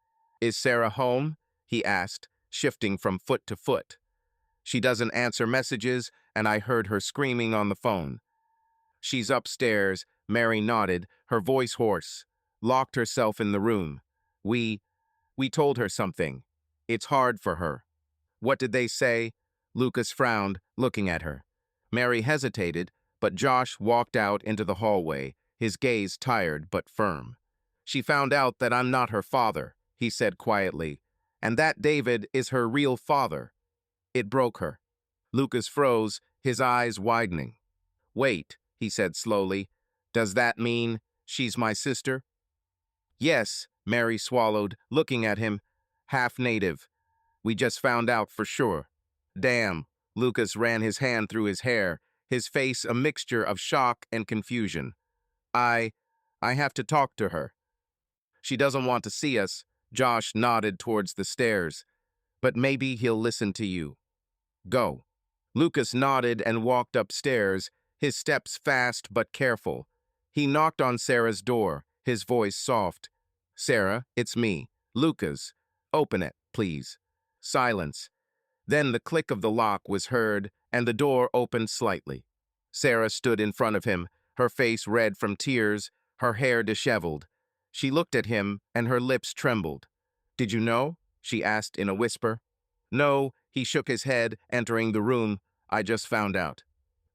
Is Sarah home? He asked, shifting from foot to foot. She doesn't answer messages, and I heard her screaming on the phone. She's upstairs, Mary nodded, her voice hoarse. Locked herself in the room. We told her something. It's hard for her. What did they say? Lucas frowned, looking at her. Mary hesitated, but Josh walked out into the hallway, his gaze tired but firm. She found out that I'm not her father, he said quietly, and that David is her real father. It broke her. Lucas froze, his eyes widening. Wait, he said slowly. Does that mean she's my sister? Yes, Mary swallowed, looking at him. Half native. We just found out for sure. Damn. Lucas ran his hand through his hair, his face a mixture of shock and confusion. I have to talk to her. She doesn't want to see us. Josh nodded towards the stairs. But maybe he'll listen to you. Go. Lucas nodded and walked upstairs, his steps fast but careful. He knocked on Sarah's door, his voice soft. Sarah, it's me, Lucas. Open it, please. Silence. Then the click of the lock was heard, and the door opened slightly. Sarah stood in front of him, her face red from tears, her hair disheveled. She looked at him, and her lips trembled. Did you know? She asked in a whisper. No, he shook his head, entering the room. I just found out.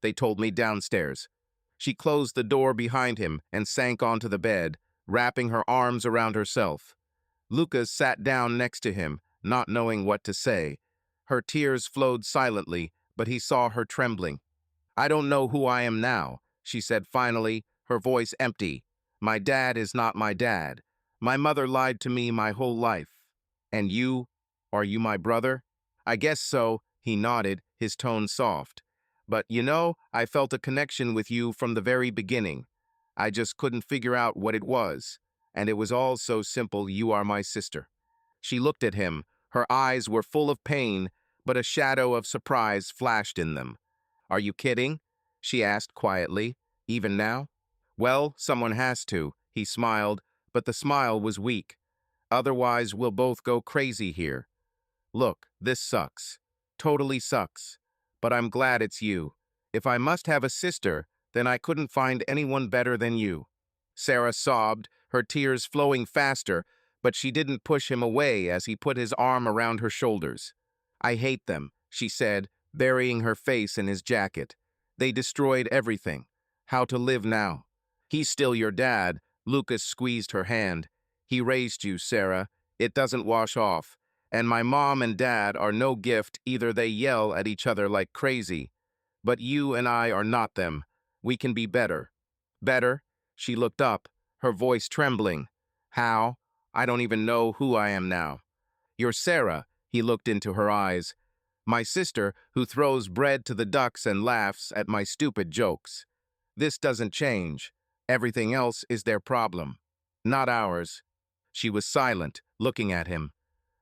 They told me downstairs. She closed the door behind him and sank onto the bed, wrapping her arms around herself. Lucas sat down next to him, not knowing what to say. Her tears flowed silently, but he saw her trembling. "I don't know who I am now," she said finally, her voice empty. "My dad is not my dad. My mother lied to me my whole life. And you? Are you my brother?" "I guess so," he nodded, his tone soft. "But I felt a connection with you from the very beginning. I just couldn't figure out what it was. And it was all so simple. You are my sister." She looked at him. Her eyes were full of pain, but a shadow of surprise flashed in them. "Are you kidding?" she asked quietly. "Even now?" "Well, someone has to," he smiled, but the smile was weak. "Otherwise, we'll both go crazy here. Look, this sucks. Totally sucks. But I'm glad it's you. If I must have a sister, then I couldn't find anyone better than you." Sarah sobbed, her tears flowing faster, but she didn't push him away as he put his arm around her shoulders. "I hate them," she said, burying her face in his jacket. "They destroyed everything. How to live now?" "He's still your dad." Lucas squeezed her hand. "He raised you, Sarah. It doesn't wash off. And my mom and dad are no gift either. They yell at each other like crazy. But you and I are not them. We can be better." "Better?" She looked up, her voice trembling. "How? I don't even know who I am now." "You're Sarah." He looked into her eyes. "My sister who throws bread to the ducks and laughs at my stupid jokes. This doesn't change. Everything else is their problem, not ours." She was silent, looking at him.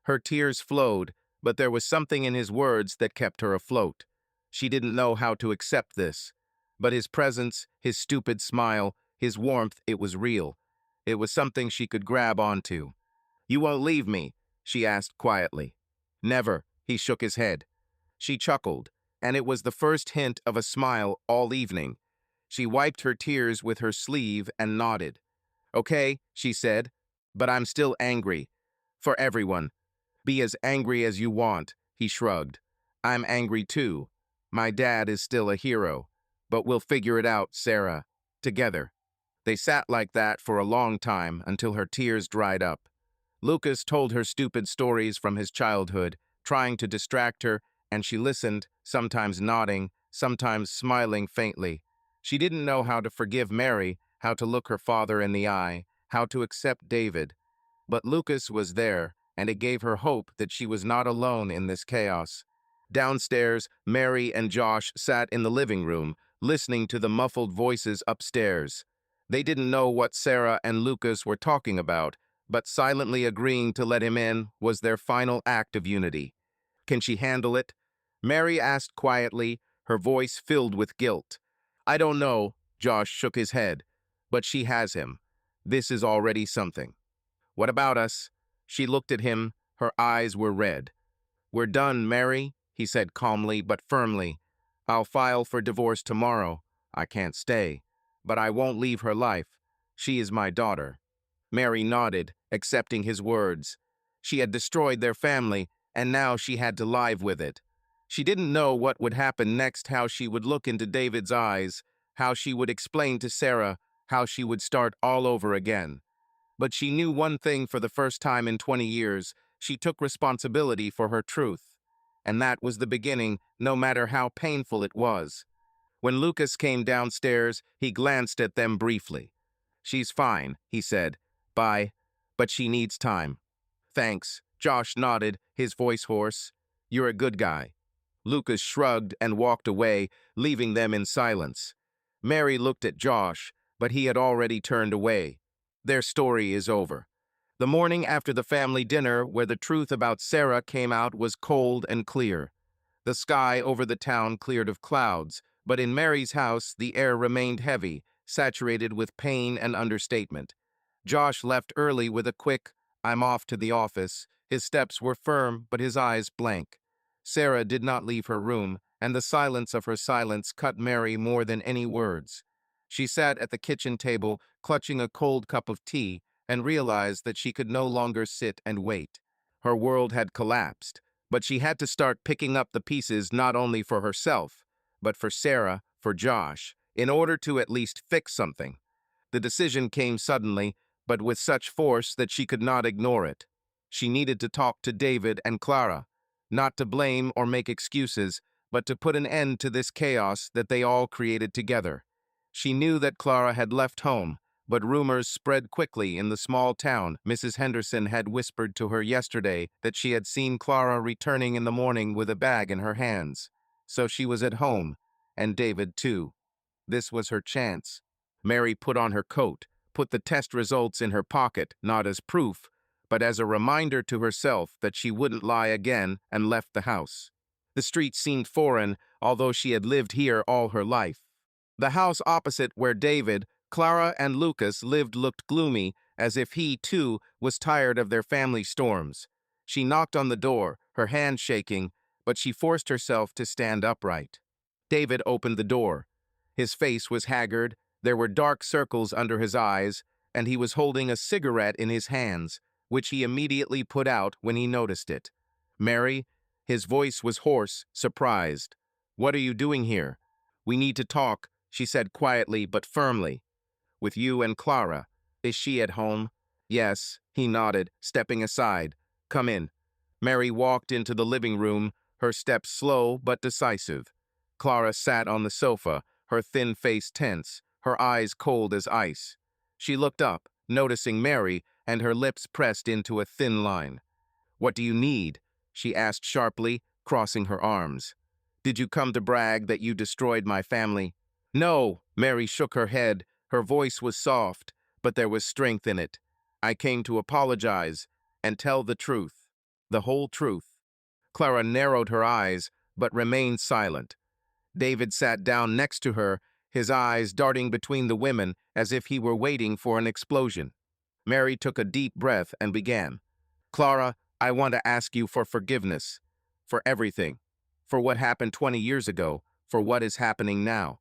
Her tears flowed, but there was something in his words that kept her afloat. She didn't know how to accept this. But his presence, his stupid smile, his warmth, it was real. It was something she could grab onto. "You won't leave me?" she asked quietly. "Never." He shook his head. She chuckled, and it was the first hint of a smile all evening. She wiped her tears with her sleeve and nodded. "Okay," she said, "but I'm still angry. For everyone. Be as angry as you want." He shrugged. "I'm angry too. My dad is still a hero. But we'll figure it out, Sarah. Together." They sat like that for a long time until her tears dried up. Lucas told her stupid stories from his childhood, trying to distract her, and she listened, sometimes nodding, sometimes smiling faintly. She didn't know how to forgive Mary, how to look her father in the eye, how to accept David. But Lucas was there, and it gave her hope that she was not alone in this chaos. Downstairs, Mary and Josh sat in the living room, listening to the muffled voices upstairs. They didn't know what Sarah and Lucas were talking about, but silently agreeing to let him in was their final act of unity. "Can she handle it?" Mary asked quietly, her voice filled with guilt. "I don't know," Josh shook his head, "but she has him. This is already something." "What about us?" She looked at him, her eyes were red. "We're done, Mary," he said calmly but firmly. "I'll file for divorce tomorrow. I can't stay. But I won't leave her life. She is my daughter." Mary nodded, accepting his words. She had destroyed their family, and now she had to live with it. She didn't know what would happen next, how she would look into David's eyes, how she would explain to Sarah, how she would start all over again. But she knew one thing for the first time in 20 years. She took responsibility for her truth. And that was the beginning, no matter how painful it was. When Lucas came downstairs, he glanced at them briefly. "She's fine," he said. "Bye. But she needs time." "Thanks." Josh nodded, his voice hoarse. "You're a good guy." Lucas shrugged and walked away, leaving them in silence. Mary looked at Josh, but he had already turned away. Their story is over. The morning after the family dinner, where the truth about Sarah came out, was cold and clear. The sky over the town cleared of clouds, but in Mary's house the air remained heavy, saturated with pain and understatement. Josh left early with a quick, "I'm off to the office." His steps were firm, but his eyes blank. Sarah did not leave her room, and the silence of her silence cut Mary more than any words. She sat at the kitchen table, clutching a cold cup of tea, and realized that she could no longer sit and wait. Her world had collapsed, but she had to start picking up the pieces not only for herself, but for Sarah, for Josh, in order to at least fix something. The decision came suddenly, but with such force that she could not ignore it. She needed to talk to David and Clara, not to blame or make excuses, but to put an end to this chaos that they all created together. She knew that Clara had left home, but rumors spread quickly in the small town. Mrs. Henderson had whispered to her yesterday that she had seen Clara returning in the morning with a bag in her hands. So she was at home, and David too. This was her chance. Mary put on her coat, put the test results in her pocket, not as proof, but as a reminder to herself that she wouldn't lie again, and left the house. The street seemed foreign, although she had lived here all her life. The house opposite where David, Clara, and Lucas lived looked gloomy, as if he, too, was tired of their family storms. She knocked on the door, her hand shaking, but she forced herself to stand upright. David opened the door. His face was haggard, there were dark circles under his eyes, and he was holding a cigarette in his hands, which he immediately put out when he noticed it. "Mary?" His voice was hoarse, surprised. "What are you doing here?" "We need to talk," she said quietly but firmly. "With you and Clara. Is she at home?" "Yes," he nodded, stepping aside. "Come in." Mary walked into the living room, her steps slow but decisive. Clara sat on the sofa, her thin face tense, her eyes cold as ice. She looked up, noticing Mary, and her lips pressed into a thin line. "What do you need?" she asked sharply, crossing her arms. "Did you come to brag that you destroyed my family?" "No," Mary shook her head. Her voice was soft, but there was strength in it. "I came to apologize and tell the truth, the whole truth." Clara narrowed her eyes, but remained silent. David sat down next to her, his eyes darting between the women as if he were waiting for an explosion. Mary took a deep breath and began. "Clara, I want to ask you for forgiveness. For everything. For what happened 20 years ago. For what is happening now.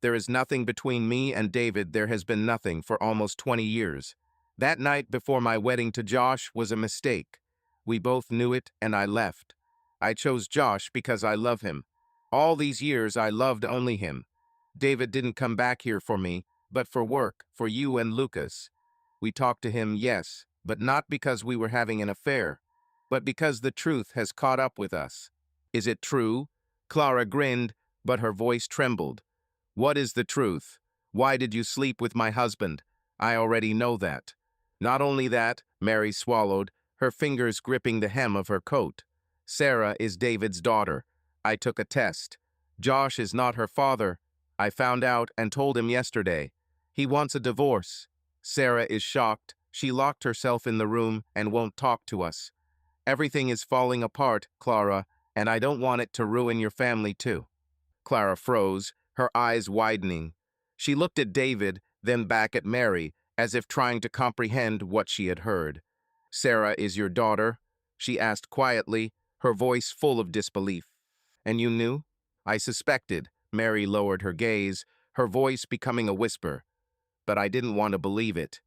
There is nothing between me and David. There has been nothing for almost 20 years. That night before my wedding to Josh was a mistake. We both knew it, and I left. I chose Josh because I love him. All these years I loved only him. David didn't come back here for me, but for work, for you and Lucas. We talked to him, yes, but not because we were having an affair, but because the truth has caught up with us." "Is it true?" Clara grinned, but her voice trembled. "What is the truth? Why did you sleep with my husband? I already know that." "Not only that," Mary swallowed, her fingers gripping the hem of her coat. "Sarah is David's daughter. I took a test. Josh is not her father. I found out and told him yesterday. He wants a divorce. Sarah is shocked. She locked herself in the room and won't talk to us. Everything is falling apart, Clara, and I don't want it to ruin your family too." Clara froze, her eyes widening. She looked at David, then back at Mary, as if trying to comprehend what she had heard. "Sarah is your daughter?" she asked quietly, her voice full of disbelief. "And you knew?" "I suspected." Mary lowered her gaze, her voice becoming a whisper. "But I didn't want to believe it.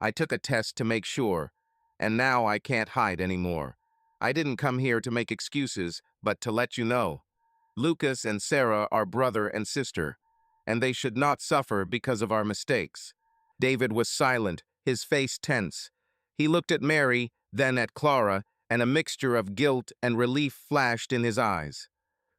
I took a test to make sure, and now I can't hide anymore. I didn't come here to make excuses, but to let you know. Lucas and Sarah are brother and sister, and they should not suffer because of our mistakes." David was silent, his face tense. He looked at Mary, then at Clara, and a mixture of guilt and relief flashed in his eyes.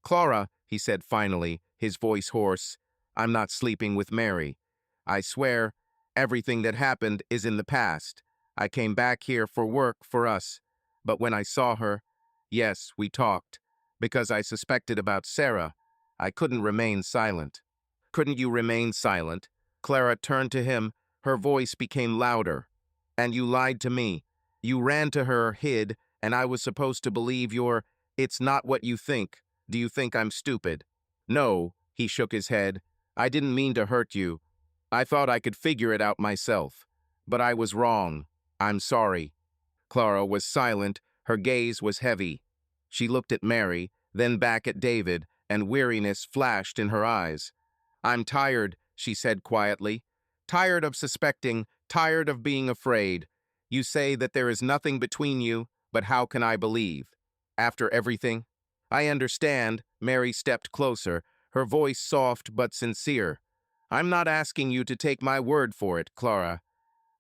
"Clara," he said finally, his voice hoarse, "I'm not sleeping with Mary. I swear, everything that happened is in the past. I came back here for work for us. But when I saw her, yes, we talked. Because I suspected about Sarah, I couldn't remain silent." "Couldn't you remain silent?" Clara turned to him, her voice became louder. "And you lied to me. You ran to her, hid, and I was supposed to believe it's not what you think. Do you think I'm stupid?" "No," he shook his head. "I didn't mean to hurt you. I thought I could figure it out myself. But I was wrong. I'm sorry." Clara was silent, her gaze was heavy. She looked at Mary, then back at David, and weariness flashed in her eyes. "I'm tired," she said quietly. "Tired of suspecting, tired of being afraid. You say that there is nothing between you, but how can I believe? After everything?" "I understand." Mary stepped closer, her voice soft but sincere. "I'm not asking you to take my word for it, Clara.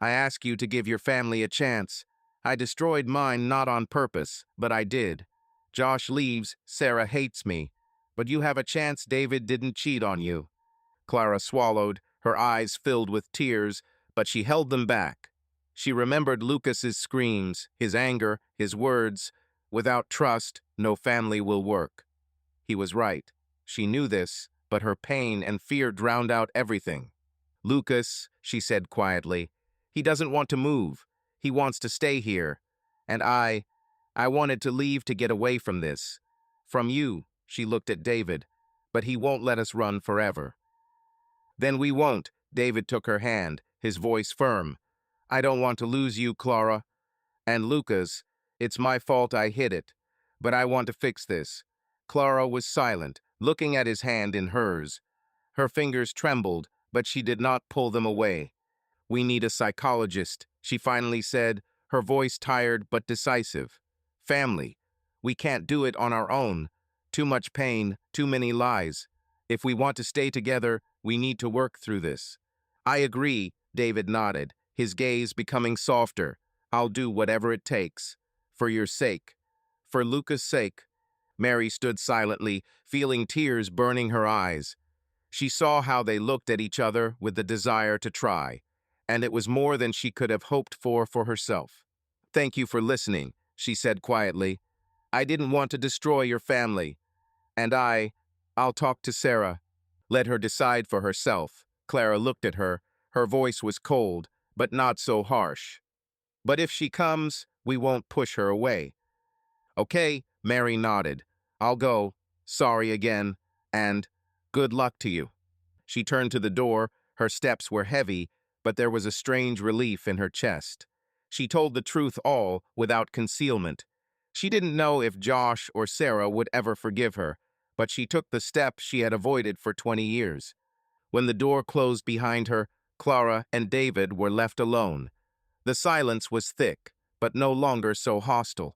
I ask you to give your family a chance. I destroyed mine not on purpose, but I did. Josh leaves, Sarah hates me. But you have a chance David didn't cheat on you. Clara swallowed, her eyes filled with tears, but she held them back. She remembered Lucas's screams, his anger, his words. Without trust, no family will work. He was right. She knew this, but her pain and fear drowned out everything. Lucas, she said quietly, he doesn't want to move. He wants to stay here. And I wanted to leave to get away from this. From you, she looked at David, but he won't let us run forever. Then we won't, David took her hand, his voice firm. I don't want to lose you, Clara. And Lucas, it's my fault I hid it. But I want to fix this. Clara was silent, looking at his hand in hers. Her fingers trembled, but she did not pull them away. We need a psychologist, she finally said, her voice tired but decisive. Family. We can't do it on our own. Too much pain, too many lies. If we want to stay together, we need to work through this. I agree, David nodded, his gaze becoming softer. I'll do whatever it takes. For your sake. For Lucas' sake. Mary stood silently, feeling tears burning her eyes. She saw how they looked at each other with the desire to try, and it was more than she could have hoped for herself. Thank you for listening, she said quietly. I didn't want to destroy your family. And I'll talk to Sarah. Let her decide for herself. Clara looked at her. Her voice was cold, but not so harsh. But if she comes, we won't push her away. Okay, Mary nodded. I'll go. Sorry again. And good luck to you. She turned to the door. Her steps were heavy, but there was a strange relief in her chest. She told the truth all, without concealment. She didn't know if Josh or Sarah would ever forgive her, but she took the step she had avoided for 20 years. When the door closed behind her, Clara and David were left alone. The silence was thick, but no longer so hostile.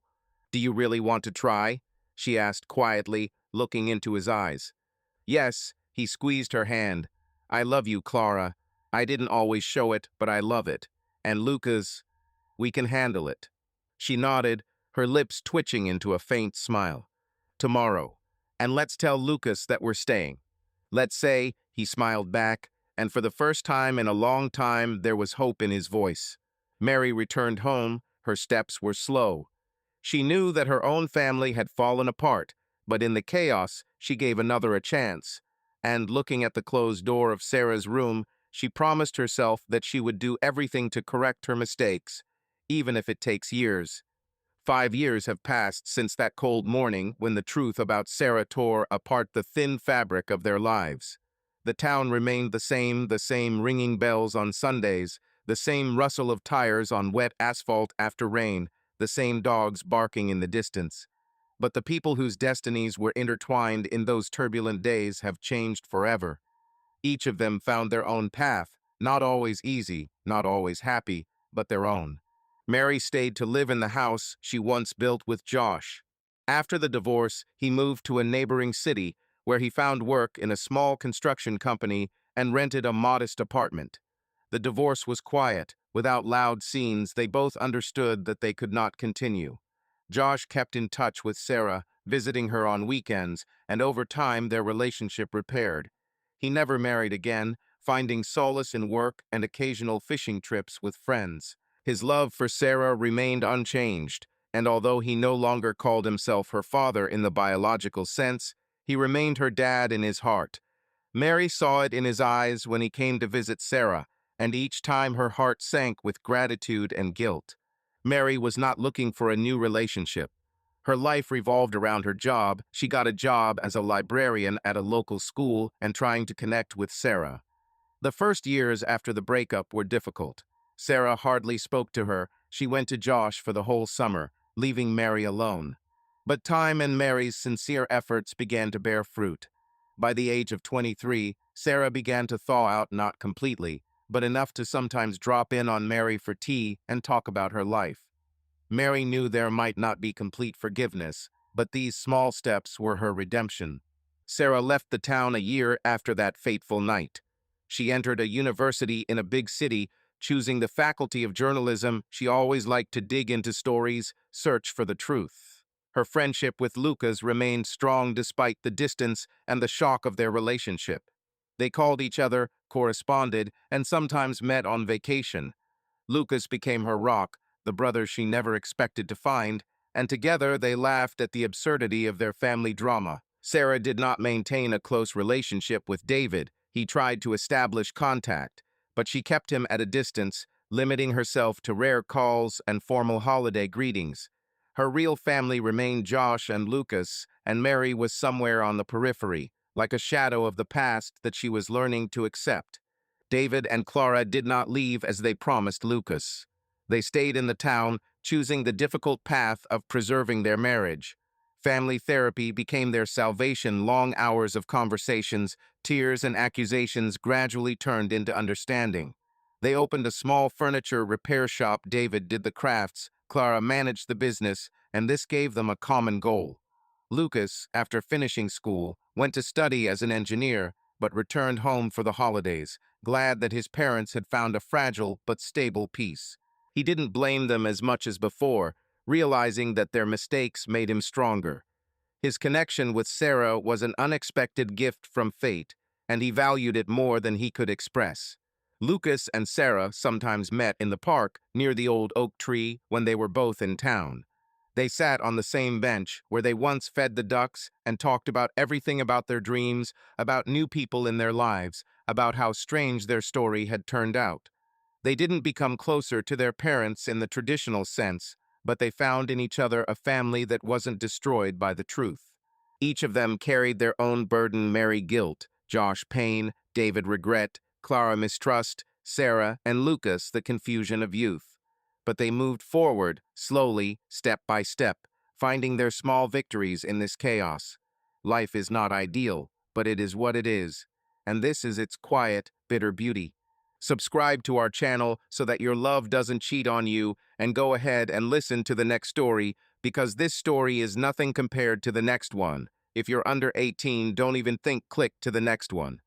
Do you really want to try? She asked quietly, looking into his eyes. Yes, he squeezed her hand. I love you, Clara. I didn't always show it, but I love it. And Lucas, we can handle it. She nodded, her lips twitching into a faint smile. Tomorrow. And let's tell Lucas that we're staying. Let's say, he smiled back, and for the first time in a long time there was hope in his voice. Mary returned home, her steps were slow. She knew that her own family had fallen apart, but in the chaos, she gave another a chance. And looking at the closed door of Sarah's room, she promised herself that she would do everything to correct her mistakes, even if it takes years. 5 years have passed since that cold morning when the truth about Sarah tore apart the thin fabric of their lives. The town remained the same ringing bells on Sundays, the same rustle of tires on wet asphalt after rain, the same dogs barking in the distance. But the people whose destinies were intertwined in those turbulent days have changed forever. Each of them found their own path, not always easy, not always happy, but their own. Mary stayed to live in the house she once built with Josh. After the divorce, he moved to a neighboring city where he found work in a small construction company and rented a modest apartment. The divorce was quiet. Without loud scenes, they both understood that they could not continue. Josh kept in touch with Sarah, visiting her on weekends, and over time their relationship repaired. He never married again, finding solace in work and occasional fishing trips with friends. His love for Sarah remained unchanged, and although he no longer called himself her father in the biological sense, he remained her dad in his heart. Mary saw it in his eyes when he came to visit Sarah, and each time her heart sank with gratitude and guilt. Mary was not looking for a new relationship. Her life revolved around her job. She got a job as a librarian at a local school and trying to connect with Sarah. The first years after the breakup were difficult. Sarah hardly spoke to her. She went to Josh for the whole summer, leaving Mary alone. But time and Mary's sincere efforts began to bear fruit. By the age of 23, Sarah began to thaw out, not completely, but enough to sometimes drop in on Mary for tea and talk about her life. Mary knew there might not be complete forgiveness, but these small steps were her redemption. Sarah left the town a year after that fateful night. She entered a university in a big city, Choosing the faculty of journalism, she always liked to dig into stories, search for the truth. Her friendship with Lucas remained strong despite the distance and the shock of their relationship. They called each other, corresponded, and sometimes met on vacation. Lucas became her rock, the brother she never expected to find, and together they laughed at the absurdity of their family drama. Sarah did not maintain a close relationship with David. He tried to establish contact, but she kept him at a distance, limiting herself to rare calls and formal holiday greetings. Her real family remained Josh and Lucas, and Mary was somewhere on the periphery, like a shadow of the past that she was learning to accept. David and Clara did not leave as they promised Lucas. They stayed in the town, choosing the difficult path of preserving their marriage. Family therapy became their salvation. Long hours of conversations, tears, and accusations gradually turned into understanding. They opened a small furniture repair shop. David did the crafts, Clara managed the business, and this gave them a common goal. Lucas, after finishing school, went to study as an engineer, but returned home for the holidays, glad that his parents had found a fragile but stable peace. He didn't blame them as much as before, realizing that their mistakes made him stronger. His connection with Sarah was an unexpected gift from fate, and he valued it more than he could express. Lucas and Sarah sometimes met in the park near the old oak tree when they were both in town. They sat on the same bench where they once fed the ducks and talked about everything about their dreams, about new people in their lives, about how strange their story had turned out. They didn't become closer to their parents in the traditional sense, but they found in each other a family that wasn't destroyed by the truth. Each of them carried their own burden: Mary guilt, Josh pain, David regret, Clara mistrust, Sarah and Lucas the confusion of youth. But they moved forward, slowly, step by step, finding their small victories in this chaos. Life is not ideal, but it is what it is, and this is its quiet, bitter beauty. Subscribe to our channel so that your love doesn't cheat on you, and go ahead and listen to the next story, because this story is nothing compared to the next one. If you're under 18, don't even think, click to the next one.